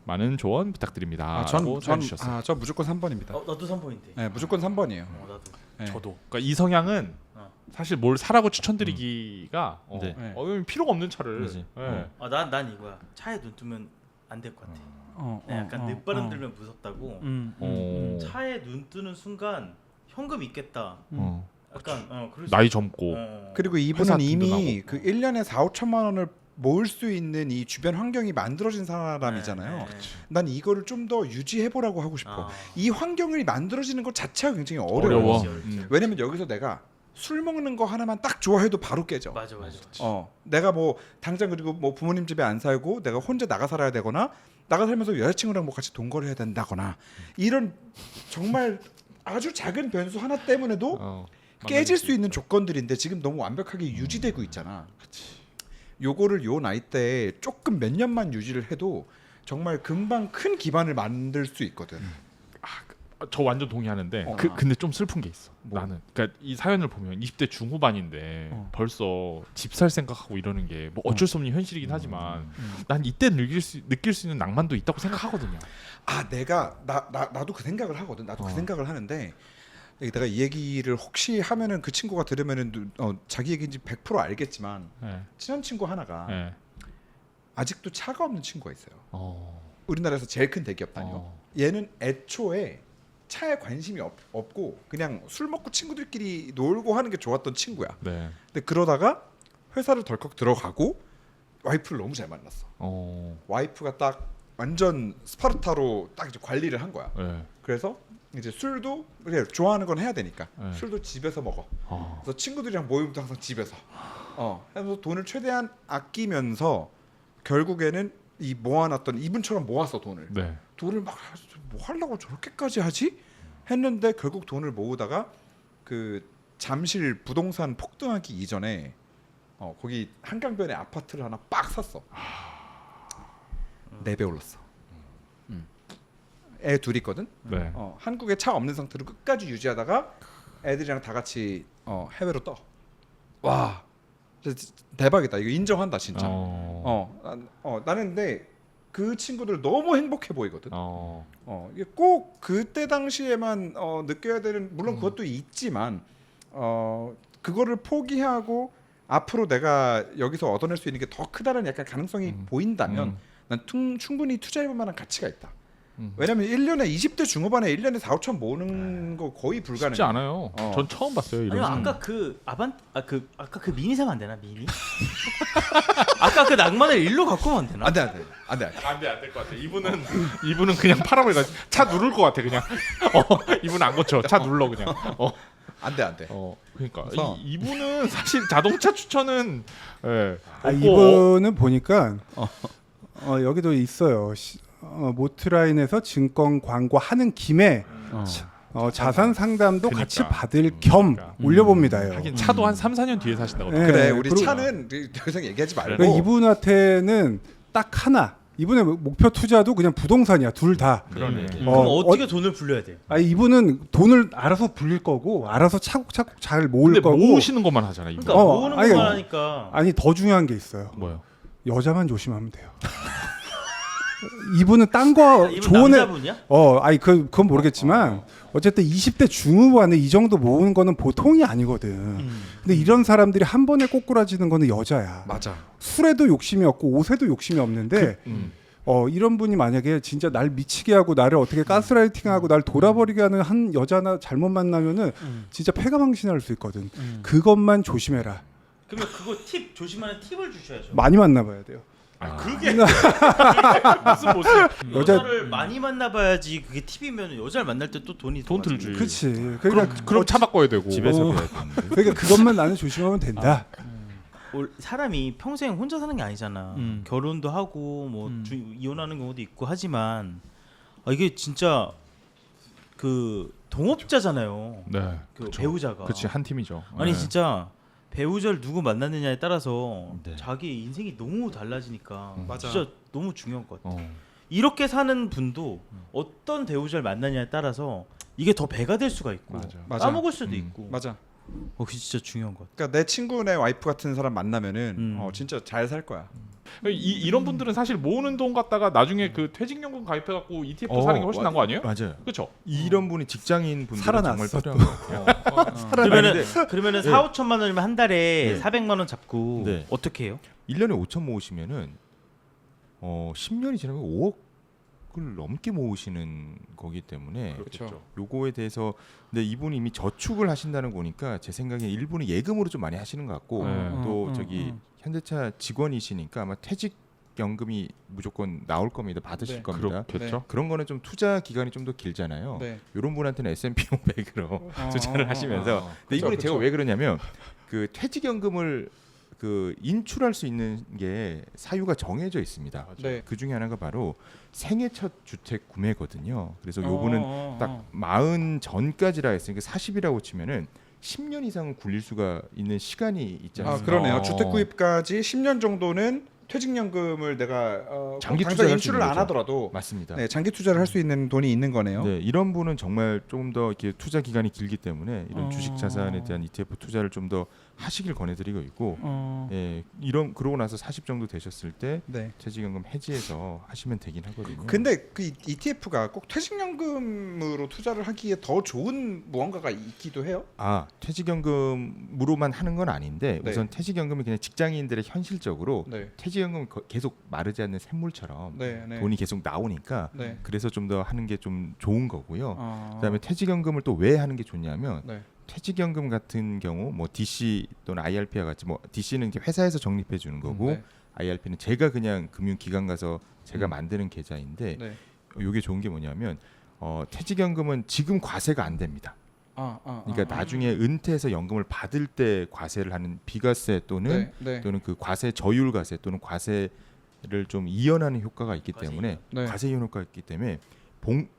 많은 조언 부탁드립니다. 저 무조건 3번입니다. 나도 3포인트. 네, 무조건 3번이에요. 나도. 네. 저도. 그러니까 이 성향은 사실 뭘 사라고 추천드리기가 네. 필요가 없는 차를. 그치. 네. 난 이거야. 차에 눈 뜨면 안 될 것 같아. 네, 약간 늦바람 들면 무섭다고. 차에 눈 뜨는 순간 현금 있겠다. 약간 그럴 수 나이 있어. 젊고. 그리고 회사 이분은 이미 든든하고. 그 1년에 4-5천만 원을 모을 수 있는 이 주변 환경이 만들어진 사람이잖아요. 네. 난 이거를 좀 더 유지해 보라고 하고 싶어. 이 환경이 만들어지는 것 자체가 굉장히 어려워. 어려워. 왜냐면 여기서 내가 술 먹는 거 하나만 딱 좋아해도 바로 깨져. 맞아. 내가 뭐 당장 그리고 뭐 부모님 집에 안 살고 내가 혼자 나가 살아야 되거나 나가 살면서 여자친구랑 뭐 같이 동거를 해야 된다거나 이런 정말 아주 작은 변수 하나 때문에도 깨질 수 있는 조건들인데 지금 너무 완벽하게 유지되고 있잖아. 요거를 요 나이 때 조금 몇 년만 유지를 해도 정말 금방 큰 기반을 만들 수 있거든. 저 완전 동의하는데 근데 좀 슬픈 게 있어. 나는 그러니까 이 사연을 보면 20대 중후반인데 벌써 집 살 생각하고 이러는 게 뭐 어쩔 수 없는 현실이긴 하지만 난 이때 느낄 수 있는 낭만도 있다고 생각하거든요. 나도 그 생각을 하거든. 나도 그 생각을 하는데 내가 이 얘기를 혹시 하면은 그 친구가 들으면은 자기 얘기인지 100% 알겠지만 친한 친구 하나가 아직도 차가 없는 친구가 있어요. 우리나라에서 제일 큰 대기업 다녀. 얘는 애초에 차에 관심이 없고 그냥 술 먹고 친구들끼리 놀고 하는 게 좋았던 친구야. 네. 근데 그러다가 회사를 덜컥 들어가고 와이프를 너무 잘 만났어. 와이프가 딱 완전 스파르타로 딱 이제 관리를 한 거야. 네. 그래서 이제 술도 그래 좋아하는 건 해야 되니까 네. 술도 집에서 먹어. 그래서 친구들이랑 모임도 항상 집에서. 해서 돈을 최대한 아끼면서 결국에는 이 모아놨던 이분처럼 모았어 돈을. 네. 돈을 막 뭐 하려고 저렇게까지 하지? 했는데 결국 돈을 모으다가 그 잠실 부동산 폭등하기 이전에 거기 한강변에 아파트를 하나 빡 샀어. 4배 올랐어. 애 둘 있거든. 네. 한국에 차 없는 상태로 끝까지 유지하다가 애들이랑 다 같이 해외로 떠. 와, 진짜 대박이다. 이거 인정한다 진짜. 나는 근데 그 친구들 너무 행복해 보이거든. 이게 꼭 그때 당시에만 느껴야 되는 물론 그것도 있지만 그거를 포기하고 앞으로 내가 여기서 얻어낼 수 있는 게 더 크다는 약간 가능성이 보인다면 난 충분히 투자해볼 만한 가치가 있다. 왜냐면 1년에 20대 중후반에 1년에 4-5천 모으는 거 거의 불가능해. 쉽지 않아요. 전 처음 봤어요. 이런. 아니 아까 아까 그 미니 사면 안 되나 미니? 아까 그 낭만을 일로 갖고 오면 안 되나? 안될 것 같아. 이분은 그냥 팔아버려. 차 누를 것 같아 그냥. 이분은 안 고쳐. 차 눌러 그냥. 안돼. 그러니까 그래서 이분은 사실 자동차 추천은 이분은 보니까 여기도 있어요. 모트라인에서 증권 광고하는 김에 자산 상담도 그러니까. 같이 받을 겸 올려봅니다요. 하긴 차도 한 3-4년 뒤에 사신다고. 네. 그래 우리 그리고- 차는 더 이상 얘기하지 말고 그러니까 이분한테는 딱 하나. 이분의 목표 투자도 그냥 부동산이야. 둘 다. 그러네. 그럼 어떻게 돈을 불려야 돼요? 이분은 돈을 알아서 불릴 거고 알아서 차곡차곡 잘 모을 근데 거고. 모으시는 것만 하잖아. 이분. 그러니까 어, 모으는 아니, 것만 하니까. 아니 더 중요한 게 있어요. 뭐요? 여자만 조심하면 돼요. 이분은 딴 거 이분 좋은 애 남자분이야? 그건 모르겠지만 어쨌든 20대 중후반에 이 정도 모으는 거는 보통이 아니거든. 근데 이런 사람들이 한 번에 꼬꾸라지는 거는 여자야. 맞아. 술에도 욕심이 없고 옷에도 욕심이 없는데 이런 분이 만약에 진짜 날 미치게 하고 나를 어떻게 가스라이팅하고 날 돌아버리게 하는 한 여자나 잘못 만나면은 진짜 패가망신할 수 있거든. 그것만 조심해라. 그러면 그거 팁 조심하는 팁을 주셔야죠. 많이 만나봐야 돼요. 그게 무슨 모습? 여자를 많이 만나봐야지 그게 팁이면 여자를 만날 때 또 돈이 돈 들어가죠. 들지. 그렇지. 그러니까 그럼 차 바꿔야 되고. 집에서 그래야 되는데. 그러니까 그것만 나는 조심하면 된다. 사람이 평생 혼자 사는 게 아니잖아. 결혼도 하고 뭐 이혼하는 경우도 있고 하지만 이게 진짜 그 동업자잖아요. 네. 그 그쵸. 배우자가. 그치 한 팀이죠. 아니 네. 진짜 배우자를 누구 만났느냐에 따라서 네. 자기 인생이 너무 달라지니까 맞아. 진짜 너무 중요한 것 같아. 이렇게 사는 분도 어떤 배우자를 만나냐에 따라서 이게 더 배가 될 수가 있고 맞아. 맞아. 까먹을 수도 있고. 맞아. 그게 진짜 중요한 것 같아요. 그러니까 내 친구네 와이프 같은 사람 만나면은 진짜 잘 살 거야. 이런 분들은 사실 모으는 돈 갖다가 나중에 그 퇴직연금 가입해갖고 ETF 사는 게 훨씬 나은 거 아니에요? 맞아요. 그렇죠. 이런 분이 직장인 분들 정말 살아났어, 필요한 것 같아요. 그러면 4, 5천만 원이면 한 달에 네. 400만 원 잡고 네. 어떻게 해요? 1년에 5천 모으시면은 10년이 지나면 5억을 넘게 모으시는 거기 때문에 그렇죠. 요거에 대해서 근데 이분이 이미 저축을 하신다는 거니까 제 생각에 일부는 예금으로 좀 많이 하시는 것 같고 또 저기 현대차 직원이시니까 아마 퇴직연금이 무조건 나올 겁니다. 받으실 네. 겁니다. 그렇겠죠. 그런 거는 좀 투자 기간이 좀 더 길잖아요. 네. 이런 분한테는 S&P 500으로 투자를 하시면서 근데 이분이 제가 왜 그러냐면 그 퇴직연금을 그 인출할 수 있는 게 사유가 정해져 있습니다. 네. 그 중에 하나가 바로 생애 첫 주택 구매거든요. 그래서 요분은 딱 40 전까지라 했으니까 40이라고 치면은 10년 이상은 굴릴 수가 있는 시간이 있지 않습니까? 그러네요. 주택 구입까지 10년 정도는 퇴직연금을 내가 장기 당장 투자할 수 인출을 있는 안 거죠. 하더라도 맞습니다. 네, 장기 투자를 할 수 있는 돈이 있는 거네요. 네, 이런 분은 정말 조금 더 이렇게 투자 기간이 길기 때문에 이런 주식 자산에 대한 ETF 투자를 좀 더 하시길 권해드리고 있고, 예, 이런 그러고 나서 40 정도 되셨을 때 네. 퇴직연금 해지해서 하시면 되긴 하거든요. 근데 그 ETF가 꼭 퇴직연금으로 투자를 하기에 더 좋은 무언가가 있기도 해요. 퇴직연금으로만 하는 건 아닌데 네. 우선 퇴직연금이 그냥 직장인들의 현실적으로 네. 퇴직연금은 계속 마르지 않는 샘물처럼 네, 네. 돈이 계속 나오니까 네. 그래서 좀 더 하는 게 좀 좋은 거고요. 어. 그다음에 퇴직연금을 또 왜 하는 게 좋냐면 네. 퇴직연금 같은 경우 뭐 DC 또는 IRP와 같이 뭐 DC는 이제 회사에서 적립해 주는 거고 네. IRP는 제가 그냥 금융기관 가서 제가 만드는 계좌인데 네. 이게 좋은 게 뭐냐면 퇴직연금은 지금 과세가 안 됩니다. 그러니까 나중에 은퇴해서 연금을 받을 때 과세를 하는 비과세 또는 네. 네. 또는 그 과세 저율과세 또는 과세를 좀 이연하는 효과가 있기 때문에 네. 과세 이연 효과가 있기 때문에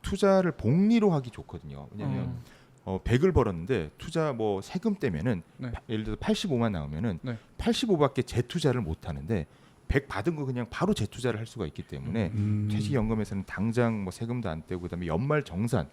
투자를 복리로 하기 좋거든요. 왜냐하면 100을 벌었는데 투자 뭐 세금 떼면은 네. 예를 들어서 85만 나오면은 네. 85밖에 재투자를 못 하는데 100 받은 거 그냥 바로 재투자를 할 수가 있기 때문에 퇴직연금에서는 당장 뭐 세금도 안 떼고 그다음에 연말 정산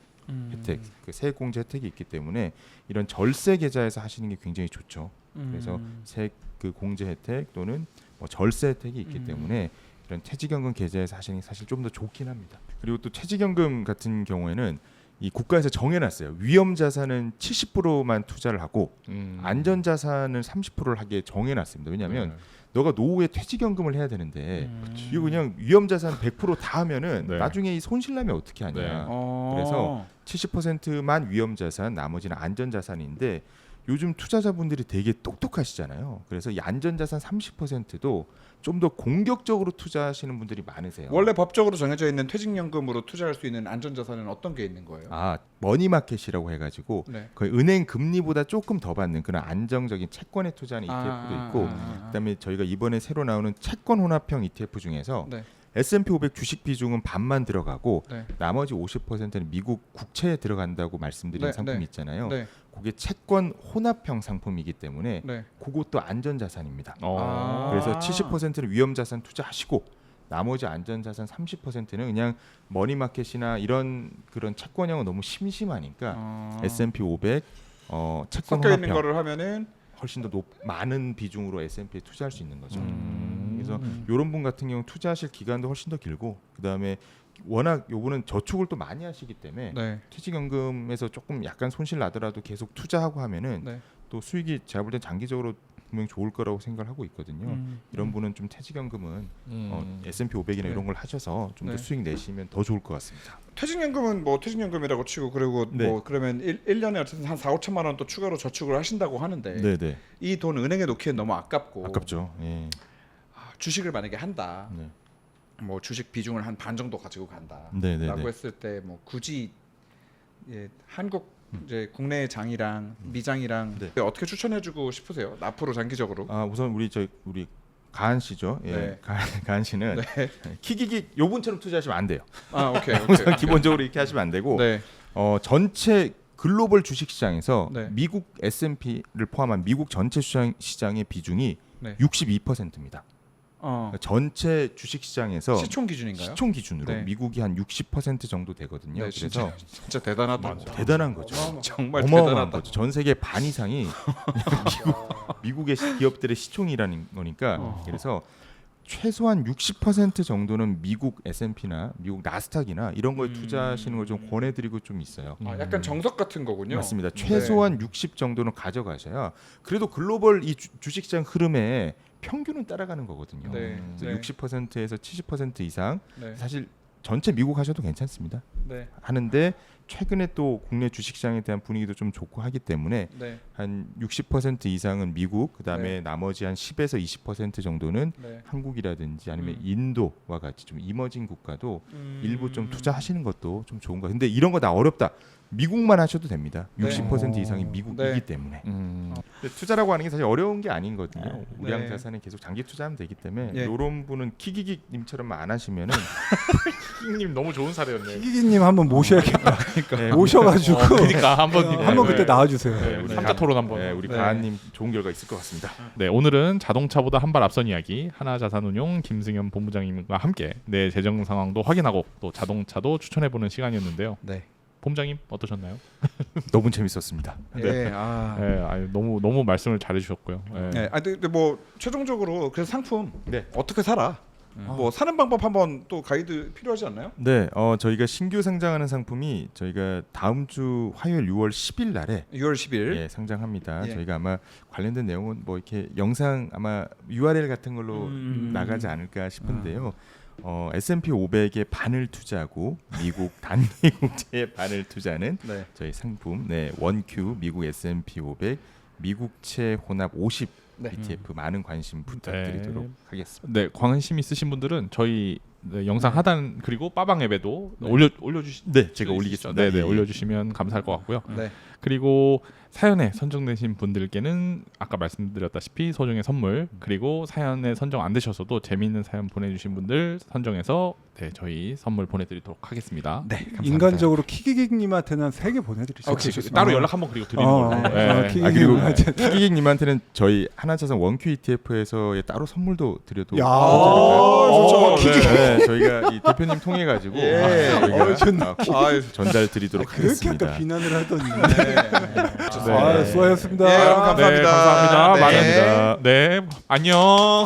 혜택, 그 세액공제 혜택이 있기 때문에 이런 절세 계좌에서 하시는 게 굉장히 좋죠. 그래서 세액 그 공제 혜택 또는 뭐 절세 혜택이 있기 때문에 이런 퇴직연금 계좌에서 하시는 게 사실 좀 더 좋긴 합니다. 그리고 또 퇴직연금 같은 경우에는 이 국가에서 정해놨어요. 위험 자산은 70%만 투자를 하고 안전 자산은 30%를 하게 정해놨습니다. 왜냐하면 너가 노후에 퇴직연금을 해야 되는데 이거 그냥 위험 자산 100% 다 하면은 네. 나중에 이 손실나면 어떻게 하냐. 네. 그래서 70%만 위험 자산, 나머지는 안전 자산인데 요즘 투자자분들이 되게 똑똑하시잖아요. 그래서 이 안전 자산 30%도 좀 더 공격적으로 투자하시는 분들이 많으세요. 원래 법적으로 정해져 있는 퇴직연금으로 투자할 수 있는 안전자산은 어떤 게 있는 거예요? 머니마켓이라고 해가지고 네. 거의 은행 금리보다 조금 더 받는 그런 안정적인 채권에 투자하는 ETF도 있고 그다음에 저희가 이번에 새로 나오는 채권 혼합형 ETF 중에서 네. S&P 500 주식 비중은 반만 들어가고 네. 나머지 50%는 미국 국채에 들어간다고 말씀드린 네, 상품이 네. 있잖아요. 네. 그게 채권 혼합형 상품이기 때문에 네. 그것도 안전자산입니다. 아. 그래서 70%는 위험자산 투자하시고 나머지 안전자산 30%는 그냥 머니마켓이나 이런 그런 채권형은 너무 심심하니까 S&P 500 채권 섞여 있는 혼합형 거를 하면은 훨씬 더 많은 비중으로 S&P에 투자할 수 있는 거죠. 그래서 이런 분 같은 경우 투자하실 기간도 훨씬 더 길고 그다음에 워낙 요분은 저축을 또 많이 하시기 때문에 네. 퇴직연금에서 조금 약간 손실 나더라도 계속 투자하고 하면은 네. 또 수익이 제가 볼 땐 장기적으로 분명 좋을 거라고 생각을 하고 있거든요. 이런 분은 좀 퇴직연금은 S&P 500이나 네. 이런 걸 하셔서 좀 더 네. 수익 내시면 더 좋을 것 같습니다. 퇴직연금은 뭐 퇴직연금이라고 치고 그리고 네. 뭐 그러면 1년에 어쨌든 한 4, 5천만 원 또 추가로 저축을 하신다고 하는데 네네. 이 돈 은행에 놓기엔 너무 아깝고 아깝죠. 예. 주식을 만약에 한다. 네. 뭐 주식 비중을 한 반 정도 가지고 간다라고 네네네. 했을 때 뭐 굳이 한국 이제 국내 장이랑 미장이랑 네. 어떻게 추천해주고 싶으세요? 앞으로 장기적으로. 우선 우리 가한 씨죠. 예. 네. 가한 씨는 네. 키기기 요분처럼 투자하시면 안 돼요. 오케이. 우선 기본적으로 이렇게 하시면 안 되고 네. 전체 글로벌 주식 시장에서 네. 미국 S&P를 포함한 미국 전체 시장의 비중이 네. 62%입니다. 전체 주식 시장에서 시총 기준인가요? 시총 기준으로 네. 미국이 한 60% 정도 되거든요. 네, 그래서 진짜 대단하다. 대단한 거죠. 정말 어마어마한 대단하다. 거죠. 전 세계 반 이상이 미국의 기업들의 시총이라는 거니까 그래서 최소한 60% 정도는 미국 S&P나 미국 나스닥이나 이런 거에 투자하시는 걸 좀 권해드리고 좀 있어요. 약간 정석 같은 거군요. 맞습니다. 최소한 60 정도는 가져가셔야 그래도 글로벌 이 주식시장 흐름에 평균은 따라가는 거거든요. 네. 그래서 네. 60%에서 70% 이상 네. 사실 전체 미국 하셔도 괜찮습니다. 네. 하는데 최근에 또 국내 주식시장에 대한 분위기도 좀 좋고 하기 때문에 네. 한 60% 이상은 미국, 그다음에 네. 나머지 한 10에서 20% 정도는 네. 한국이라든지 아니면 인도와 같이 좀 이머징 국가도 일부 좀 투자하시는 것도 좀 좋은 거. 근데 이런 거 다 어렵다. 미국만 하셔도 됩니다. 네. 60% 이상이 미국이기 네. 때문에. 근데 투자라고 하는 게 사실 어려운 게 아니거든요. 우량 네. 자산에 계속 장기 투자하면 되기 때문에 예. 이런 분은 키기기님처럼 안 하시면은 님 너무 좋은 사례였네. 희기님 한번 모셔야겠다. 네, 모셔가지고 그러니까 한번 한번 그때 나와주세요. 네, 우리 삼자 토론 한번. 네, 우리 네. 가한님 좋은 결과 있을 것 같습니다. 네, 오늘은 자동차보다 한 발 앞선 이야기 하나자산운용 김승현 본부장님과 함께 내 재정 상황도 확인하고 또 자동차도 추천해보는 시간이었는데요. 네. 본부장님 어떠셨나요? 너무 재밌었습니다. 네. 아. 네, 아유, 너무 말씀을 잘해주셨고요. 네. 네. 아 근데 뭐 최종적으로 그래서 상품 네. 어떻게 살아? 뭐 사는 방법 한번 또 가이드 필요하지 않나요? 네, 저희가 신규 상장하는 상품이 저희가 다음 주 화요일 6월 10일 날에 6월 10일. 예, 상장합니다. 예. 저희가 아마 관련된 내용은 뭐 이렇게 영상 아마 URL 같은 걸로 나가지 않을까 싶은데요. S&P 500의 반을 투자하고 미국 단기국채의 반을 투자하는 네. 저희 상품, 네, 원큐 미국 S&P 500 미국채 혼합 50 네. ETF 많은 관심 부탁드리도록 하겠습니다. 네, 관심 있으신 분들은 저희 영상 하단 그리고 빠방 앱에도 올려주시. 네, 제가 올리겠습니다. 네, 예, 예. 올려주시면 감사할 것 같고요. 네. 그리고 사연에 선정되신 분들께는 아까 말씀드렸다시피 소정의 선물, 그리고 사연에 선정 안 되셔서도 재미있는 사연 보내주신 분들 선정해서 네, 저희 선물 보내드리도록 하겠습니다. 네. 감사합니다. 인간적으로 키기기님한테는 한 3개 보내드리죠. 오케이, 좋습니다. 따로 연락 한번 그리고 드리는 걸로. 네. 그리고 키기기님한테. 키기님한테는 저희 하나자산 원큐 ETF에서의 따로 선물도 드려도 야, 좋죠. 네, 저희가 이 대표님 통해 가지고 저희가 전달드리도록 그렇게 하겠습니다. 아까 비난을 하더니. 네. 아, 수고하셨습니다. 예, 여러분 감사합니다. 네, 감사합니다. 네. 많은 네, 안녕.